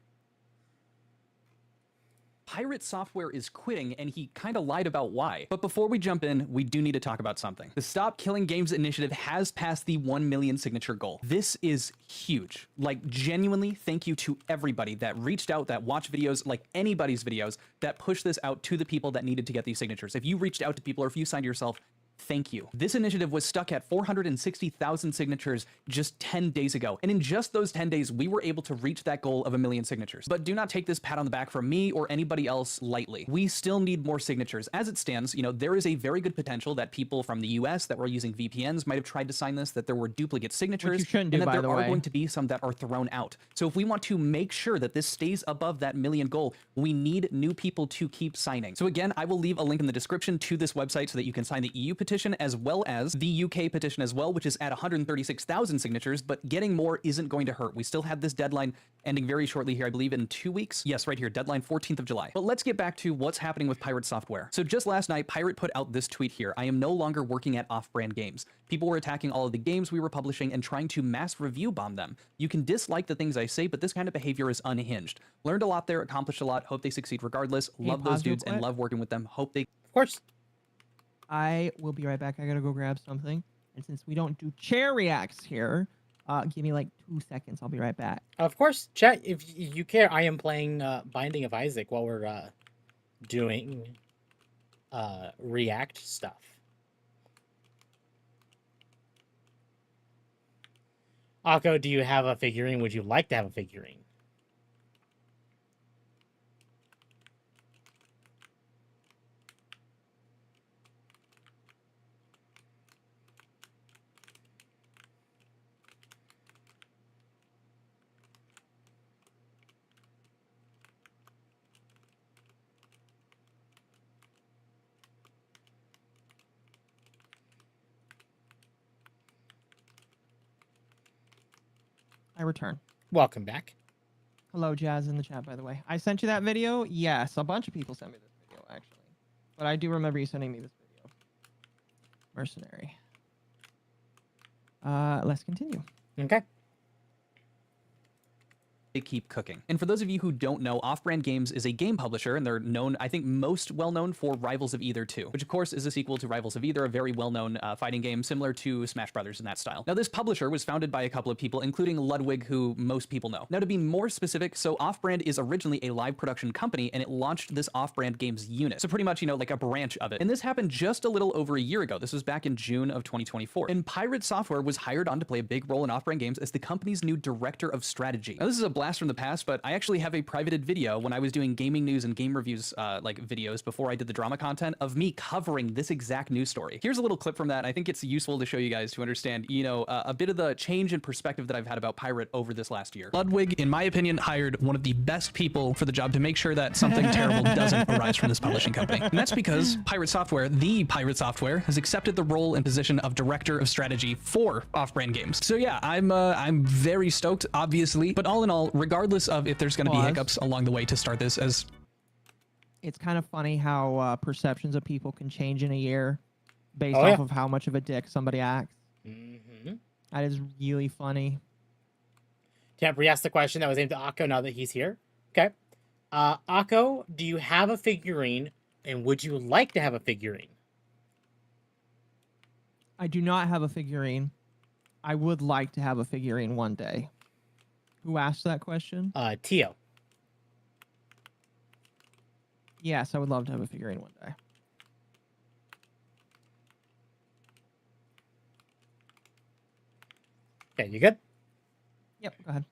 Pirate Software is quitting, and he kind of lied about why. But before we jump in, we do need to talk about something. The Stop Killing Games initiative has passed the 1 million signature goal. This is huge. Like, genuinely, thank you to everybody that reached out, that watched videos, like anybody's videos, that pushed this out to the people that needed to get these signatures. If you reached out to people or if you signed yourself, thank you. This initiative was stuck at 460,000 signatures just 10 days ago. And in just those 10 days, we were able to reach that goal of 1 million signatures. But do not take this pat on the back from me or anybody else lightly. We still need more signatures. As it stands, you know, there is a very good potential that people from the US that were using VPNs might have tried to sign this, that there were duplicate signatures, you shouldn't do, and that by there the are way. going to be some that are thrown out. So if we want to make sure that this stays above that million goal, we need new people to keep signing. So again, I will leave a link in the description to this website so that you can sign the EU petition as well as the UK petition as well, which is at 136,000 signatures, but getting more isn't going to hurt. We still have this deadline ending very shortly here, I believe in 2 weeks. Yes, right here, deadline 14th of July. But let's get back to what's happening with Pirate Software. So just last night, Pirate put out this tweet here: I am no longer working at Off-Brand Games. People were attacking all of the games we were publishing and trying to mass review bomb them. You can dislike the things I say, but this kind of behavior is unhinged. Learned a lot there, accomplished a lot, hope they succeed regardless. Love those dudes and love working with them. Hope they... Of course. I will be right back. I gotta go grab something. And since we don't do chair reacts here, give me like 2 seconds. I'll be right back. Of course, chat, if you care, I am playing Binding of Isaac while we're doing React stuff. Occo, do you have a figurine? Would you like to have a figurine? I return. Welcome back. Hello, Jazz in the chat, by the way. I sent you that video? Yes, a bunch of people sent me this video, actually. But I do remember you sending me this video. Mercenary. Let's continue. Okay. They keep cooking. And for those of you who don't know, Off-Brand Games is a game publisher, and they're known, I think, most well-known for Rivals of Either 2, which of course is a sequel to Rivals of Either, a very well-known fighting game similar to Smash Brothers in that style. Now, this publisher was founded by a couple of people, including Ludwig, who most people know. Now, to be more specific, so Off-Brand is originally a live production company, and it launched this Off-Brand Games unit. So pretty much, you know, like a branch of it. And this happened just a little over a year ago. This was back in June of 2024. And Pirate Software was hired on to play a big role in Off-Brand Games as the company's new director of strategy. Now, this is a blast from the past, but I actually have a privated video when I was doing gaming news and game reviews like videos before I did the drama content of me covering this exact news story. Here's a little clip from that. I think it's useful to show you guys to understand, you know, a bit of the change in perspective that I've had about Pirate over this last year. Ludwig, in my opinion, hired one of the best people for the job to make sure that something terrible doesn't arise from this publishing company. And that's because Pirate Software, the Pirate Software, has accepted the role and position of director of strategy for Off-Brand Games. So yeah, I'm very stoked, obviously, but all in all, regardless of if there's going to be hiccups along the way to start this, as it's kind of funny how perceptions of people can change in a year based off of how much of a dick somebody acts. That is really funny. Temp re-asked the question that was aimed at Akko now that he's here. Okay. Akko, do you have a figurine, and would you like to have a figurine? I do not have a figurine. I would like to have a figurine one day. Who asked that question? Tio. Yes, I would love to have a figurine one day. Okay, you good? Yep, go ahead.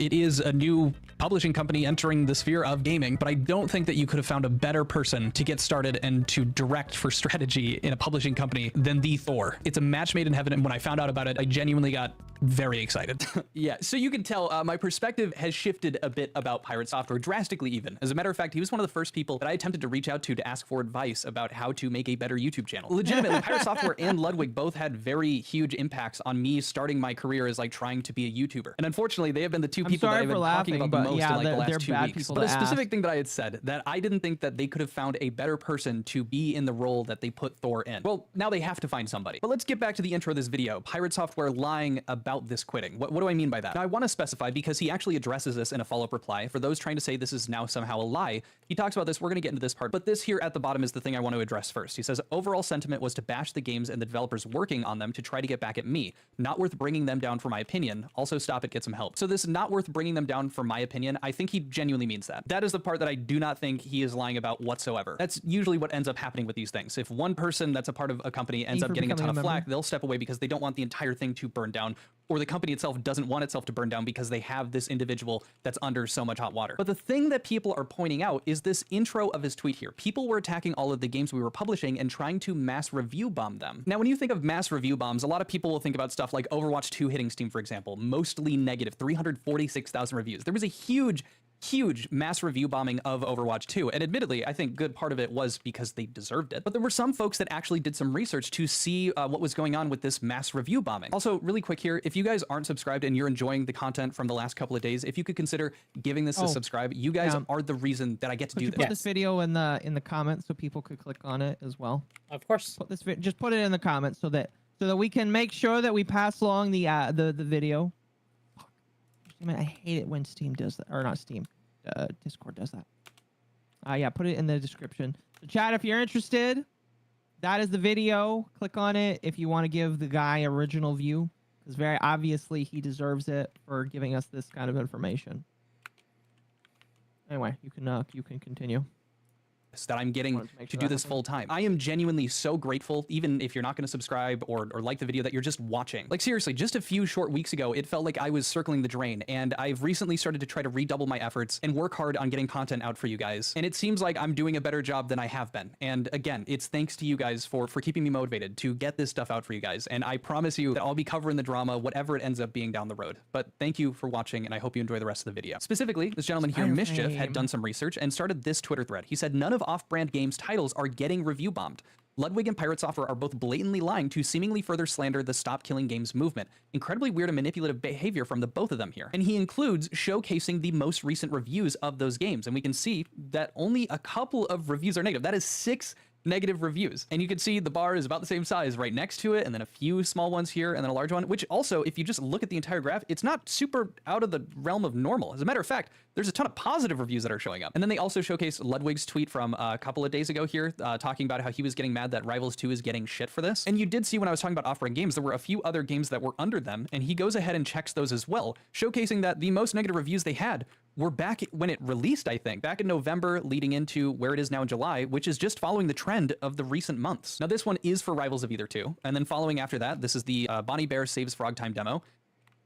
it is a new publishing company entering the sphere of gaming, but I don't think that you could have found a better person to get started and to direct for strategy in a publishing company than the Thor. It's a match made in heaven, and when I found out about it, I genuinely got very excited. Yeah, so you can tell my perspective has shifted a bit about Pirate Software, drastically even. As a matter of fact, he was one of the first people that I attempted to reach out to ask for advice about how to make a better YouTube channel. Legitimately, Pirate Software and Ludwig both had very huge impacts on me starting my career as like trying to be a YouTuber. And unfortunately, they have been the two people that sorry I've for been talking laughing, about the but most yeah, in like the they're last 2 bad weeks. people But a to specific ask. thing that I had said that I didn't think that they could have found a better person to be in the role that they put Thor in. Well, now they have to find somebody. But let's get back to the intro of this video. Pirate Software lying about this quitting. What do I mean by that? Now, I want to specify because he actually addresses this in a follow-up reply. For those trying to say this is now somehow a lie, he talks about this. We're going to get into this part, but this here at the bottom is the thing I want to address first. He says, overall sentiment was to bash the games and the developers working on them to try to get back at me. Not worth bringing them down for my opinion. Also stop it, get some help. So this not worth bringing them down for my opinion, I think he genuinely means that. That is the part that I do not think he is lying about whatsoever. That's usually what ends up happening with these things. If one person that's a part of a company ends up getting a ton of flack, they'll step away because they don't want the entire thing to burn down, or the company itself doesn't want itself to burn down because they have this individual that's under so much hot water. But the thing that people are pointing out is this intro of his tweet here. People were attacking all of the games we were publishing and trying to mass review bomb them. Now, when you think of mass review bombs, a lot of people will think about stuff like Overwatch 2 hitting Steam, for example, mostly negative, 346,000 reviews. There was a huge mass review bombing of Overwatch 2. And admittedly, I think good part of it was because they deserved it. But there were some folks that actually did some research to see what was going on with this mass review bombing. Also, really quick here, if you guys aren't subscribed and you're enjoying the content from the last couple of days, if you could consider giving this a subscribe, you guys are the reason that I get to do this. Put this video in the comments so people could click on it as well. Of course. Just put it in the comments so that we can make sure that we pass along the video. I mean, I hate it when Steam does that, or not Steam, Discord does that. Yeah, put it in the description. So chat, if you're interested, that is the video. Click on it if you want to give the guy original view, because very obviously he deserves it for giving us this kind of information. Anyway, you can continue. That I'm getting to do this full time. I am genuinely so grateful, even if you're not going to subscribe or like the video, that you're just watching. Like seriously, just a few short weeks ago, it felt like I was circling the drain, and I've recently started to try to redouble my efforts and work hard on getting content out for you guys. And it seems like I'm doing a better job than I have been. And again, it's thanks to you guys for keeping me motivated to get this stuff out for you guys. And I promise you that I'll be covering the drama, whatever it ends up being down the road. But thank you for watching, and I hope you enjoy the rest of the video. Specifically, this gentleman here, Mischief, had done some research and started this Twitter thread. He said, none of off-brand games titles are getting review bombed. Ludwig and Pirate Software are both blatantly lying to seemingly further slander the Stop Killing Games movement. Incredibly weird and manipulative behavior from the both of them here. And he includes showcasing the most recent reviews of those games. And we can see that only a couple of reviews are negative. That is 6 negative reviews. And you can see the bar is about the same size right next to it, and then a few small ones here, and then a large one, which also, if you just look at the entire graph, it's not super out of the realm of normal. As a matter of fact, there's a ton of positive reviews that are showing up. And then they also showcase Ludwig's tweet from a couple of days ago here, talking about how he was getting mad that Rivals 2 is getting shit for this. And you did see when I was talking about off-brand games, there were a few other games that were under them, and he goes ahead and checks those as well, showcasing that the most negative reviews they had were back when it released, I think, back in November, leading into where it is now in July, which is just following the trend of the recent months. Now, this one is for Rivals of Either 2, and then following after that, this is the Bonnie Bear Saves Frog Time demo.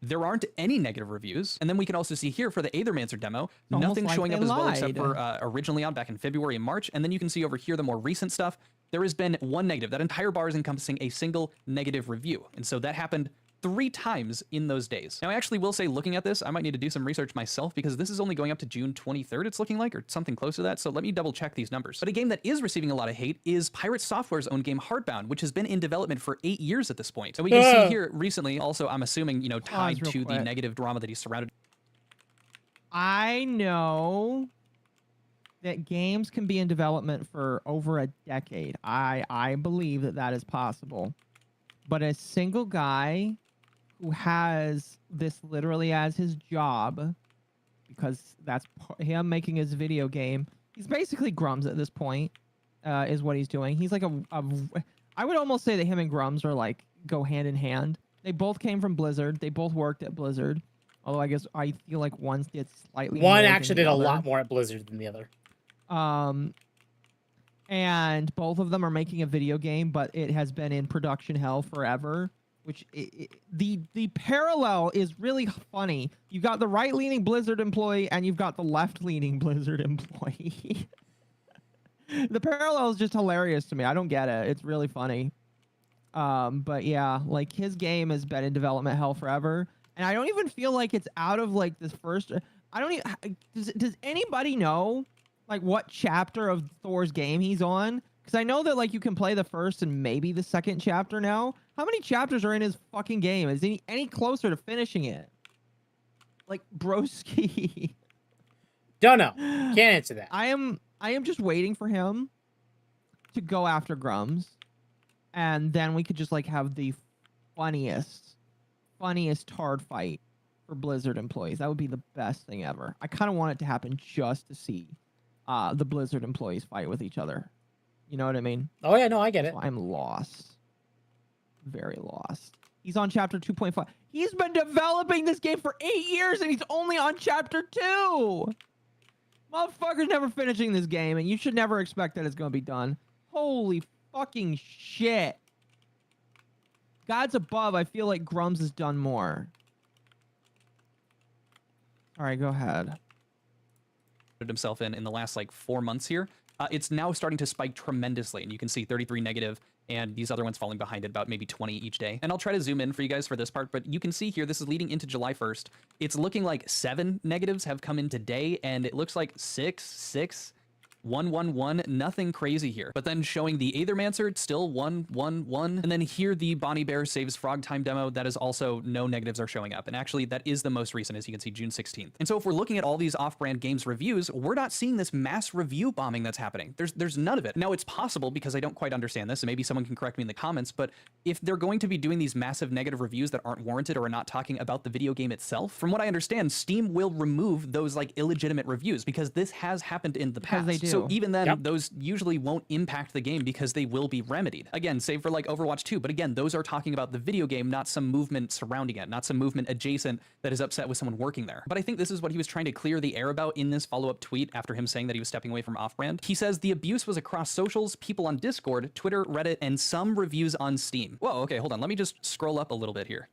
There aren't any negative reviews. And then we can also see here for the Aethermancer demo, nothing showing up as well except for originally on back in February and March. And then you can see over here the more recent stuff. There has been one negative. That entire bar is encompassing a single negative review. And so that happened 3 times in those days. Now, I actually will say, looking at this, I might need to do some research myself because this is only going up to June 23rd, it's looking like, or something close to that. So let me double check these numbers. But a game that is receiving a lot of hate is Pirate Software's own game, Heartbound, which has been in development for 8 years at this point. So we can see here recently, also, I'm assuming, you know, tied to the negative drama that he's surrounded. I know that games can be in development for over a decade. I believe that that is possible. But a single guy who has this literally as his job, because that's him making his video game. He's basically Grums at this point, is what he's doing. He's like I would almost say that him and Grums are like go hand in hand. They both came from Blizzard. They both worked at Blizzard. Although I guess I feel like one did slightly more. One actually did a lot more at Blizzard than the other. And both of them are making a video game, but it has been in production hell forever. Which the parallel is really funny. You've got the right-leaning Blizzard employee and you've got the left-leaning Blizzard employee. The parallel is just hilarious to me. I don't get it. It's really funny. But yeah, like his game has been in development hell forever, and I don't even feel like it's out of like this first. I don't even. Does anybody know like what chapter of Thor's game he's on? Because I know that like you can play the first and maybe the second chapter now. How many chapters are in his fucking game? Is he any closer to finishing it? like broski. Don't know. Can't answer that. I am just waiting for him to go after Grums, and then we could just like have the funniest tard fight for Blizzard employees. That would be the best thing ever. I kind of want it to happen just to see the Blizzard employees fight with each other. You know what I mean? Oh yeah, no, I get it. So I'm lost. Very lost. He's on chapter 2.5. He's been developing this game for 8 years and he's only on chapter 2. Motherfucker's never finishing this game, and you should never expect that it's going to be done. Holy fucking shit. Gods above, I feel like Grums has done more. All right, go ahead. Himself in the last like 4 months here. It's now starting to spike tremendously, and you can see 33 negative and these other ones falling behind at about maybe 20 each day. And I'll try to zoom in for you guys for this part, but you can see here, this is leading into July 1st. It's looking like 7 negatives have come in today, and it looks like 6, 6, 1, 1, 1, nothing crazy here. But then showing the Aethermancer, still 1, 1, 1. And then here the Bonnie Bear Saves Frog Time demo, that is also no negatives are showing up. And actually that is the most recent, as you can see, June 16th. And so if we're looking at all these off-brand games reviews, we're not seeing this mass review bombing that's happening. There's none of it. Now it's possible, because I don't quite understand this, and maybe someone can correct me in the comments, but if they're going to be doing these massive negative reviews that aren't warranted or are not talking about the video game itself, from what I understand, Steam will remove those like illegitimate reviews, because this has happened in the past. They do. So even then, Yep. those usually won't impact the game because they will be remedied. Again, save for like Overwatch 2, but again, those are talking about the video game, not some movement surrounding it, not some movement adjacent that is upset with someone working there. But I think this is what he was trying to clear the air about in this follow-up tweet after him saying that he was stepping away from off-brand. He says the abuse was across socials, people on Discord, Twitter, Reddit, and some reviews on Steam. Whoa, okay, hold on. Let me just scroll up a little bit here.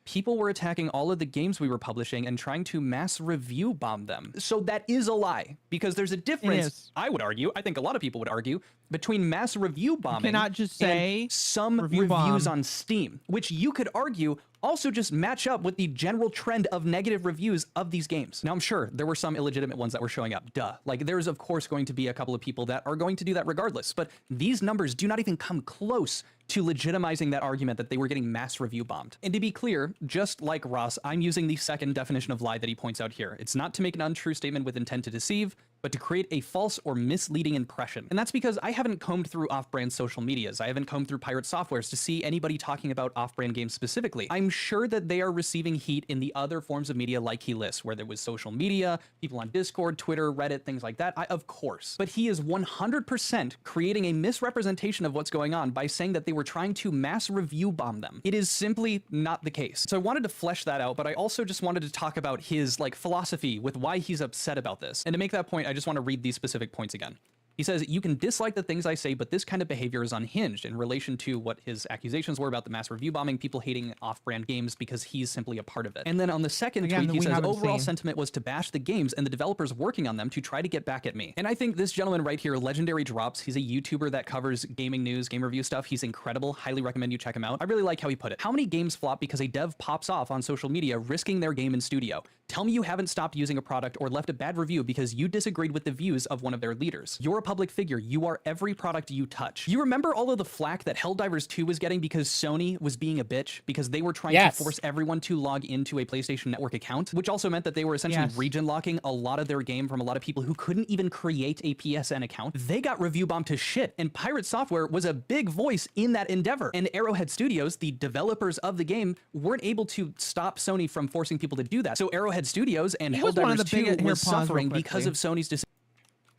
People were attacking all of the games we were publishing and trying to mass review bomb them. So that is a lie, because there's a difference, I would argue, I think a lot of people would argue, between mass review bombing cannot just say and some review reviews bomb. on Steam, which you could argue also just match up with the general trend of negative reviews of these games. Now, I'm sure there were some illegitimate ones that were showing up, duh. Like, there's of course going to be a couple of people that are going to do that regardless, but these numbers do not even come close to legitimizing that argument that they were getting mass review bombed. And to be clear, just like Ross, I'm using the second definition of lie that he points out here. It's not to make an untrue statement with intent to deceive, but to create a false or misleading impression. And that's because I haven't combed through off-brand social medias. I haven't combed through Pirate Softwares to see anybody talking about off-brand games specifically. I'm sure that they are receiving heat in the other forms of media like he lists, where there was social media, people on Discord, Twitter, Reddit, things like that, of course. But he is 100% creating a misrepresentation of what's going on by saying that they were trying to mass review bomb them. It is simply not the case. So I wanted to flesh that out, but I also just wanted to talk about his like philosophy with why he's upset about this. And to make that point, I just want to read these specific points again. He says, you can dislike the things I say, but this kind of behavior is unhinged in relation to what his accusations were about the mass review bombing, people hating off-brand games because he's simply a part of it. And then on the second tweet, he says, overall sentiment was to bash the games and the developers working on them to try to get back at me. And I think this gentleman right here, Legendary Drops, he's a YouTuber that covers gaming news, game review stuff. He's incredible. Highly recommend you check him out. I really like how he put it. How many games flop because a dev pops off on social media risking their game in studio? Tell me you haven't stopped using a product or left a bad review because you disagreed with the views of one of their leaders. You're a public figure. You are every product you touch. You remember all of the flack that Helldivers 2 was getting because Sony was being a bitch because they were trying to force everyone to log into a PlayStation Network account, which also meant that they were essentially region locking a lot of their game from a lot of people who couldn't even create a PSN account. They got review bombed to shit, and Pirate Software was a big voice in that endeavor. And Arrowhead Studios, the developers of the game, weren't able to stop Sony from forcing people to do that. So Arrowhead Studios and Helldivers 2 was suffering because of Sony's decision.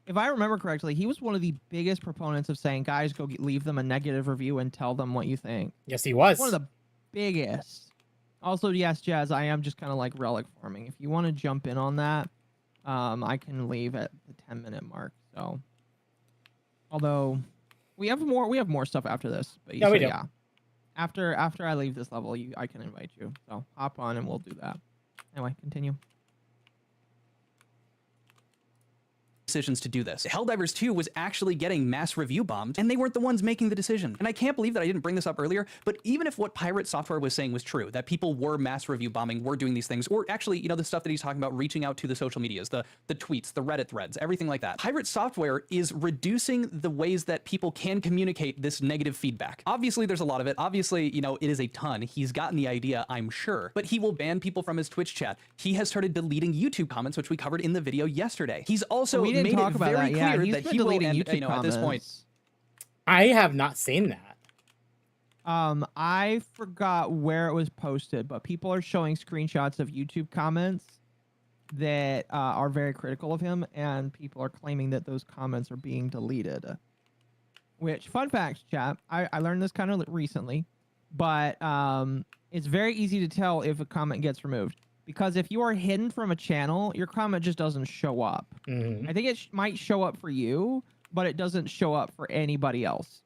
If I remember correctly, he was one of the biggest proponents of saying, guys, go leave them a negative review and tell them what you think. Yes, he was. One of the biggest. Also, yes, Jazz, I am just kind of like relic farming. If you want to jump in on that, I can leave at the 10-minute mark. So, although we have more stuff after this. But yeah, we do. Yeah, after I leave this level, I can invite you. So hop on and we'll do that. Anyway, continue. decisions to do this. Helldivers 2 was actually getting mass review bombed, and they weren't the ones making the decision. And I can't believe that I didn't bring this up earlier, but even if what Pirate Software was saying was true, that people were mass review bombing, were doing these things, or actually, the stuff that he's talking about, reaching out to the social medias, the tweets, the Reddit threads, everything like that. Pirate Software is reducing the ways that people can communicate this negative feedback. Obviously, there's a lot of it. Obviously, it is a ton. He's gotten the idea, I'm sure, but he will ban people from his Twitch chat. He has started deleting YouTube comments, which we covered in the video yesterday. He's also made it very clear that he will, and, at this point, I have not seen that. I forgot where it was posted, but people are showing screenshots of YouTube comments that are very critical of him, and people are claiming that those comments are being deleted. Which, fun fact, chat, I learned this kind of recently, but it's very easy to tell if a comment gets removed. Because if you are hidden from a channel, your comment just doesn't show up. I think it might show up for you, but it doesn't show up for anybody else.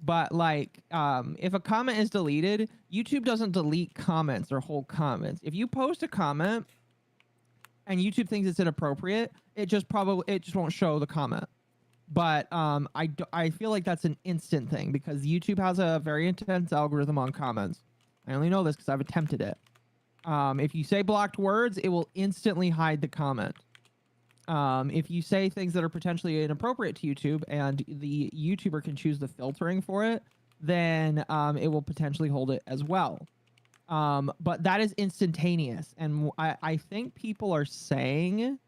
But like, if a comment is deleted, YouTube doesn't delete comments or whole comments. If you post a comment and YouTube thinks it's inappropriate, it just won't show the comment. But I feel like that's an instant thing because YouTube has a very intense algorithm on comments. I only know this because I've attempted it. If you say blocked words, it will instantly hide the comment. If you say things that are potentially inappropriate to YouTube and the YouTuber can choose the filtering for it, then it will potentially hold it as well. But that is instantaneous. And I think people are saying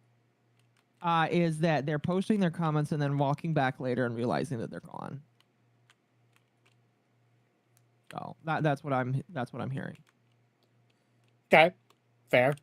is that they're posting their comments and then walking back later and realizing that they're gone. So that's what I'm hearing. Okay, fair.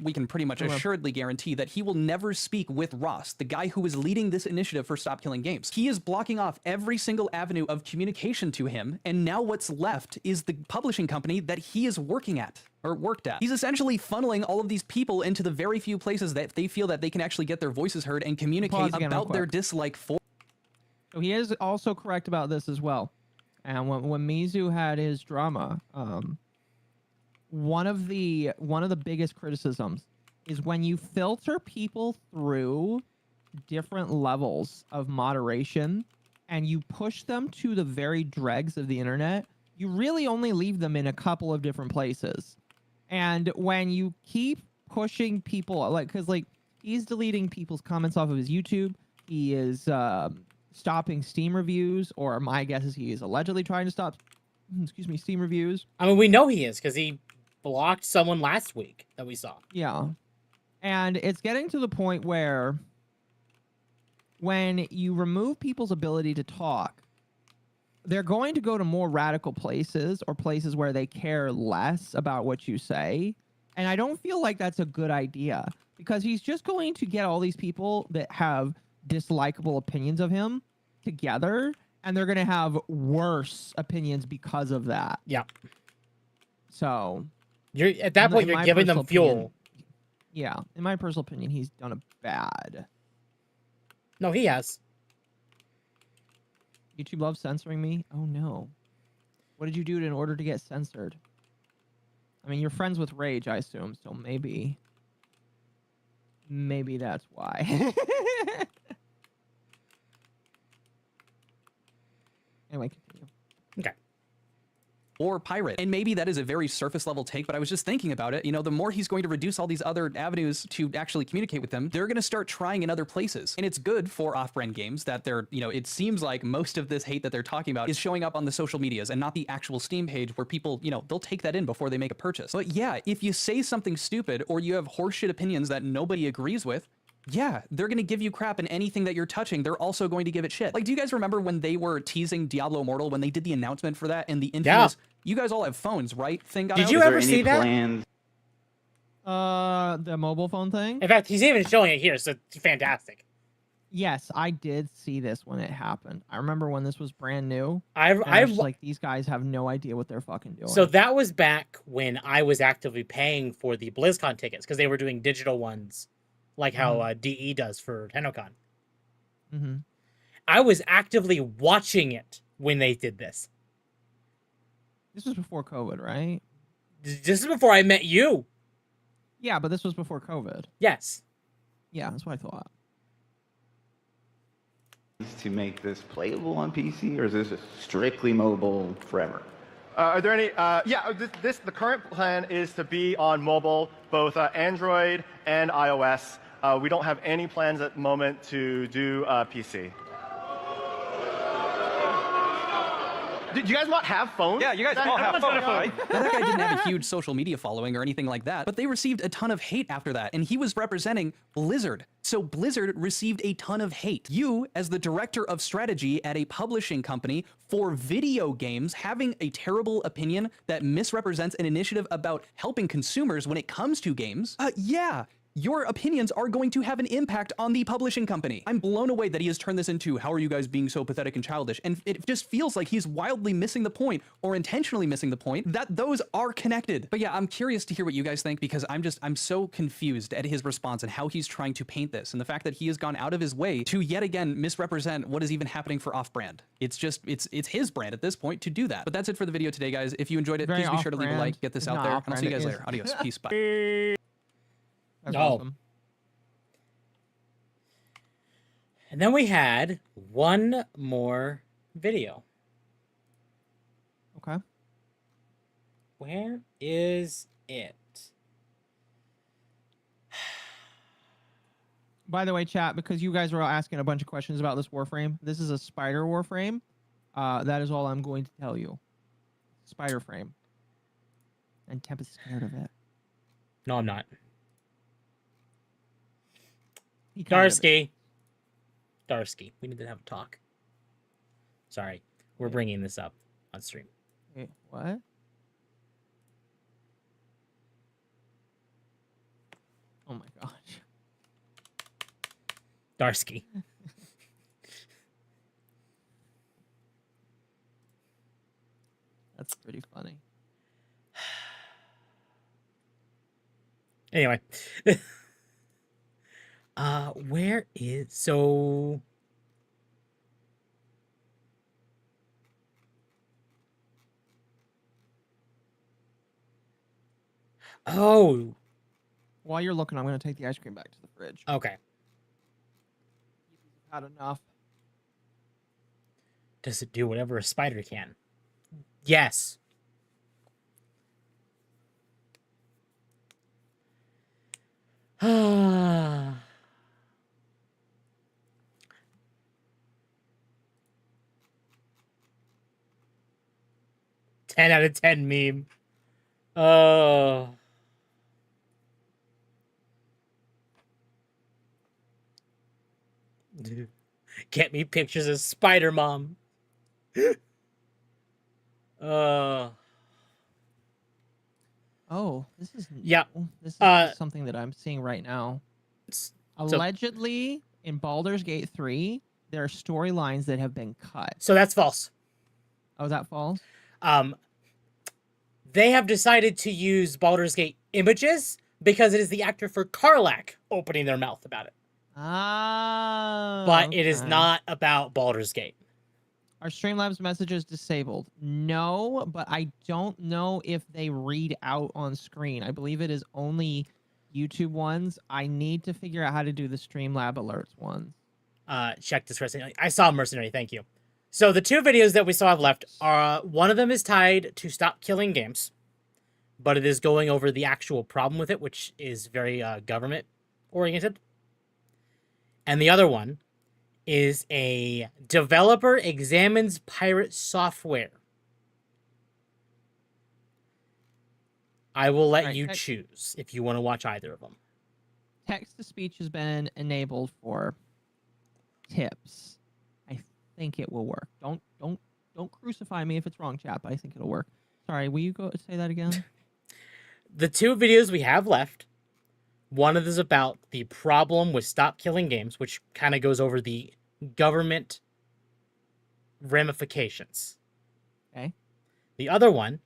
We can pretty much assuredly guarantee that he will never speak with Ross, the guy who is leading this initiative for Stop Killing Games. He is blocking off every single avenue of communication to him, and now what's left is the publishing company that he is working at, or worked at. He's essentially funneling all of these people into the very few places that they feel that they can actually get their voices heard and communicate about their dislike for. So he is also correct about this as well. And when Mizu had his drama, one of the biggest criticisms is when you filter people through different levels of moderation and you push them to the very dregs of the internet, you really only leave them in a couple of different places. And when you keep pushing people, because he's deleting people's comments off of his YouTube, he is stopping Steam reviews, or my guess is he is allegedly trying to stop, Steam reviews. I mean, we know he is because he blocked someone last week that we saw. Yeah. And it's getting to the point where when you remove people's ability to talk, they're going to go to more radical places or places where they care less about what you say. And I don't feel like that's a good idea because he's just going to get all these people that have dislikable opinions of him together, and they're going to have worse opinions because of that. Yeah. So you're at that point, you're giving them fuel. Yeah. In my personal opinion, he's done a bad. No, he has. YouTube loves censoring me. Oh no. What did you do in order to get censored? I mean, you're friends with Rage, I assume, so maybe that's why. Anyway, continue. Okay. Or pirate. And maybe that is a very surface level take, but I was just thinking about it. The more he's going to reduce all these other avenues to actually communicate with them, they're going to start trying in other places. And it's good for off-brand games that they're, it seems like most of this hate that they're talking about is showing up on the social medias and not the actual Steam page where people, they'll take that in before they make a purchase. But yeah, if you say something stupid or you have horseshit opinions that nobody agrees with, yeah, they're going to give you crap, and anything that you're touching, they're also going to give it shit. Like, do you guys remember when they were teasing Diablo Immortal, when they did the announcement for that and the infamous, you guys all have phones, right? Thing got out? Did you ever see that? The mobile phone thing? In fact, he's even showing it here, so it's fantastic. Yes, I did see this when it happened. I remember when this was brand new. I was like, these guys have no idea what they're fucking doing. So that was back when I was actively paying for the BlizzCon tickets, because they were doing digital ones. Like how DE does for TennoCon. Mm-hmm. I was actively watching it when they did this. This was before COVID, right? This is before I met you. Yeah, but this was before COVID. Yes. Yeah, that's what I thought. To make this playable on PC, or is this strictly mobile forever? Are there any? Yeah, the current plan is to be on mobile, both Android and iOS. We don't have any plans at the moment to do PC. Do you guys not have phones? Yeah, you guys all have phones, right? Now, that guy didn't have a huge social media following or anything like that, but they received a ton of hate after that, and he was representing Blizzard. So Blizzard received a ton of hate. You, as the director of strategy at a publishing company for video games, having a terrible opinion that misrepresents an initiative about helping consumers when it comes to games, yeah, your opinions are going to have an impact on the publishing company. I'm blown away that he has turned this into, how are you guys being so pathetic and childish? And it just feels like he's wildly missing the point, or intentionally missing the point, that those are connected. But yeah, I'm curious to hear what you guys think, because I'm so confused at his response and how he's trying to paint this, and the fact that he has gone out of his way to yet again misrepresent what is even happening for off-brand. It's just, it's his brand at this point to do that. But that's it for the video today, guys. If you enjoyed it, Very please be sure to leave a off-brand. like, get this It's out not there, and I'll see you off-brand, guys it later. is. Adios. Peace. Bye. That's Oh. awesome. And then we had one more video. Okay. Where is it? By the way, chat, because you guys were all asking a bunch of questions about this Warframe, this is a spider Warframe. That is all I'm going to tell you. Spider frame. And Temp is scared of it. No, I'm not. He kind of is. Darsky. We need to have a talk. Sorry. We're bringing this up on stream. Wait, what? Oh my gosh. Darsky. That's pretty funny. Anyway. Where is... So... Oh, While you're looking, I'm going to take the ice cream back to the fridge. okay. Had enough. Does it do whatever a spider can? Yes. Ten out of 10 meme. Oh. Get me pictures of Spider Mom. Oh, this is Yeah. This is something that I'm seeing right now. Allegedly, in Baldur's Gate 3, there are storylines that have been cut. So that's false. Oh, is that false? They have decided to use Baldur's Gate images because it is the actor for Karlach opening their mouth about it. Ah. But it is not about Baldur's Gate. Are Streamlabs messages disabled? No, but I don't know if they read out on screen. I believe it is only YouTube ones. I need to figure out how to do the Streamlab alerts ones. Check this Mercenary. I saw Mercenary, thank you. So the two videos that we still have left are, one of them is tied to Stop Killing Games, but it is going over the actual problem with it, which is very government oriented. And the other one is a developer examines pirate software. I will let you choose if you want to watch either of them. Text to speech has been enabled for tips. I think it will work. Don't crucify me if it's wrong, chat, but I think it'll work. Sorry, will you go say that again? The two videos we have left, one of them is about the problem with Stop Killing Games, which kind of goes over the government ramifications. Okay. The other one,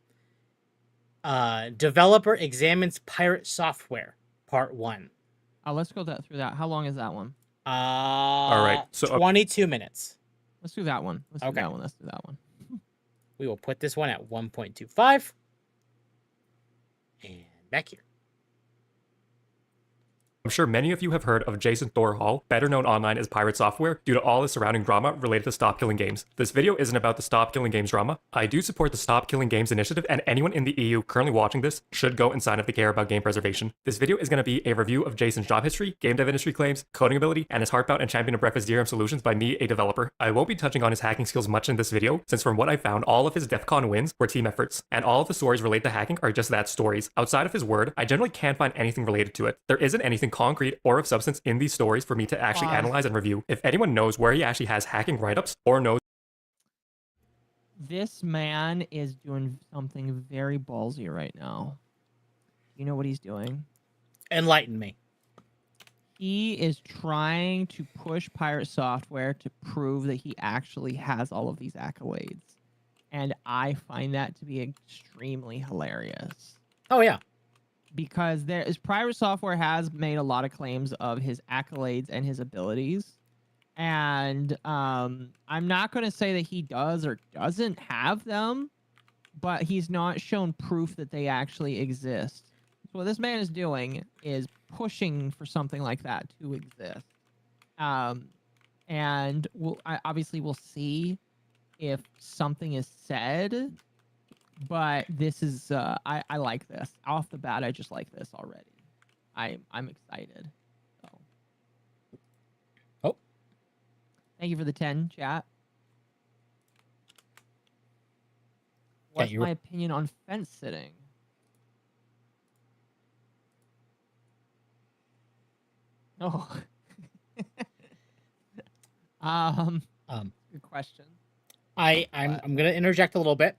developer examines pirate software, part 1. Let's go through that. How long is that one? All right, so 22 minutes. Let's do that one. Let's do Okay. that one. Let's do that one. We will put this one at 1.25. And back here. I'm sure many of you have heard of Jason Thor Hall, better known online as Pirate Software, due to all the surrounding drama related to Stop Killing Games. This video isn't about the Stop Killing Games drama. I do support the Stop Killing Games initiative, and anyone in the EU currently watching this should go and sign if they care about game preservation. This video is going to be a review of Jason's job history, game dev industry claims, coding ability, and his heartbound and champion of breakfast DRM solutions by me, a developer. I won't be touching on his hacking skills much in this video, since from what I found, all of his DEF CON wins were team efforts, and all of the stories related to hacking are just that, stories. Outside of his word, I generally can't find anything related to it. There isn't anything concrete or of substance in these stories for me to actually analyze and review. If anyone knows where he actually has hacking write-ups or knows This man is doing something very ballsy right now. You know what he's doing? Enlighten me. He is trying to push Pirate Software to prove that he actually has all of these accolades. And I find that to be extremely hilarious. Oh, yeah. Because Pirate Software has made a lot of claims of his accolades and his abilities. And I'm not going to say that he does or doesn't have them, but he's not shown proof that they actually exist. So what this man is doing is pushing for something like that to exist. And obviously we'll see if something is said. But this is, I like this. Off the bat, I just like this already. I'm excited. So. Oh. Thank you for the 10, chat. What's my opinion on fence sitting? Oh. Good question. I'm gonna interject a little bit.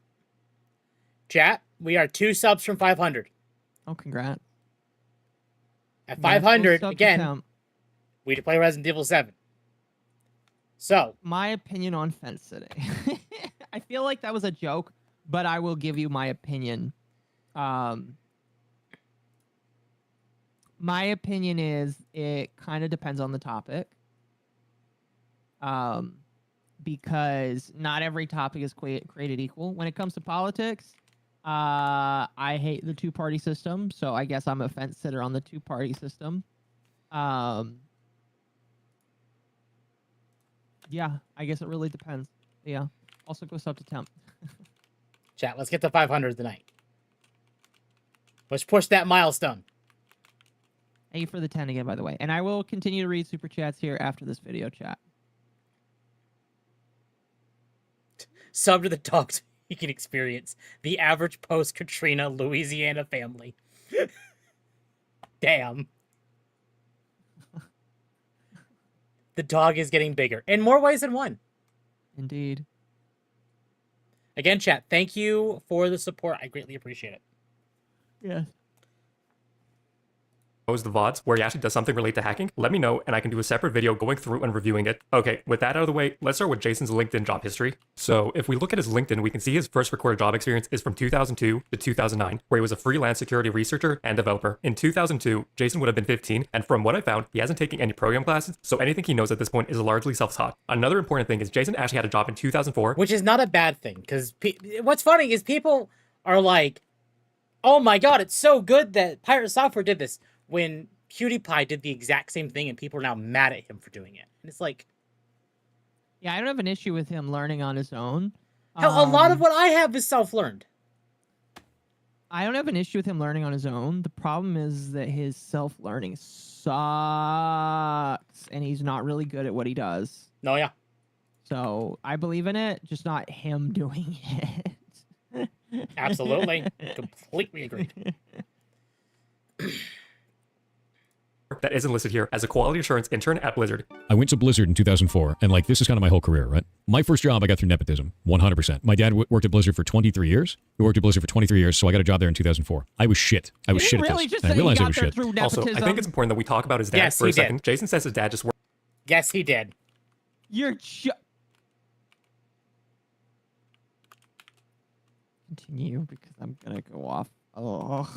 Chat, we are 2 subs from 500. Oh, congrats. At 500, again, Temp. we play Resident Evil 7. So, my opinion on fence sitting. I feel like that was a joke, but I will give you my opinion. My opinion is it kind of depends on the topic. Because not every topic is created equal. When it comes to politics, I hate the two-party system, so I guess I'm a fence sitter on the two-party system. Yeah, I guess it really depends. Yeah. Also goes up to temp. chat, let's get to 500 tonight. Let's push that milestone. Thank you for the 10 again, by the way. And I will continue to read super chats here after this video, chat. Sub to the dogs you can experience. The average post-Katrina Louisiana family. Damn. The dog is getting bigger. In more ways than one. Indeed. Again, chat, thank you for the support. I greatly appreciate it. Yes. knows the VODs where he actually does something related to hacking, let me know and I can do a separate video going through and reviewing it. Okay, with that out of the way, let's start with Jason's LinkedIn job history. So if we look at his LinkedIn, we can see his first recorded job experience is from 2002 to 2009, where he was a freelance security researcher and developer. In 2002, Jason would have been 15, and from what I found, he hasn't taken any program classes, so anything he knows at this point is largely self-taught. Another important thing is Jason actually had a job in 2004. Which is not a bad thing, because what's funny is people are like, oh my god, it's so good that Pirate Software did this, when PewDiePie did the exact same thing and people are now mad at him for doing it. And it's like... Yeah, I don't have an issue with him learning on his own. Hell, a lot of what I have is self-learned. I don't have an issue with him learning on his own. The problem is that his self-learning sucks, and he's not really good at what he does. No, yeah. So I believe in it, just not him doing it. Absolutely. Completely agreed. That isn't listed here as a quality assurance intern at Blizzard. I went to Blizzard in 2004, and like this is kind of my whole career, right? My first job I got through nepotism, 100%. My dad worked at Blizzard for 23 years. He worked at Blizzard for 23 years, so I got a job there in 2004. I was shit. I was shit at this. And I realized I was shit. Also, I think it's important that we talk about his dad for a second. Jason says his dad just worked. Yes, he did. You're continue because I'm gonna go off. Oh.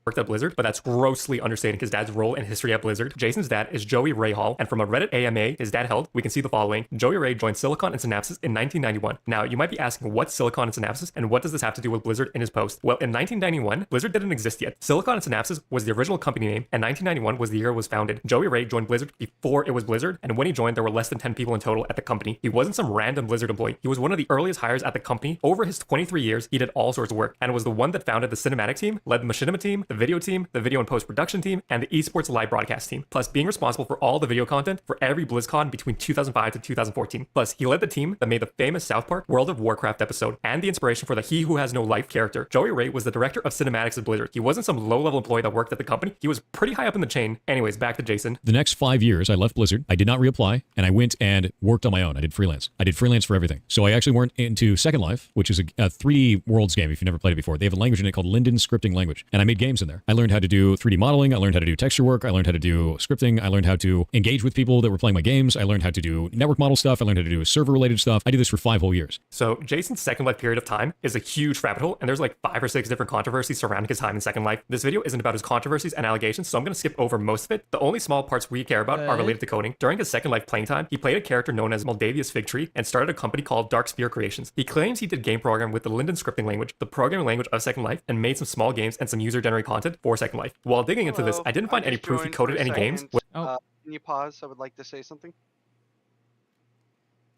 worked at Blizzard, but that's grossly understating his dad's role and history at Blizzard. Jason's dad is Joey Ray Hall, and from a Reddit AMA his dad held, we can see the following. Joey Ray joined Silicon and Synapses in 1991. Now, you might be asking, what's Silicon and Synapses, and what does this have to do with Blizzard in his post? Well, in 1991, Blizzard didn't exist yet. Silicon and Synapses was the original company name, and 1991 was the year it was founded. Joey Ray joined Blizzard before it was Blizzard, and when he joined, there were less than 10 people in total at the company. He wasn't some random Blizzard employee. He was one of the earliest hires at the company. Over his 23 years, he did all sorts of work, and was the one that founded the cinematic team, led the machinima team, the video and post-production team, and the esports live broadcast team, plus being responsible for all the video content for every BlizzCon between 2005 to 2014. Plus, he led the team that made the famous South Park World of Warcraft episode, and the inspiration for the He Who Has No Life character. Joey Ray was the director of cinematics at Blizzard. He wasn't some low-level employee that worked at the company. He was pretty high up in the chain. Anyways, back to Jason. The next 5 years, I left Blizzard. I did not reapply, and I went and worked on my own. I did freelance. I did freelance for everything. So I actually went into Second Life, which is a 3D Worlds game if you've never played it before. They have a language in it called Linden Scripting Language, and I made games in there. I learned how to do 3D modeling. I learned how to do texture work. I learned how to do scripting. I learned how to engage with people that were playing my games. I learned how to do network model stuff. I learned how to do server-related stuff. I did this for 5 whole years. So Jason's Second Life period of time is a huge rabbit hole, and there's like 5 or 6 different controversies surrounding his time in Second Life. This video isn't about his controversies and allegations, so I'm going to skip over most of it. The only small parts we care about are related to coding. During his Second Life playing time, he played a character known as Moldavia's Fig Tree and started a company called Dark Spear Creations. He claims he did game program with the Linden Scripting Language, the programming language of Second Life, and made some small games and some user-generated content for Second Life. While digging into this, I didn't find any proof he coded any games. Can you pause? I would like to say something.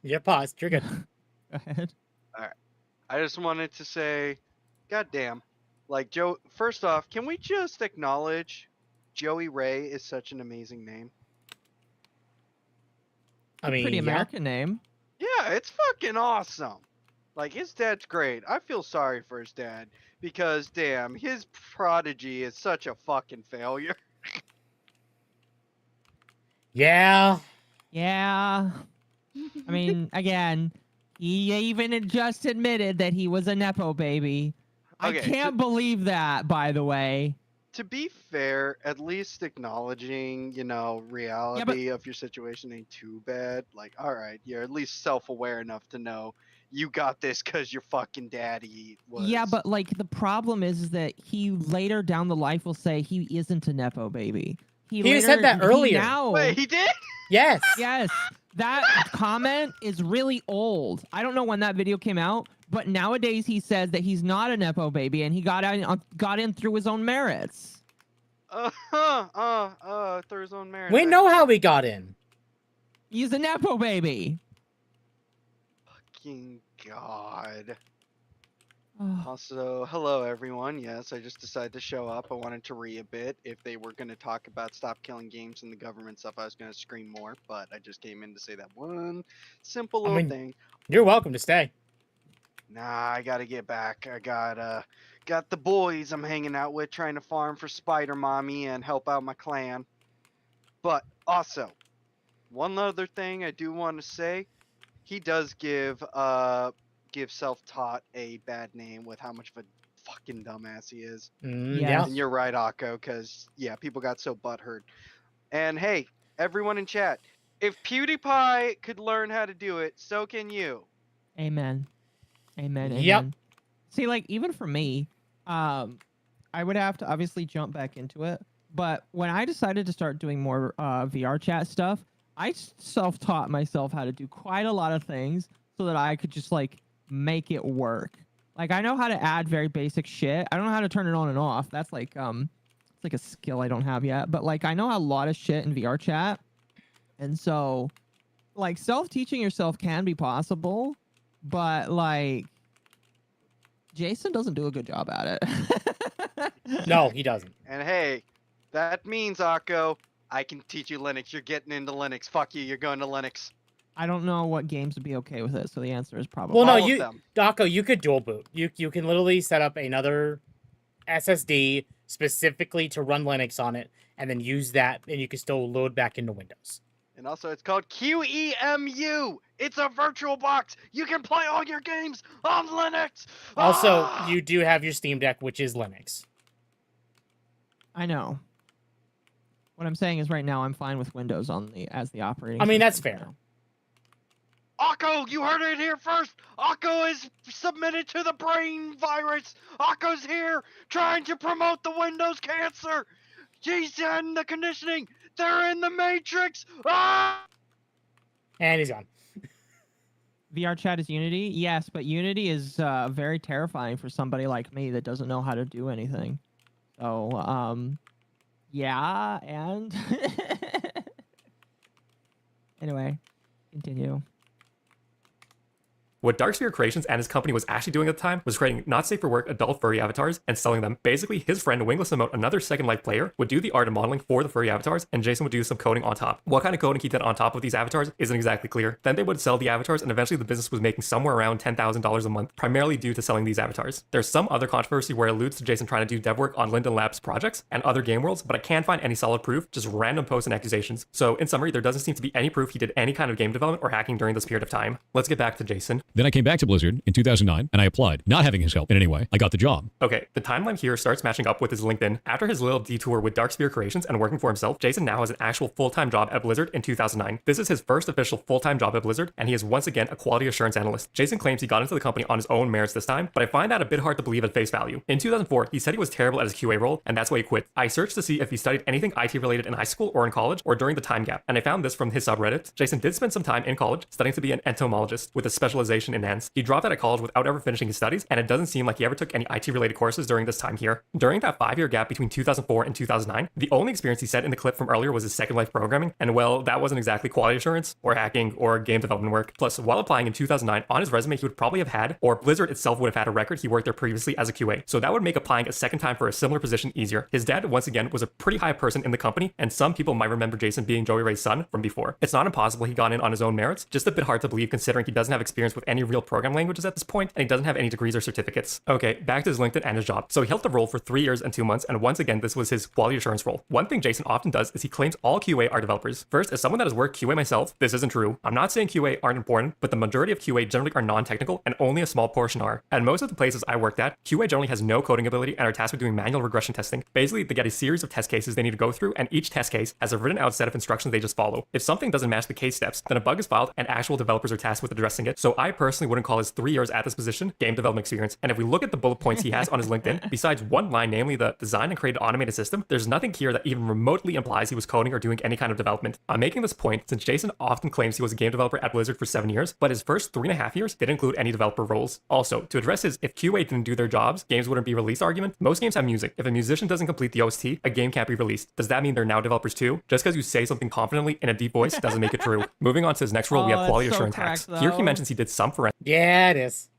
Yeah, pause. You're good. Go ahead. All right. I just wanted to say, goddamn, like Joe. First off, can we just acknowledge Joey Ray is such an amazing name? I mean, Pretty American name. Yeah, it's fucking awesome. Like, his dad's great. I feel sorry for his dad because, damn, his prodigy is such a fucking failure. Yeah. Yeah. I mean, again, he even just admitted that he was a Nepo baby. Okay, I can't believe that, by the way. To be fair, at least acknowledging, you know, reality of your situation ain't too bad. Like, all right, you're at least self-aware enough to know you got this because your fucking daddy was. Yeah, but like the problem is that he later down the life will say he isn't a Nepo baby. He said that earlier. Wait, he did? Yes. Yes. That comment is really old. I don't know when that video came out, but nowadays he says that he's not a Nepo baby and he got in through his own merits. Through his own merits. We know how he got in. He's a Nepo baby. Fucking God. Also, hello everyone. Yes, I just decided to show up. I wanted to read a bit. If they were going to talk about stop killing games and the government stuff, I was going to scream more, but I just came in to say that one simple little thing. You're welcome to stay. Nah, I got to get back. I got the boys I'm hanging out with trying to farm for Spider Mommy and help out my clan. But also, one other thing I do want to say, he does give self-taught a bad name with how much of a fucking dumbass he is. Yeah. And you're right, Occo, because yeah, people got so butthurt. And hey, everyone in chat, if PewDiePie could learn how to do it, so can you. Amen. Amen. Amen. Yep. See, like even for me, I would have to obviously jump back into it. But when I decided to start doing more VR chat stuff, I self-taught myself how to do quite a lot of things so that I could just like make it work. Like I know how to add very basic shit. I don't know how to turn it on and off. That's like it's like a skill I don't have yet. But like I know a lot of shit in VR chat. And so like self-teaching yourself can be possible, but like Jason doesn't do a good job at it. No, he doesn't. And hey, that means, Occo, I can teach you Linux. You're getting into Linux. Fuck you, you're going to Linux. I don't know what games would be okay with it, so the answer is probably. Well, no, All of them. Dako, you could dual boot. You can literally set up another SSD specifically to run Linux on it, and then use that, and you can still load back into Windows. And also, it's called QEMU. It's a virtual box. You can play all your games on Linux. Also, you do have your Steam Deck, which is Linux. I know. What I'm saying is right now I'm fine with Windows on as the operating I mean, that's system, fair. so. Occo, you heard it here first. Occo is submitted to the brain virus. Occo's here trying to promote the Windows cancer. He's in the conditioning. They're in the Matrix. Ah! And he's gone. VR chat is Unity? Yes, but Unity is very terrifying for somebody like me that doesn't know how to do anything. So, yeah, and... Anyway, continue. What Darksphere Creations and his company was actually doing at the time was creating not safe for work adult furry avatars and selling them. Basically, his friend Wingless Emote, another Second Life player, would do the art and modeling for the furry avatars, and Jason would do some coding on top. What kind of coding he did on top of these avatars isn't exactly clear. Then they would sell the avatars, and eventually the business was making somewhere around $10,000 a month, primarily due to selling these avatars. There's some other controversy where it alludes to Jason trying to do dev work on Linden Labs projects and other game worlds, but I can't find any solid proof, just random posts and accusations. So in summary, there doesn't seem to be any proof he did any kind of game development or hacking during this period of time. Let's get back to Jason. Then I came back to Blizzard in 2009 and I applied, not having his help in any way. I got the job. Okay, the timeline here starts matching up with his LinkedIn. After his little detour with Darksphere Creations and working for himself, Jason now has an actual full-time job at Blizzard in 2009. This is his first official full-time job at Blizzard, and he is once again a quality assurance analyst. Jason claims he got into the company on his own merits this time, but I find that a bit hard to believe at face value. In 2004, he said he was terrible at his QA role, and that's why he quit. I searched to see if he studied anything IT related in high school or in college or during the time gap, and I found this from his subreddit. Jason did spend some time in college studying to be an entomologist with a specialization in ants. He dropped out of college without ever finishing his studies, and it doesn't seem like he ever took any IT related courses during this time here. During that 5-year gap between 2004 and 2009, the only experience he said in the clip from earlier was his Second Life programming, and well, that wasn't exactly quality assurance or hacking or game development work. Plus, while applying in 2009, on his resume he would probably have had, or Blizzard itself would have had, a record he worked there previously as a QA, so that would make applying a second time for a similar position easier. His dad, once again, was a pretty high person in the company, and some people might remember Jason being Joey Ray's son from before. It's not impossible he got in on his own merits, just a bit hard to believe considering he doesn't have experience with any real programming languages at this point, and he doesn't have any degrees or certificates. Okay, back to his LinkedIn and his job. So he held the role for 3 years and 2 months, and once again, this was his quality assurance role. One thing Jason often does is he claims all QA are developers. First, as someone that has worked QA myself, this isn't true. I'm not saying QA aren't important, but the majority of QA generally are non-technical, and only a small portion are. At most of the places I worked at, QA generally has no coding ability and are tasked with doing manual regression testing. Basically, they get a series of test cases they need to go through, and each test case has a written out set of instructions they just follow. If something doesn't match the case steps, then a bug is filed and actual developers are tasked with addressing it. So I personally wouldn't call his 3 years at this position game development experience. And if we look at the bullet points he has on his LinkedIn, besides one line, namely the design and create an automated system, there's nothing here that even remotely implies he was coding or doing any kind of development. I'm making this point since Jason often claims he was a game developer at Blizzard for 7 years, but his first 3.5 years didn't include any developer roles. Also, to address his if QA didn't do their jobs, games wouldn't be released argument, most games have music. If a musician doesn't complete the OST, a game can't be released. Does that mean they're now developers too? Just because you say something confidently in a deep voice doesn't make it true. Moving on to his next role, we have quality assurance hacks. Here he mentions he did some forensic. Yeah, it is.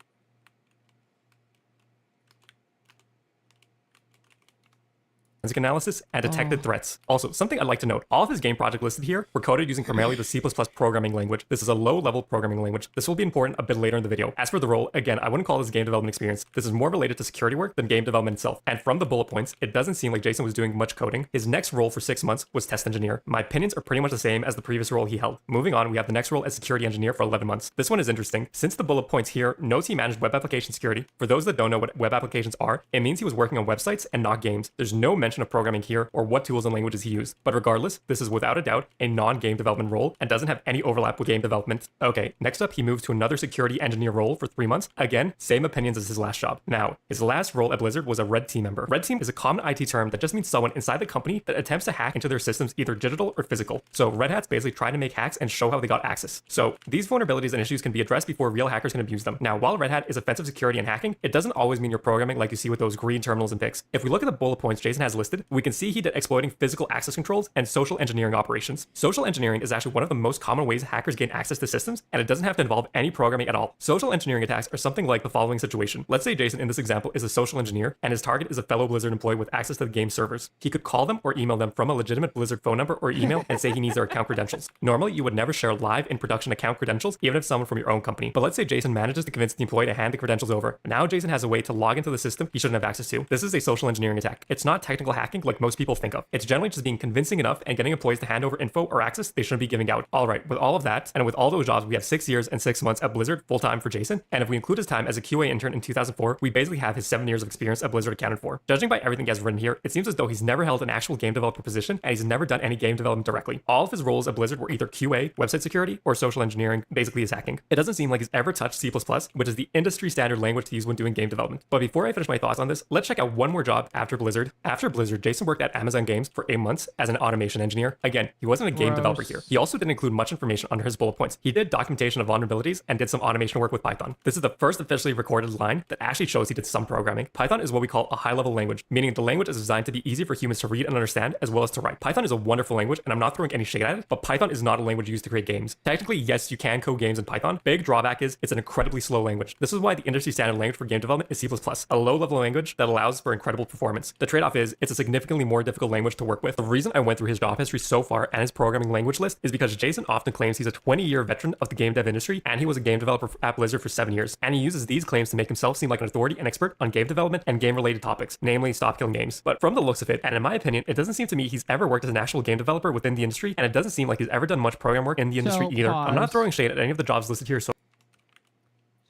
Analysis and detected threats. Also, something I'd like to note, all of his game projects listed here were coded using primarily the C++ programming language. This is a low-level programming language. This will be important a bit later in the video. As for the role, again, I wouldn't call this game development experience. This is more related to security work than game development itself. And from the bullet points, it doesn't seem like Jason was doing much coding. His next role for 6 months was test engineer. My opinions are pretty much the same as the previous role he held. Moving on, we have the next role as security engineer for 11 months. This one is interesting. Since the bullet points here notes he managed web application security. For those that don't know what web applications are, it means he was working on websites and not games. There's no mention of programming here or what tools and languages he used. But regardless, this is without a doubt a non-game development role and doesn't have any overlap with game development. Okay, next up, he moved to another security engineer role for 3 months. Again, same opinions as his last job. Now, his last role at Blizzard was a red team member. Red team is a common IT term that just means someone inside the company that attempts to hack into their systems, either digital or physical. So red hats basically try to make hacks and show how they got access. So these vulnerabilities and issues can be addressed before real hackers can abuse them. Now, while red hat is offensive security and hacking, it doesn't always mean you're programming like you see with those green terminals and pics. If we look at the bullet points Jason has listed, we can see he did exploiting physical access controls and social engineering operations. Social engineering is actually one of the most common ways hackers gain access to systems, and it doesn't have to involve any programming at all. Social engineering attacks are something like the following situation. Let's say Jason in this example is a social engineer, and his target is a fellow Blizzard employee with access to the game servers. He could call them or email them from a legitimate Blizzard phone number or email and say he needs their account credentials. Normally, you would never share live in production account credentials, even if someone from your own company. But let's say Jason manages to convince the employee to hand the credentials over. Now Jason has a way to log into the system he shouldn't have access to. This is a social engineering attack. It's not technical illegal hacking like most people think of. It's generally just being convincing enough and getting employees to hand over info or access they shouldn't be giving out. All right, with all of that, and with all those jobs, we have 6 years and 6 months at Blizzard full-time for Jason, and if we include his time as a QA intern in 2004, we basically have his 7 years of experience at Blizzard accounted for. Judging by everything he has written here, it seems as though he's never held an actual game developer position, and he's never done any game development directly. All of his roles at Blizzard were either QA, website security, or social engineering, basically his hacking. It doesn't seem like he's ever touched C++, which is the industry standard language to use when doing game development. But before I finish my thoughts on this, let's check out one more job after Blizzard. After Blizzard, Jason worked at Amazon Games for 8 months as an automation engineer. Again, he wasn't a game developer here. He also didn't include much information under his bullet points. He did documentation of vulnerabilities and did some automation work with Python. This is the first officially recorded line that actually shows he did some programming. Python is what we call a high-level language, meaning the language is designed to be easy for humans to read and understand as well as to write. Python is a wonderful language, and I'm not throwing any shade at it, but Python is not a language used to create games. Technically, yes, you can code games in Python. Big drawback is it's an incredibly slow language. This is why the industry standard language for game development is C++, a low-level language that allows for incredible performance. The trade-off is it's a significantly more difficult language to work with. The reason I went through his job history so far and his programming language list is because Jason often claims he's a 20-year veteran of the game dev industry, and he was a game developer at Blizzard for 7 years. And he uses these claims to make himself seem like an authority and expert on game development and game-related topics, namely stop killing games. But from the looks of it, and in my opinion, it doesn't seem to me he's ever worked as an actual game developer within the industry, and it doesn't seem like he's ever done much program work in the industry either. I'm not throwing shade at any of the jobs listed here,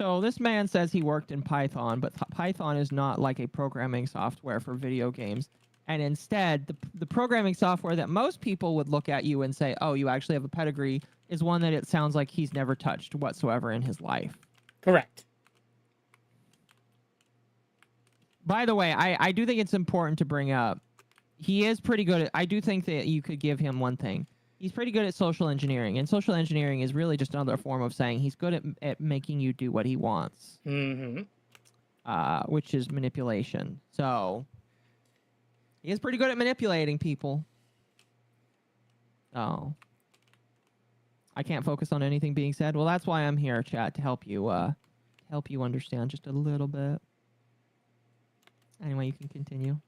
So this man says he worked in Python, but Python is not like a programming software for video games. And instead, the programming software that most people would look at you and say, oh, you actually have a pedigree, is one that it sounds like he's never touched whatsoever in his life. Correct. By the way, I do think it's important to bring up, he is pretty good at, I do think that you could give him one thing. He's pretty good at social engineering, and social engineering is really just another form of saying he's good at making you do what he wants, which is manipulation. So he is pretty good at manipulating people. Oh, I can't focus on anything being said. Well, that's why I'm here, chat, to help you understand just a little bit. Anyway, you can continue.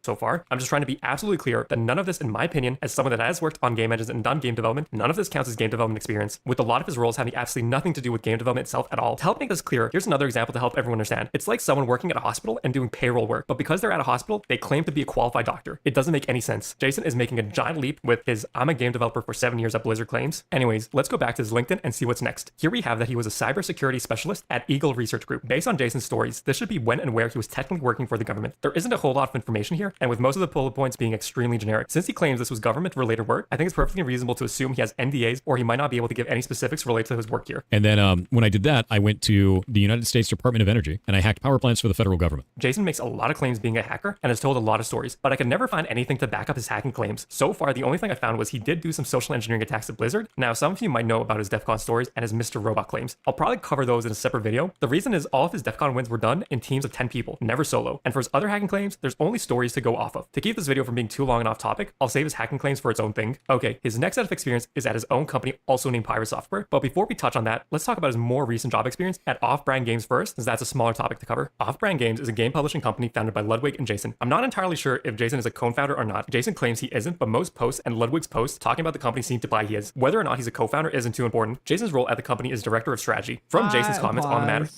So far, I'm just trying to be absolutely clear that none of this, in my opinion, as someone that has worked on game engines and done game development, none of this counts as game development experience, with a lot of his roles having absolutely nothing to do with game development itself at all. To help make this clear, here's another example to help everyone understand. It's like someone working at a hospital and doing payroll work, but because they're at a hospital, they claim to be a qualified doctor. It doesn't make any sense. Jason is making a giant leap with his I'm a game developer for 7 years at Blizzard claims. Anyways, let's go back to his LinkedIn and see what's next. Here we have that he was a cybersecurity specialist at Eagle Research Group. Based on Jason's stories, this should be when and where he was technically working for the government. There isn't a whole lot of information here, and with most of the bullet points being extremely generic. Since he claims this was government-related work, I think it's perfectly reasonable to assume he has NDAs, or he might not be able to give any specifics related to his work here. And then when I did that, I went to the United States Department of Energy, and I hacked power plants for the federal government. Jason makes a lot of claims being a hacker, and has told a lot of stories, but I could never find anything to back up his hacking claims. So far, the only thing I found was he did do some social engineering attacks at Blizzard. Now, some of you might know about his DEF CON stories and his Mr. Robot claims. I'll probably cover those in a separate video. The reason is all of his DEF CON wins were done in teams of 10 people, never solo. And for his other hacking claims, there's only stories to go off of. To keep this video from being too long and off topic, I'll save his hacking claims for its own thing. Okay, his next set of experience is at his own company, also named Pirate Software. But before we touch on that, let's talk about his more recent job experience at Off-Brand Games first, since that's a smaller topic to cover. Off-Brand Games is a game publishing company founded by Ludwig and Jason. I'm not entirely sure if Jason is a co-founder or not. Jason claims he isn't, but most posts and Ludwig's posts talking about the company seem to imply he is. Whether or not he's a co-founder isn't too important. Jason's role at the company is director of strategy. From Jason's comments on the matter.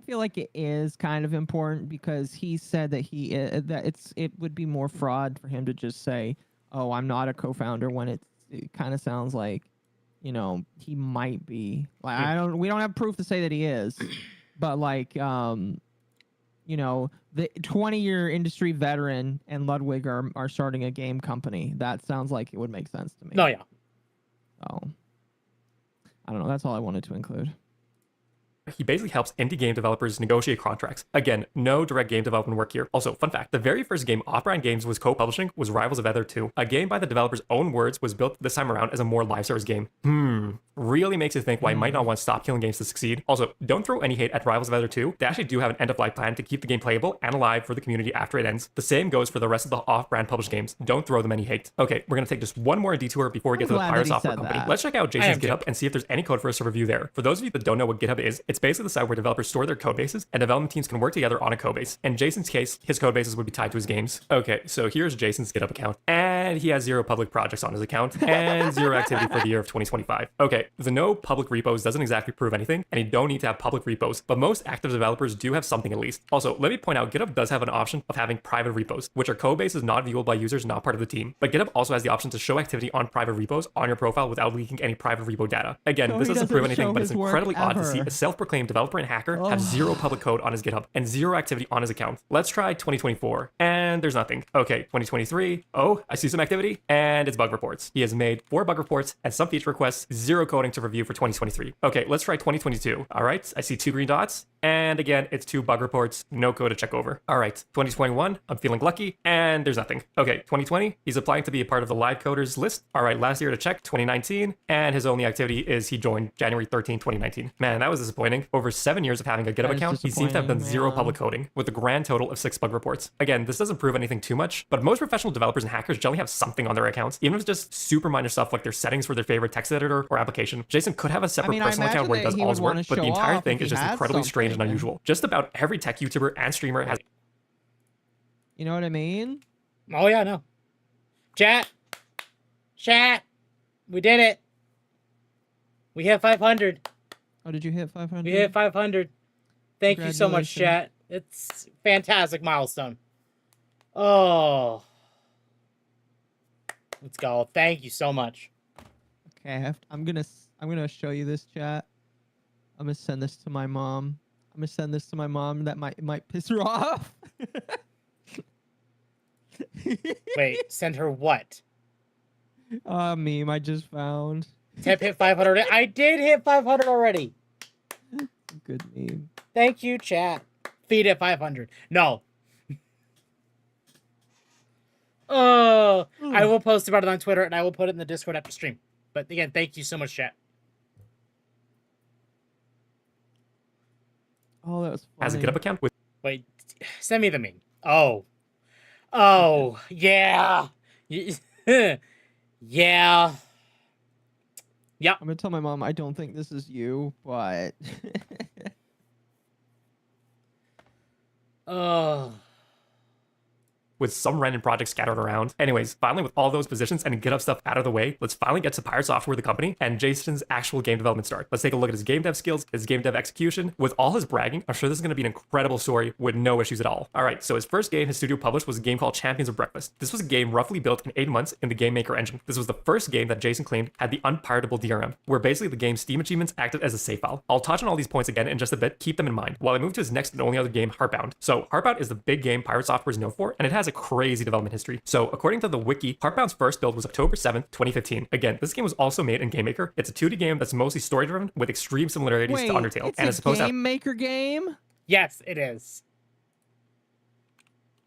I feel like it is kind of important because he said that it would be more fraud for him to just say, "Oh, I'm not a co-founder," when it kind of sounds like, you know, he might be. Like, we don't have proof to say that he is, but like, you know, the 20-year industry veteran and Ludwig are starting a game company. That sounds like it would make sense to me. No, yeah. So I don't know. That's all I wanted to include. He basically helps indie game developers negotiate contracts. Again, no direct game development work here. Also, fun fact, the very first game Off-Brand Games was co-publishing was Rivals of Ether 2. A game by the developer's own words was built this time around as a more live service game. Really makes you think why you might not want Stop Killing Games to succeed. Also, don't throw any hate at Rivals of Ether 2. They actually do have an end-of-life plan to keep the game playable and alive for the community after it ends. The same goes for the rest of the off-brand published games. Don't throw them any hate. Okay, we're gonna take just one more detour before we get to the Pirate Software company. Let's check out Jason's GitHub and see if there's any code for us to review there. For those of you that don't know what GitHub is, it's basically the site where developers store their code bases and development teams can work together on a code base. In Jason's case, his code bases would be tied to his games. Okay, so here's Jason's GitHub account. And and he has 0 public projects on his account, and 0 activity for the year of 2025. Okay, the no public repos doesn't exactly prove anything, and you don't need to have public repos, but most active developers do have something at least. Also, let me point out, GitHub does have an option of having private repos, which are code bases not viewable by users not part of the team. But GitHub also has the option to show activity on private repos on your profile without leaking any private repo data. Again, So this he doesn't doesn't prove anything, show but it's his work incredibly odd to see ever. a self-proclaimed developer and hacker have 0 public code on his GitHub and 0 activity on his account. Let's try 2024, and there's nothing. Okay, 2023, oh, I see some activity, and it's bug reports. He has made 4 bug reports and some feature requests, 0 coding to review for 2023. Okay, let's try 2022. All right, I see 2 green dots, and again, it's 2 bug reports, no code to check over. All right, 2021, I'm feeling lucky, and there's nothing. Okay, 2020, he's applying to be a part of the live coders list. All right, last year to check, 2019, and his only activity is he joined January 13, 2019. Man, that was disappointing. Over 7 years of having a GitHub That is account, he seems to have done 0 disappointing, public coding, with a grand total of 6 bug reports. Again, this doesn't prove anything too much, but most professional developers and hackers generally have something on their accounts, even if it's just super minor stuff like their settings for their favorite text editor or application. Jason could have a separate I personal account where he imagine does that all he his would work, wanna but the show entire off thing if is he just had incredibly strange and something. unusual. Just about every tech YouTuber and streamer has. You know what I mean? Oh yeah, no. Chat, we did it. We hit 500. Oh, did you hit 500? We hit 500. Thank you so much, Congratulations. chat. It's fantastic milestone. Oh, let's go. Thank you so much. Okay, I'm gonna show you this chat. I'm gonna send this to my mom. I'm gonna send this to my mom. That might piss her off. Wait, send her what? Meme I just found. Temp hit 500. I did hit 500 already. Good meme. Thank you, chat. Feed at 500. No. Oh, I will post about it on Twitter and I will put it in the Discord after stream. But again, thank you so much, chat. Oh, that was funny. Has a GitHub account with. Wait, send me the meme. Oh. Oh, yeah. Yeah. Yep. I'm gonna tell my mom I don't think this is you, but Oh. with some random projects scattered around. Anyways, finally with all those positions and GitHub stuff out of the way, let's finally get to Pirate Software, the company, and Jason's actual game development start. Let's take a look at his game dev skills, his game dev execution. With all his bragging, I'm sure this is going to be an incredible story with no issues at all. All right, so his first game his studio published was a game called Champions of Breakfast. This was a game roughly built in 8 months in the Game Maker engine. This was the first game that Jason claimed had the unpiratable DRM, where basically the game's Steam achievements acted as a save file. I'll touch on all these points again in just a bit, keep them in mind, while I move to his next and only other game, Heartbound. So Heartbound is the big game Pirate Software is known for, and it has a crazy development history. So according to the wiki, Heartbound's first build was October 7th, 2015. Again, this game was also made in Game Maker. It's a 2D game that's mostly story driven with extreme similarities wait, to Undertale, it's and a it's supposed to have Game Maker game? Yes, it is.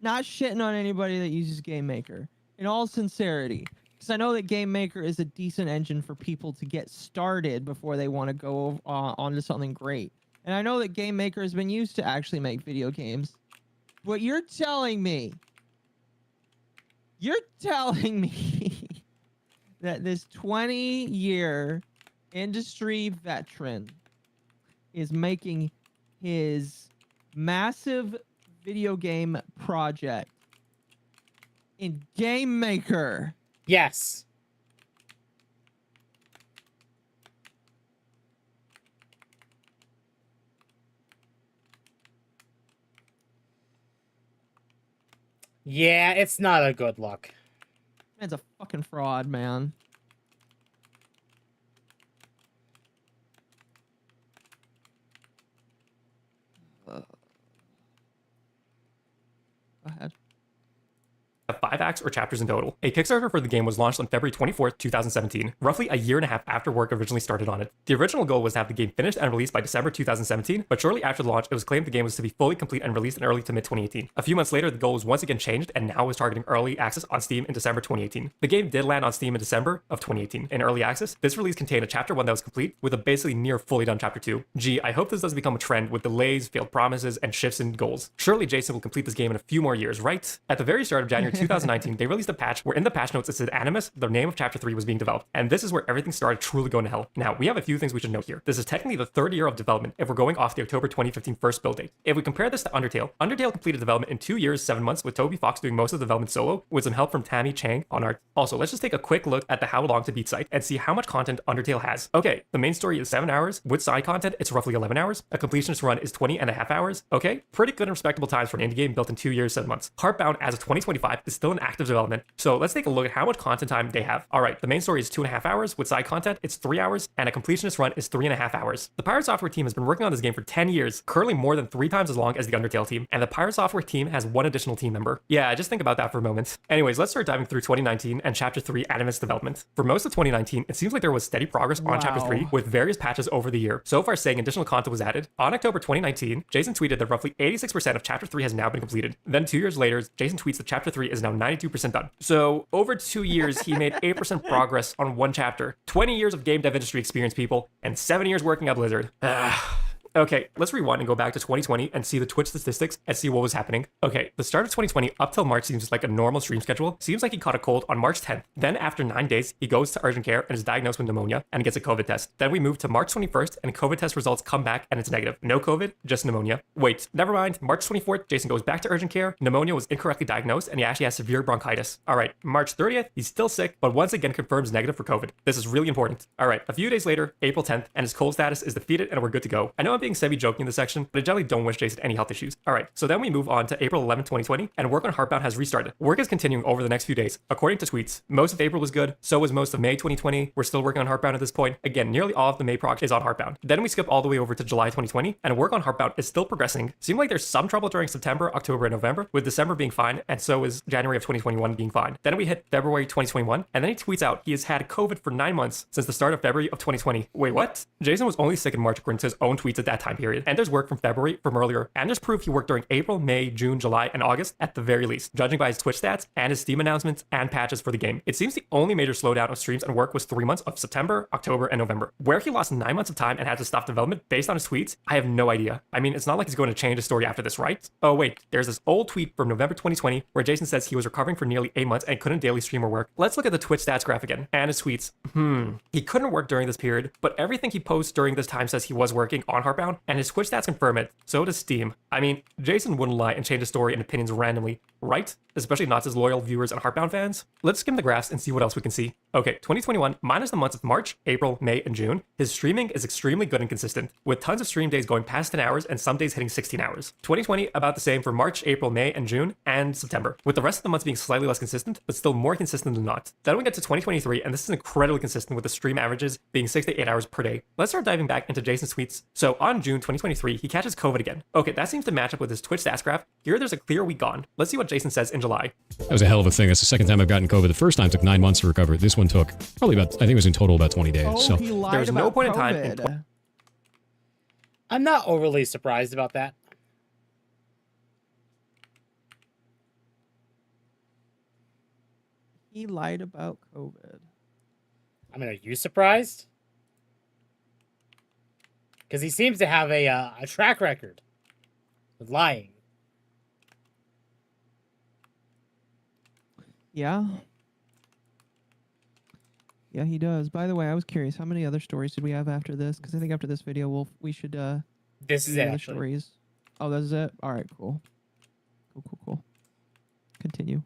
Not shitting on anybody that uses Game Maker. In all sincerity, because I know that Game Maker is a decent engine for people to get started before they want to go onto something great. And I know that Game Maker has been used to actually make video games. But you're telling me that this 20-year industry veteran is making his massive video game project in Game Maker. Yes. Yeah, it's not a good look. Man's a fucking fraud, man. Go ahead. 5 acts or chapters in total. A Kickstarter for the game was launched on February 24th, 2017, roughly a year and a half after work originally started on it. The original goal was to have the game finished and released by December 2017, but shortly after the launch, it was claimed the game was to be fully complete and released in early to mid-2018. A few months later, the goal was once again changed and now is targeting early access on Steam in December 2018. The game did land on Steam in December of 2018. In early access, this release contained a Chapter 1 that was complete, with a basically near fully done Chapter 2. Gee, I hope this doesn't become a trend with delays, failed promises, and shifts in goals. Surely Jason will complete this game in a few more years, right? At the very start of January 2018, 2019, they released a patch where in the patch notes it said Animus, the name of Chapter 3, was being developed. And this is where everything started truly going to hell. Now, we have a few things we should note here. This is technically the third year of development if we're going off the October 2015 first build date. If we compare this to Undertale, Undertale completed development in 2 years, 7 months, with Toby Fox doing most of the development solo, with some help from Tammy Chang on art. Also, let's just take a quick look at the How Long to Beat site and see how much content Undertale has. Okay, the main story is 7 hours. With side content, it's roughly 11 hours. A completionist run is 20.5 hours. Okay, pretty good and respectable times for an indie game built in 2 years, 7 months. Heartbound, as of 2025, is still in active development. So let's take a look at how much content time they have. All right, the main story is 2.5 hours. With side content, it's 3 hours, and a completionist run is 3.5 hours. The Pirate Software team has been working on this game for 10 years, currently more than 3 times as long as the Undertale team, and the Pirate Software team has 1 additional team member. Yeah, just think about that for a moment. Anyways, let's start diving through 2019 and Chapter 3 Animus development. For most of 2019, it seems like there was steady progress on Chapter 3 with various patches over the year, so far saying additional content was added. On October 2019, Jason tweeted that roughly 86% of Chapter 3 has now been completed. Then 2 years later, Jason tweets that Chapter 3 is now 92% done. So over 2 years, he made 8% progress on 1 chapter. 20 years of game dev industry experience, people, and 7 years working at Blizzard. Okay, let's rewind and go back to 2020 and see the Twitch statistics and see what was happening. Okay, the start of 2020 up till March seems like a normal stream schedule. Seems like he caught a cold on March 10th. Then after 9 days, he goes to urgent care and is diagnosed with pneumonia and gets a COVID test. Then we move to March 21st and COVID test results come back and it's negative. No COVID, just pneumonia. Wait, never mind. March 24th, Jason goes back to urgent care. Pneumonia was incorrectly diagnosed and he actually has severe bronchitis. All right, March 30th, he's still sick, but once again confirms negative for COVID. This is really important. All right, a few days later, April 10th, and his cold status is defeated and we're good to go. I know I'm being semi-joking in this section, but I generally don't wish Jason any health issues. Alright, so then we move on to April 11th, 2020, and work on Heartbound has restarted. Work is continuing over the next few days. According to tweets, most of April was good, so was most of May 2020. We're still working on Heartbound at this point. Again, nearly all of the May prog is on Heartbound. Then we skip all the way over to July 2020, and work on Heartbound is still progressing. Seemed like there's some trouble during September, October, and November, with December being fine, and so is January of 2021 being fine. Then we hit February 2021, and then he tweets out he has had COVID for 9 months since the start of February of 2020. Wait, what? Jason was only sick in March according to his own tweets at that time period, and there's work from February from earlier, and there's proof he worked during April, May, June, July, and August at the very least, judging by his Twitch stats and his Steam announcements and patches for the game. It seems the only major slowdown of streams and work was 3 months of September, October, and November. Where he lost 9 months of time and had to stop development based on his tweets, I have no idea. I mean, it's not like he's going to change his story after this, right? Oh wait, there's this old tweet from November 2020 where Jason says he was recovering for nearly 8 months and couldn't daily stream or work. Let's look at the Twitch stats graph again, and his tweets. He couldn't work during this period, but everything he posts during this time says he was working on Heartbound, and his Twitch stats confirm it. So does Steam. I mean, Jason wouldn't lie and change his story and opinions randomly, right? Especially not to his loyal viewers and Heartbound fans. Let's skim the graphs and see what else we can see. Okay, 2021, minus the months of March, April, May, and June, his streaming is extremely good and consistent, with tons of stream days going past 10 hours and some days hitting 16 hours. 2020, about the same for March, April, May, and June, and September, with the rest of the months being slightly less consistent, but still more consistent than not. Then we get to 2023, and this is incredibly consistent with the stream averages being 6 to 8 hours per day. Let's start diving back into Jason's tweets. So on June 2023, he catches COVID again. Okay, that seems to match up with his Twitch stats graph. Here there's a clear week gone. Let's see what Jason says in July. That was a hell of a thing. That's the second time I've gotten COVID. The first time took 9 months to recover. This one took probably about, I think it was in total about 20 days. Oh, So he lied there's no about point in COVID. time I'm not overly surprised about that. He lied about COVID. I mean, are you surprised? Because he seems to have a track record with lying. Yeah. Yeah, he does. By the way, I was curious, how many other stories did we have after this? Because I think after this video, we should This is do it, the other actually. stories. Oh, this is it? All right, cool. Cool. Continue.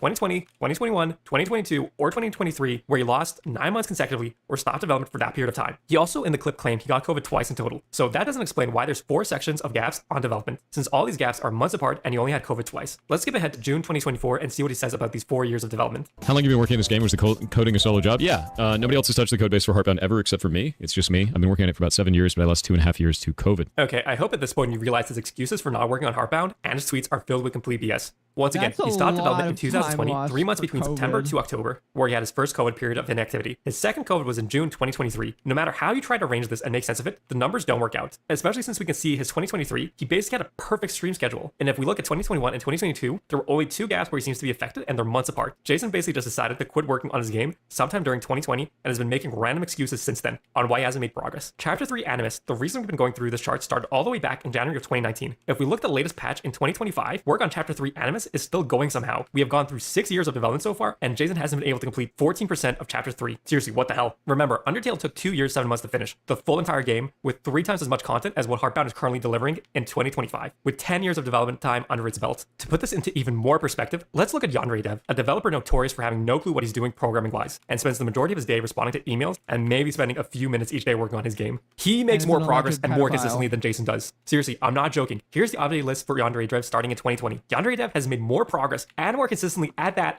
2020, 2021, 2022, or 2023, where he lost 9 months consecutively or stopped development for that period of time. He also in the clip claimed he got COVID twice in total. So that doesn't explain why there's 4 sections of gaps on development, since all these gaps are months apart and he only had COVID twice. Let's skip ahead to June 2024 and see what he says about these 4 years of development. how long have you been working on this game? Was the coding a solo job? Yeah. Nobody else has touched the code base for Heartbound ever except for me. It's just me. I've been working on it for about 7 years, but I lost 2.5 years to COVID. Okay, I hope at this point you realize his excuses for not working on Heartbound and his tweets are filled with complete BS. Once again, That's he a stopped lot development in of time 2020, lost 3 months for between September COVID. to October, where he had his first COVID period of inactivity. His second COVID was in June 2023. No matter how you try to arrange this and make sense of it, the numbers don't work out. Especially since we can see his 2023, he basically had a perfect stream schedule. And if we look at 2021 and 2022, there were only 2 gaps where he seems to be affected and they're months apart. Jason basically just decided to quit working on his game sometime during 2020 and has been making random excuses since then on why he hasn't made progress. Chapter 3 Animus, the reason we've been going through this chart started all the way back in January of 2019. If we look at the latest patch in 2025, work on Chapter 3 Animus is still going somehow. We have gone through 6 years of development so far, and Jason hasn't been able to complete 14% of Chapter 3. Seriously, what the hell? Remember, Undertale took 2 years, 7 months to finish, the full entire game, with 3 times as much content as what Heartbound is currently delivering in 2025, with 10 years of development time under its belt. To put this into even more perspective, let's look at Yandere Dev, a developer notorious for having no clue what he's doing programming-wise, and spends the majority of his day responding to emails and maybe spending a few minutes each day working on his game. He makes more progress and more consistently than Jason does. Seriously, I'm not joking. Here's the updated list for Yandere Dev starting in 2020. Yandere Dev has made more progress and more consistently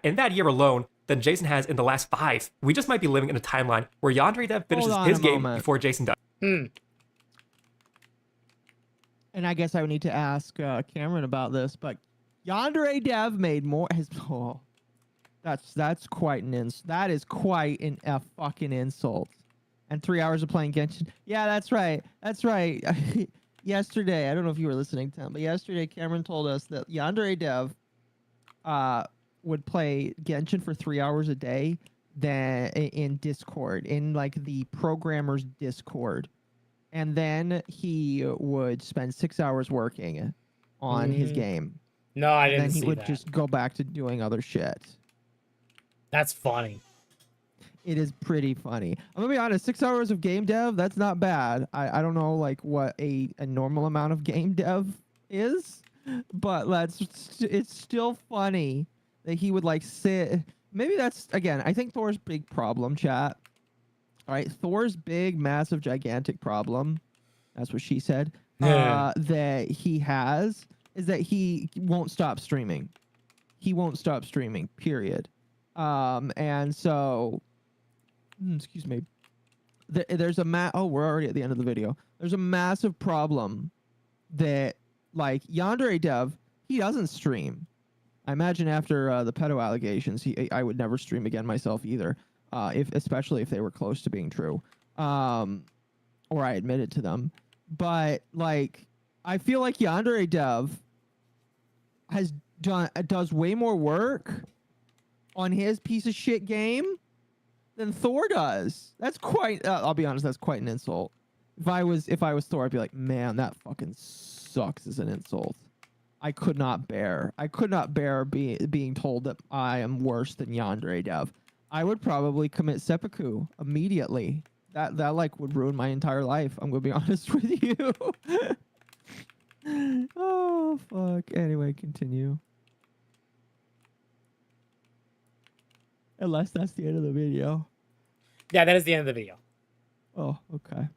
in that year alone than Jason has in the last 5. We just might be living in a timeline where Yandere Dev finishes his game before Jason does. And I guess I would need to ask Cameron about this, but Yandere Dev made more. That's quite an that is quite a fucking insult. And 3 hours of playing Genshin. Yeah, that's right. That's right. Yesterday, I don't know if you were listening to him, but yesterday Cameron told us that Yandere Dev would play Genshin for 3 hours a day in Discord, in like the programmer's Discord. And then he would spend 6 hours working on his game. No, I didn't see that. And then he would just go back to doing other shit. That's funny. It is pretty funny. I'm gonna be honest, 6 hours of game dev, that's not bad. I don't know like what a normal amount of game dev is, but it's still funny that he would like sit. Maybe that's, again, I think Thor's big problem, chat. All right, Thor's big, massive, gigantic problem, that's what she said, that he has is that he won't stop streaming. He won't stop streaming, period. And so, excuse me, there's a oh, we're already at the end of the video. There's a massive problem that, like, Yandere Dev, he doesn't stream. I imagine after the pedo allegations, I would never stream again myself either, especially if they were close to being true, or I admitted to them. But like, I feel like Yandere Dev does way more work on his piece of shit game than Thor does. That's quite. I'll be honest. That's quite an insult. If I was Thor, I'd be like, man, that fucking sucks as an insult. I could not bear being told that I am worse than Yandere Dev. I would probably commit seppuku immediately. That like would ruin my entire life. I'm gonna be honest with you. Oh fuck. Anyway, continue. Unless that's the end of the video. Yeah, that is the end of the video. Oh, okay.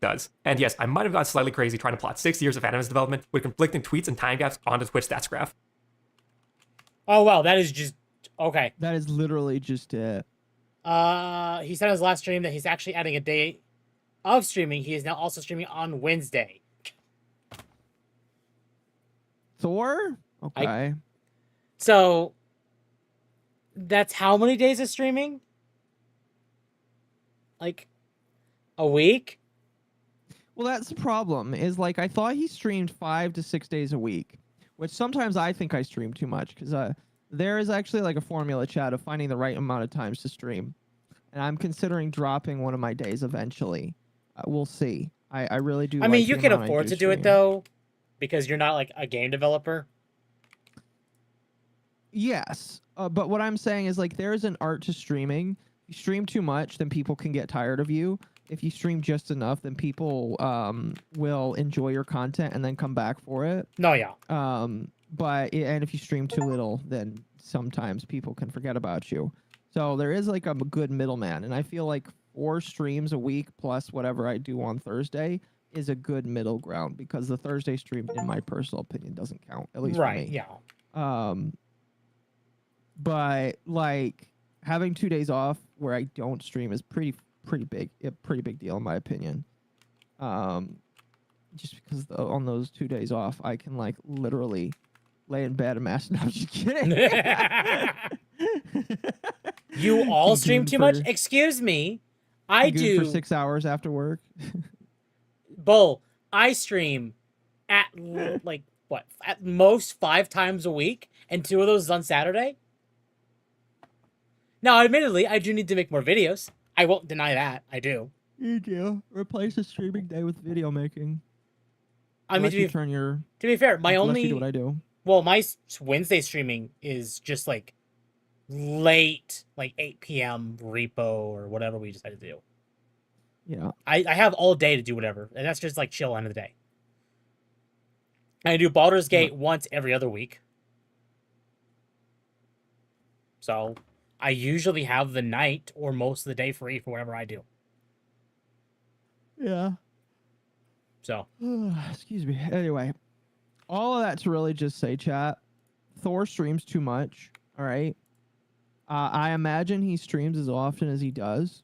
Does. And yes, I might have gone slightly crazy trying to plot 6 years of Animus development with conflicting tweets and time gaps on the Twitch stats graph. Oh, well, that is just... Okay. That is literally just it. He said in his last stream that he's actually adding a day of streaming. He is now also streaming on Wednesday. Thor? Okay. So, that's how many days of streaming? Like, a week? Well, that's the problem, is like, I thought he streamed 5 to 6 days a week, which sometimes I think I stream too much, because there is actually like a formula, chat, of finding the right amount of times to stream. And I'm considering dropping one of my days eventually. We'll see. I really do. I mean, you can afford to do it, though, because you're not like a game developer. Yes. But what I'm saying is, like, there is an art to streaming. If you stream too much, then people can get tired of you. If you stream just enough, then people will enjoy your content and then come back for it. No, yeah. And if you stream too little, then sometimes people can forget about you. So there is like a good middleman, and I feel like 4 streams a week plus whatever I do on Thursday is a good middle ground, because the Thursday stream, in my personal opinion, doesn't count, at least for me. Yeah. But like having 2 days off where I don't stream is pretty big deal in my opinion. Just because on those 2 days off, I can like literally lay in bed and master. No, I'm just kidding. You all stream too much? Excuse me. I do for 6 hours after work. Bull, I stream at like what? At most 5 times a week, and 2 of those is on Saturday. Now, admittedly, I do need to make more videos. I won't deny that. I do. You do. Replace a streaming day with video making. I mean, to be fair, my unless only you do what I do. Well, my Wednesday streaming is just like late, like 8 p.m. repo or whatever we decide to do. Yeah. I have all day to do whatever, and that's just like chill end of the day. I do Baldur's Gate once every other week. So I usually have the night or most of the day free for whatever I do. Yeah. So Excuse me. Anyway, all of that to really just say, chat, Thor streams too much. All right. I imagine he streams as often as he does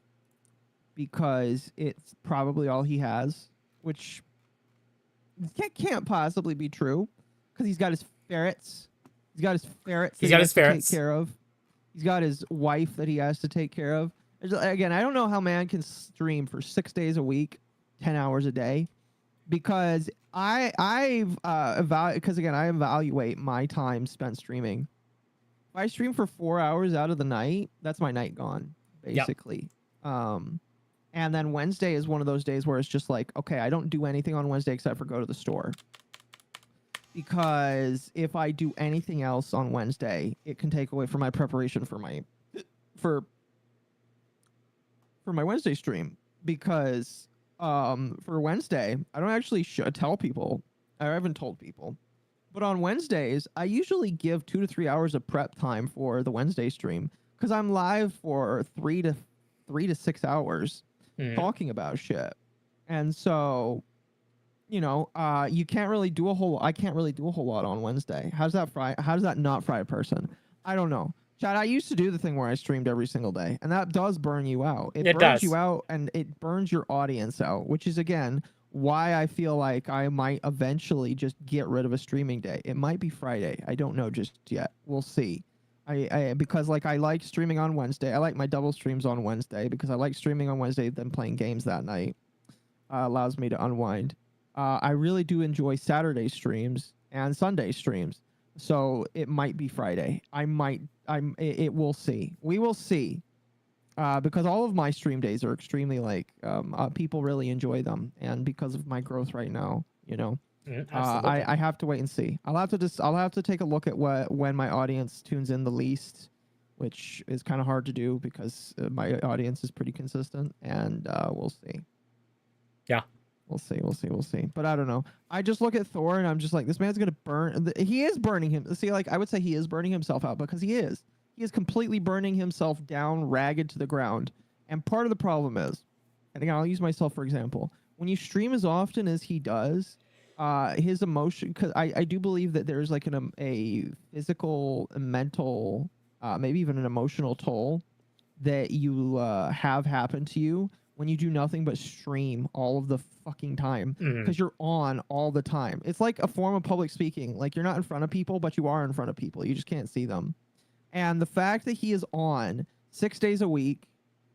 because it's probably all he has, which can't possibly be true because he's got his ferrets. He's got his ferrets. He's got his to ferrets. take care of. He's got his wife that he has to take care of. Again, I don't know how man can stream for 6 days a week, 10 hours a day, because I evaluate my time spent streaming. If I stream for 4 hours out of the night, that's my night gone, basically. Yep. And then Wednesday is one of those days where it's just like, okay, I don't do anything on Wednesday except for go to the store. Because if I do anything else on Wednesday, it can take away from my preparation for my Wednesday stream. Because for Wednesday, I don't actually tell people. I haven't told people. But on Wednesdays, I usually give 2 to 3 hours of prep time for the Wednesday stream because I'm live for 3 to 6 hours talking about shit. And so, you know, you can't really do a whole. I can't really do a whole lot on Wednesday. How does that not fry a person? I don't know. Chad, I used to do the thing where I streamed every single day, and that does burn you out. It burns does. you out, and it burns your audience out, which is again why I feel like I might eventually just get rid of a streaming day. It might be Friday. I don't know just yet. We'll see. Because like I like streaming on Wednesday. I like my double streams on Wednesday because I like streaming on Wednesday, then playing games that night. Allows me to unwind. I really do enjoy Saturday streams and Sunday streams. So it might be Friday. It will see. We will see. Because all of my stream days are extremely people really enjoy them, and because of my growth right now, you know, I have to wait and see. I'll have to take a look at when my audience tunes in the least, which is kind of hard to do because my audience is pretty consistent, and we'll see. Yeah. We'll see. But I don't know. I just look at Thor and I'm just like, this man's gonna burn. He is burning him. See, like I would say he is burning himself out because he is. He is completely burning himself down, ragged to the ground. And part of the problem is, and again, I'll use myself for example. When you stream as often as he does, his emotion, because I do believe that there's like a physical, a mental, maybe even an emotional toll that you have happen to you when you do nothing but stream all of the fucking time because you're on all the time. It's like a form of public speaking. Like you're not in front of people, but you are in front of people. You just can't see them. And the fact that he is on 6 days a week,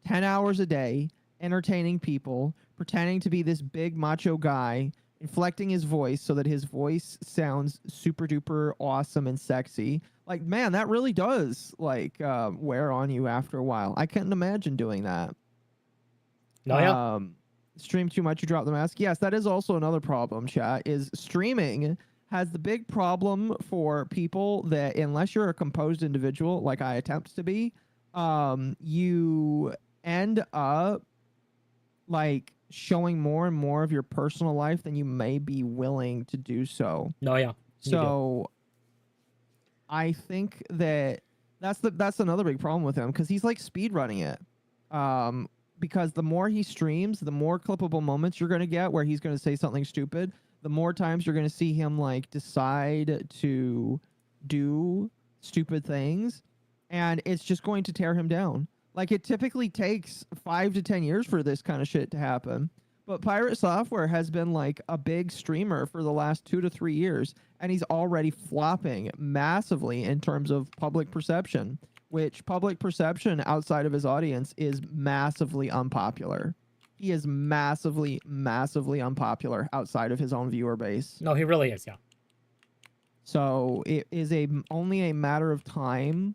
10 hours a day, entertaining people, pretending to be this big macho guy, inflecting his voice so that his voice sounds super duper awesome and sexy. Like, man, that really does wear on you after a while. I couldn't imagine doing that. No, yeah. Stream too much, you drop the mask. Yes, that is also another problem, chat, is streaming has the big problem for people that unless you're a composed individual like I attempt to be, you end up like showing more and more of your personal life than you may be willing to do so. No, yeah. So I think that's another big problem with him because he's like speed running it. Because the more he streams, the more clippable moments you're going to get where he's going to say something stupid. The more times you're going to see him like decide to do stupid things, and it's just going to tear him down. Like it typically takes 5 to 10 years for this kind of shit to happen. But Pirate Software has been like a big streamer for the last 2 to 3 years, and he's already flopping massively in terms of public perception, which public perception outside of his audience is massively unpopular. He is massively, massively unpopular outside of his own viewer base. No, he really is, yeah. So it is only a matter of time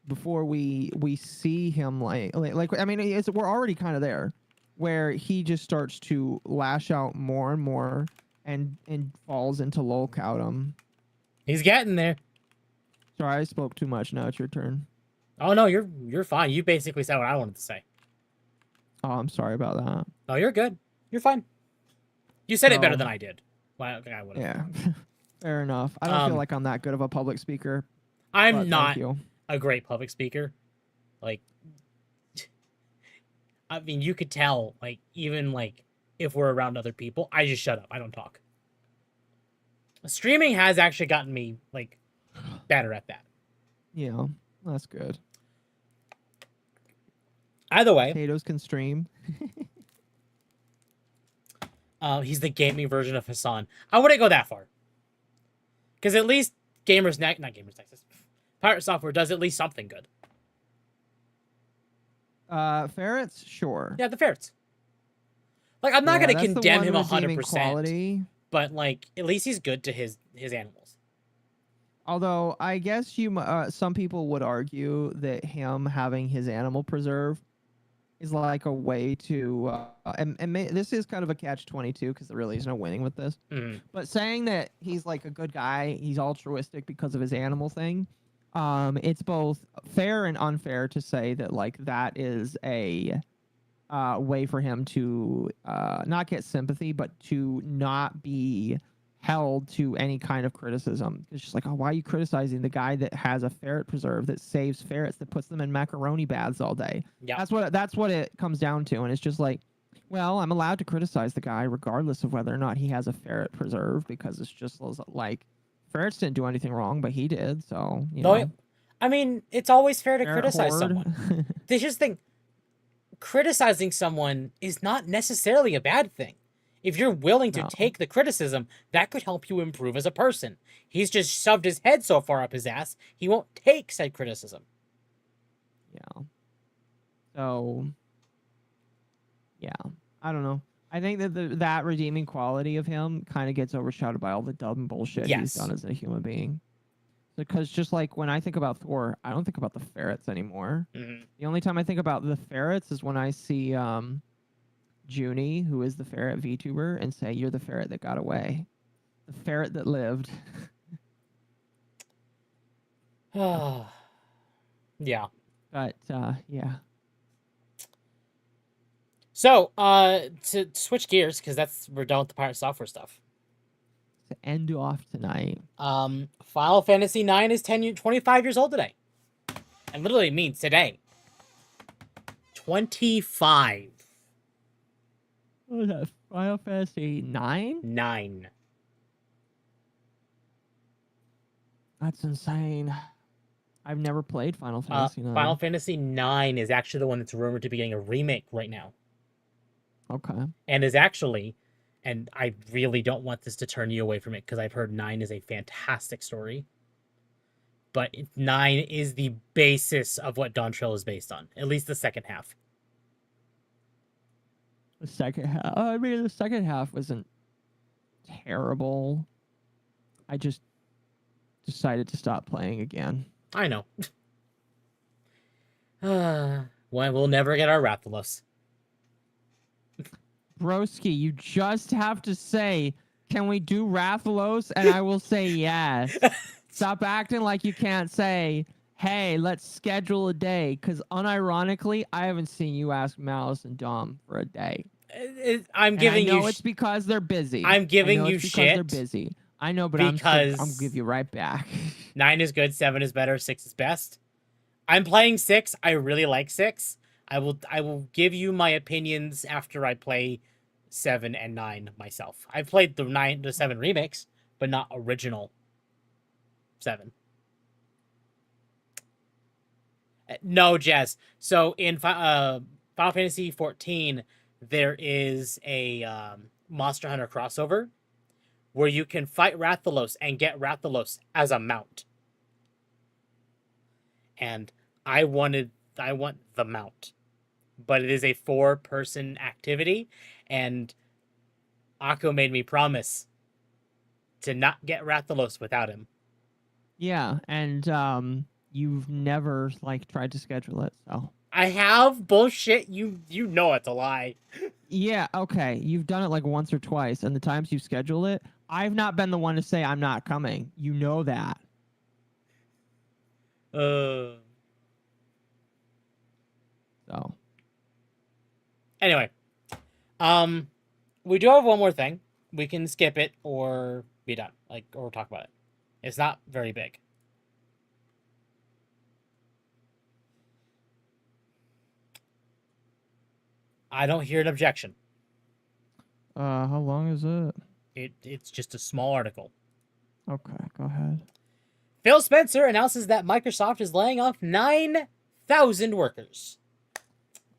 before we see him like I mean, we're already kind of there, where he just starts to lash out more and more and falls into lolcow. He's getting there. Sorry, I spoke too much. Now it's your turn. Oh no, you're fine. You basically said what I wanted to say. Oh, I'm sorry about that. No, you're good. You're fine. You said it better So- than I did. Well, I would have. Yeah, fair enough. I don't feel Um, like I'm that good of a public speaker. I'm but not Thank you. a great public speaker. Like, I mean, you could tell. Like, even like if we're around other people, I just shut up. I don't talk. Streaming has actually gotten me like better at that. Yeah, that's good. Either way, Potatoes can stream. he's the gaming version of Hassan. I wouldn't go that far. Because at least not Gamers Nexus, Pirate Software does at least something good. Ferrets, sure. Yeah, the ferrets. Like, I'm not Yeah, gonna that's the condemn him one redeeming 100%, quality. but like at least he's good to his animals. Although I guess some people would argue that him having his animal preserve is like a way to, this is kind of a catch-22 because there really is no winning with this. Mhm. But saying that he's like a good guy, he's altruistic because of his animal thing, it's both fair and unfair to say that like that is a way for him to not get sympathy, but to not be held to any kind of criticism. It's just like, oh, why are you criticizing the guy that has a ferret preserve that saves ferrets, that puts them in macaroni baths all day? Yeah. That's what it comes down to. And it's just like, well, I'm allowed to criticize the guy regardless of whether or not he has a ferret preserve, because it's just like ferrets didn't do anything wrong, but he did. So you know. I mean, it's always fair to Ferret criticize horde. someone. They just think criticizing someone is not necessarily a bad thing. If you're willing to No. take the criticism, that could help you improve as a person. He's just shoved his head so far up his ass, he won't take said criticism. Yeah. So, yeah, I don't know. I think that that redeeming quality of him kind of gets overshadowed by all the dumb bullshit Yes. he's done as a human being. Because just like when I think about Thor, I don't think about the ferrets anymore. Mhm. The only time I think about the ferrets is when I see Junie, who is the ferret VTuber, and say, "You're the ferret that got away, the ferret that lived." Yeah. But yeah. So, to switch gears, because we're done with the Pirate Software stuff. To end off tonight, Final Fantasy IX is 25 years old today. And literally means today. 25. what was that? Final Fantasy 9? 9. That's insane. I've never played Final Fantasy 9. Final Fantasy IX is actually the one that's rumored to be getting a remake right now. Okay. And is actually, and I really don't want this to turn you away from it because I've heard 9 is a fantastic story. But 9 is the basis of what Dawn Trail is based on, at least the second half. The second half. I mean, the second half wasn't terrible. I just decided to stop playing again. I know. Well, we'll never get our Rathalos. Broski, you just have to say, "Can we do Rathalos?" And I will say yes. Stop acting like you can't say, "Hey, let's schedule a day." Because unironically, I haven't seen you ask Malice and Dom for a day. I'm And giving I know you. it's because they're busy. I'm giving I know you it's because shit they're busy. I know, but because I'm give you right back. 9 is good, 7 is better, 6 is best. I'm playing 6. I really like 6. I will give you my opinions after I play 7 and 9 myself. I've played the 7 remakes, but not original 7. No, Jess. So in Final Fantasy 14, there is a Monster Hunter crossover where you can fight Rathalos and get Rathalos as a mount. And I want the mount. But it is a 4-person activity, and Akko made me promise to not get Rathalos without him. Yeah, and you've never tried to schedule it, so. I have bullshit. You know it's a lie. Yeah, okay. You've done it once or twice, and the times you've scheduled it, I've not been the one to say I'm not coming. You know that. So Anyway, we do have one more thing. We can skip it or be done, or talk about it. It's not very big. I don't hear an objection. how long is it? It's just a small article. Okay, go ahead. Phil Spencer announces that Microsoft is laying off 9,000 workers.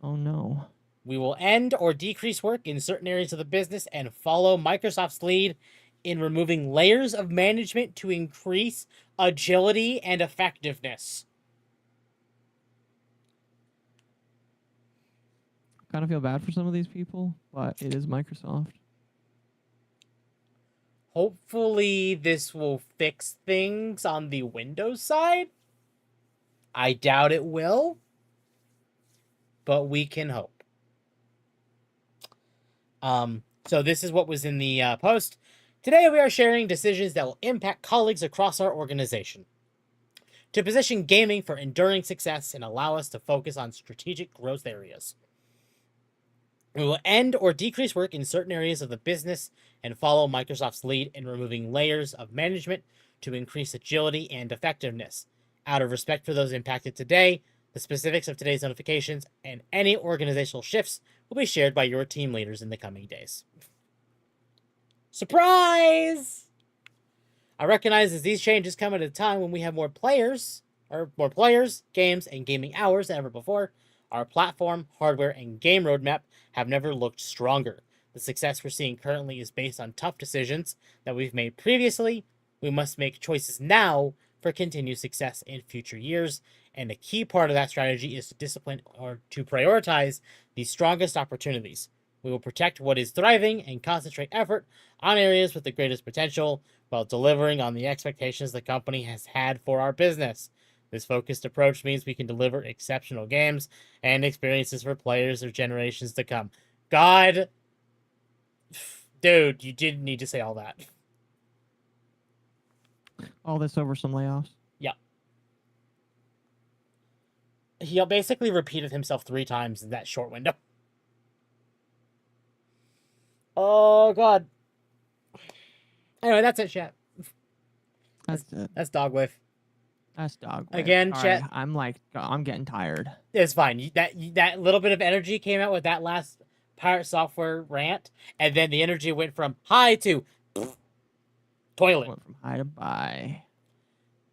Oh no. We will end or decrease work in certain areas of the business and follow Microsoft's lead in removing layers of management to increase agility and effectiveness. Kind of feel bad for some of these people, but it is Microsoft. Hopefully this will fix things on the Windows side. I doubt it will, but we can hope. So this is what was in the post. Today we are sharing decisions that will impact colleagues across our organization to position gaming for enduring success and allow us to focus on strategic growth areas. We will end or decrease work in certain areas of the business and follow Microsoft's lead in removing layers of management to increase agility and effectiveness. Out of respect for those impacted today, the specifics of today's notifications and any organizational shifts will be shared by your team leaders in the coming days. Surprise! I recognize as these changes come at a time when we have more players, games, and gaming hours than ever before. Our platform, hardware, and game roadmap have never looked stronger. The success we're seeing currently is based on tough decisions that we've made previously. We must make choices now for continued success in future years, and a key part of that strategy is to discipline or to prioritize the strongest opportunities. We will protect what is thriving and concentrate effort on areas with the greatest potential while delivering on the expectations the company has had for our business. This focused approach means we can deliver exceptional games and experiences for players of generations to come. God, dude, you didn't need to say all that. All this over some layoffs. Yeah. He basically repeated himself 3 times in that short window. Oh, God. Anyway, that's it, chat. That's it. That's Dogwave. That's Dogwave. Again, Sorry, chat. I'm getting tired. It's fine. That little bit of energy came out with that last Pirate Software rant, and then the energy went from high to toilet. Went from high to bye.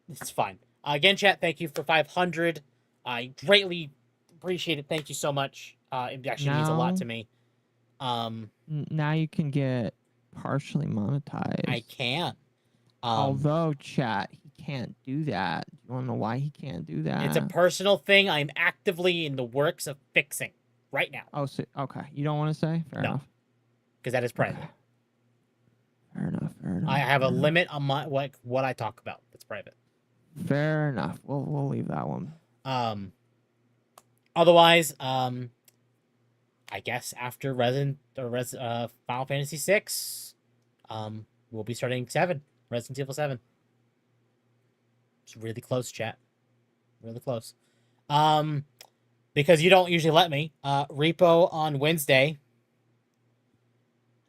It's fine. Again, chat, thank you for 500. I greatly appreciate it. Thank you so much. It actually means a lot to me. Now you can get partially monetized. I can. Although, chat, he can't do that. Do you want to know why he can't do that? It's a personal thing I'm actively in the works of fixing right now. Oh, so, okay. You don't want to say? Fair enough. Because that is private. Okay. Fair enough. I have a limit on my what I talk about. That's private. Fair enough. We'll leave that one. Otherwise, I guess after Final Fantasy 6, we'll be starting 7, Resident Evil 7. It's really close, chat. Really close. Because you don't usually let me. Repo on Wednesday.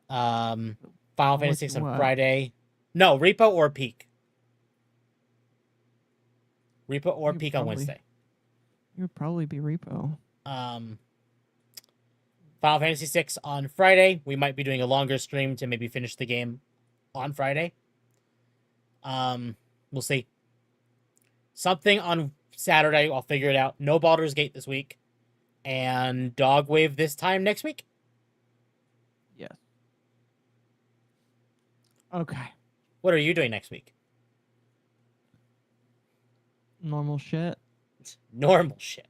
Final Fantasy 6 on Friday. No, Repo or Peak. Repo or Peak on Wednesday. You would probably be Repo. Final Fantasy 6 on Friday. We might be doing a longer stream to maybe finish the game on Friday. We'll see. Something on Saturday. I'll figure it out. No Baldur's Gate this week. And Dogwave this time next week. Yes. Okay. What are you doing next week? Normal shit. Normal shit.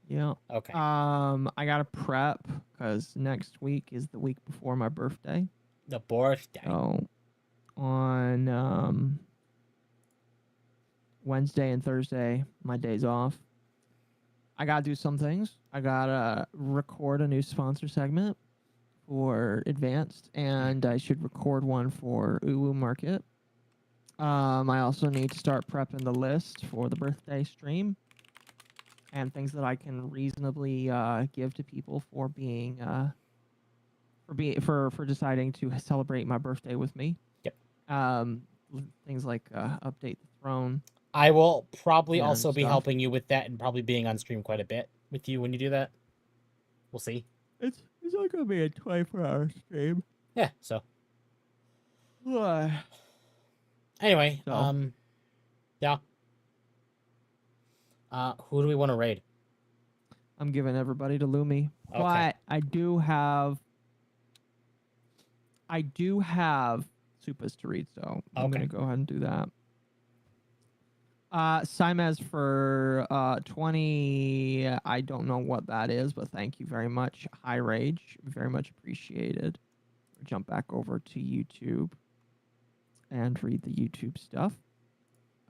Yeah. Okay. I gotta prep because next week is the week before my birthday. The birthday. So on Wednesday and Thursday, my days off. I gotta do some things. I gotta record a new sponsor segment for Advanced, and I should record one for Uwu Market. I also need to start prepping the list for the birthday stream and things that I can reasonably give to people for being for deciding to celebrate my birthday with me. Yep. Things like update the throne. I will probably and also be stuff. helping you with that and probably being on stream quite a bit with you when you do that. We'll see. It's not gonna be a 24-hour stream. Yeah, so Uh, anyway, So. yeah. Who do we want to raid? I'm giving everybody to Lumi, Okay. but I do have Supas to read, so I'm Okay. gonna go ahead and do that. Simez for 20. I don't know what that is, but thank you very much. High Rage, very much appreciated. Jump back over to YouTube and read the YouTube stuff.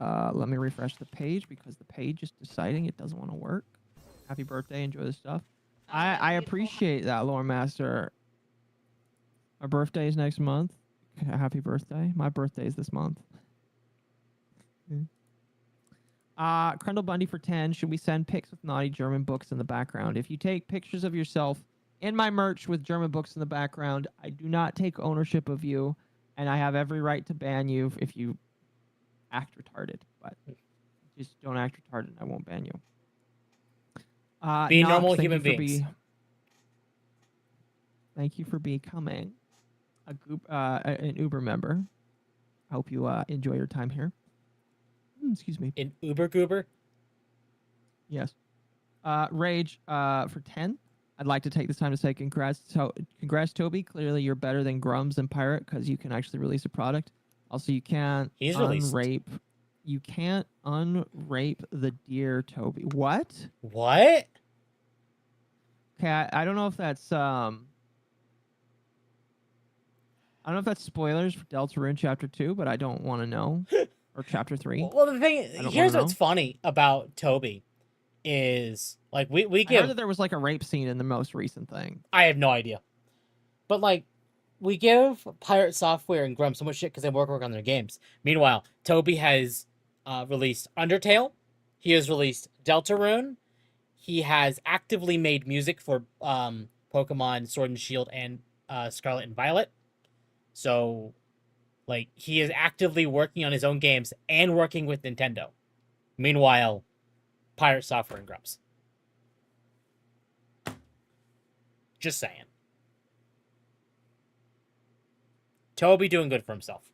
Let me refresh the page because the page is deciding it doesn't want to work. Happy birthday, enjoy the stuff. I appreciate that, Lore Master. My birthday is next month. Happy birthday. My birthday is this month. Crendel Bundy for 10. Should we send pics with naughty German books in the background? If you take pictures of yourself in my merch with German books in the background, I do not take ownership of you, and I have every right to ban you if you act retarded. But just don't act retarded, and I won't ban you. Be Knox, normal thank human you for beings. Thank you for becoming an Uber member. I hope you enjoy your time here. Excuse me. In Uber Goober? Yes. Rage for 10. I'd like to take this time to say congrats. Congrats, Toby. Clearly, you're better than Grums and Pirate because you can actually release a product. Also, you can't He's released. unrape. You can't unrape the deer, Toby. What? What? Okay, I don't know if that's I don't know if that's spoilers for Deltarune Chapter 2, but I don't want to know. Or Chapter 3. Well, the thing, don't here's wanna what's know. funny about Toby is like we I give. heard that there was like a rape scene in the most recent thing. I have no idea, but like we give Pirate Software and Grum so much shit because they work on their games. Meanwhile, Toby has released Undertale. He has released Deltarune. He has actively made music for Pokemon Sword and Shield and Scarlet and Violet. So, like, he is actively working on his own games and working with Nintendo. Meanwhile, Pirate Software and Grumps. Just saying. Toby doing good for himself.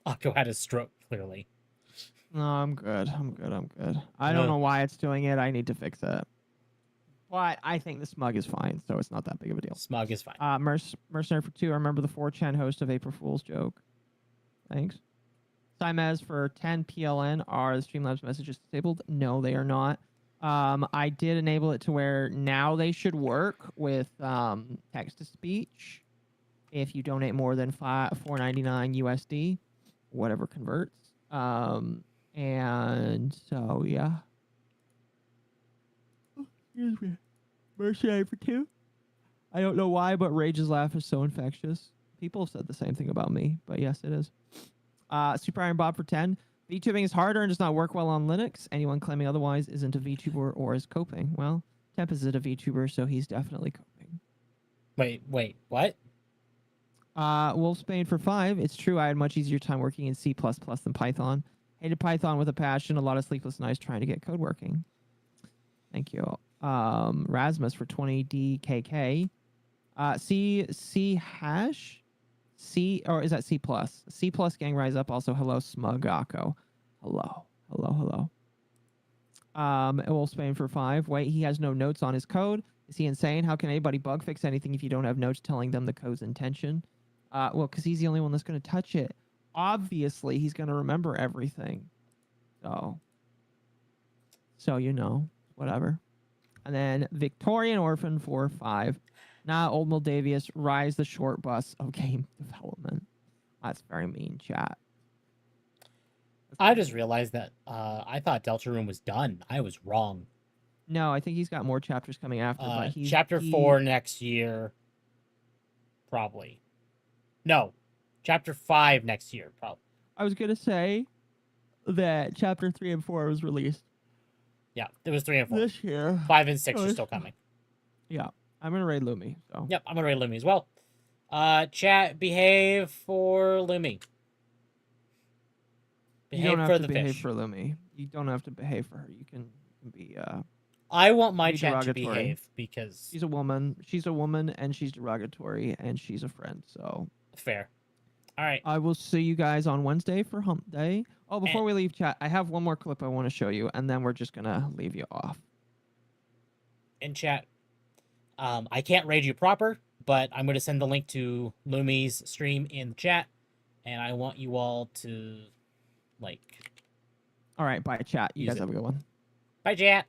Occo had a stroke, clearly. No, I'm good. I don't know why it's doing it. I need to fix it. But I think the smug is fine, so it's not that big of a deal. Smug is fine. Mercenary for 2. I remember the 4chan host of April Fool's joke. Thanks. Simez for 10 PLN. Are the Streamlabs messages disabled? No, they are not. I did enable it to where now they should work with text to speech if you donate more than $4.99 USD, whatever converts. And so yeah. Excuse me. Mercenary for 2. I don't know why, but Rage's laugh is so infectious. People have said the same thing about me, but yes, it is. Super Iron Bob for 10. VTubing is harder and does not work well on Linux. Anyone claiming otherwise isn't a VTuber or is coping. Well, Temp is a VTuber, so he's definitely coping. Wait, what? Wolfsbane for 5. It's true, I had much easier time working in C++ than Python. Hated Python with a passion. A lot of sleepless nights trying to get code working. Thank you. Rasmus for 20 DKK. C hash? C, or is that C+? C+ gang rise up. Also, hello, MommaOcco. Hello. Wolfsbane for 5. Wait, he has no notes on his code. Is he insane? How can anybody bug fix anything if you don't have notes telling them the code's intention? Well, because he's the only one that's going to touch it. Obviously, he's going to remember everything. So you know, whatever. And then Victorian Orphan for 5. Nah, Old Moldavius, rise the short bus of game development. That's very mean, chat. I just realized that I thought Deltarune was done. I was wrong. No, I think he's got more chapters coming after. But Chapter 4 next year, probably. No, Chapter 5 next year, probably. I was gonna say that chapter 3 and 4 was released Yeah, it was 3 and 4. this year. 5 and 6 Oh, are this- still coming. Yeah, I'm gonna raid Lumi. So Yep, I'm gonna raid Lumi as well. Chat, behave for Lumi. you Behave don't have for to the behave fish. for Lumi. You don't have to behave for her. You can be. I want my be chat to derogatory. behave because She's a woman. She's a woman, and she's derogatory, and she's a friend. So fair. All right. I will see you guys on Wednesday for Hump Day. Oh, before we leave, chat, I have one more clip I want to show you, and then we're just gonna leave you off. In chat, I can't raid you proper, but I'm gonna send the link to Lumi's stream in the chat, and I want you all to like. All right, bye, chat. You Use guys it. have a good one. Bye, chat.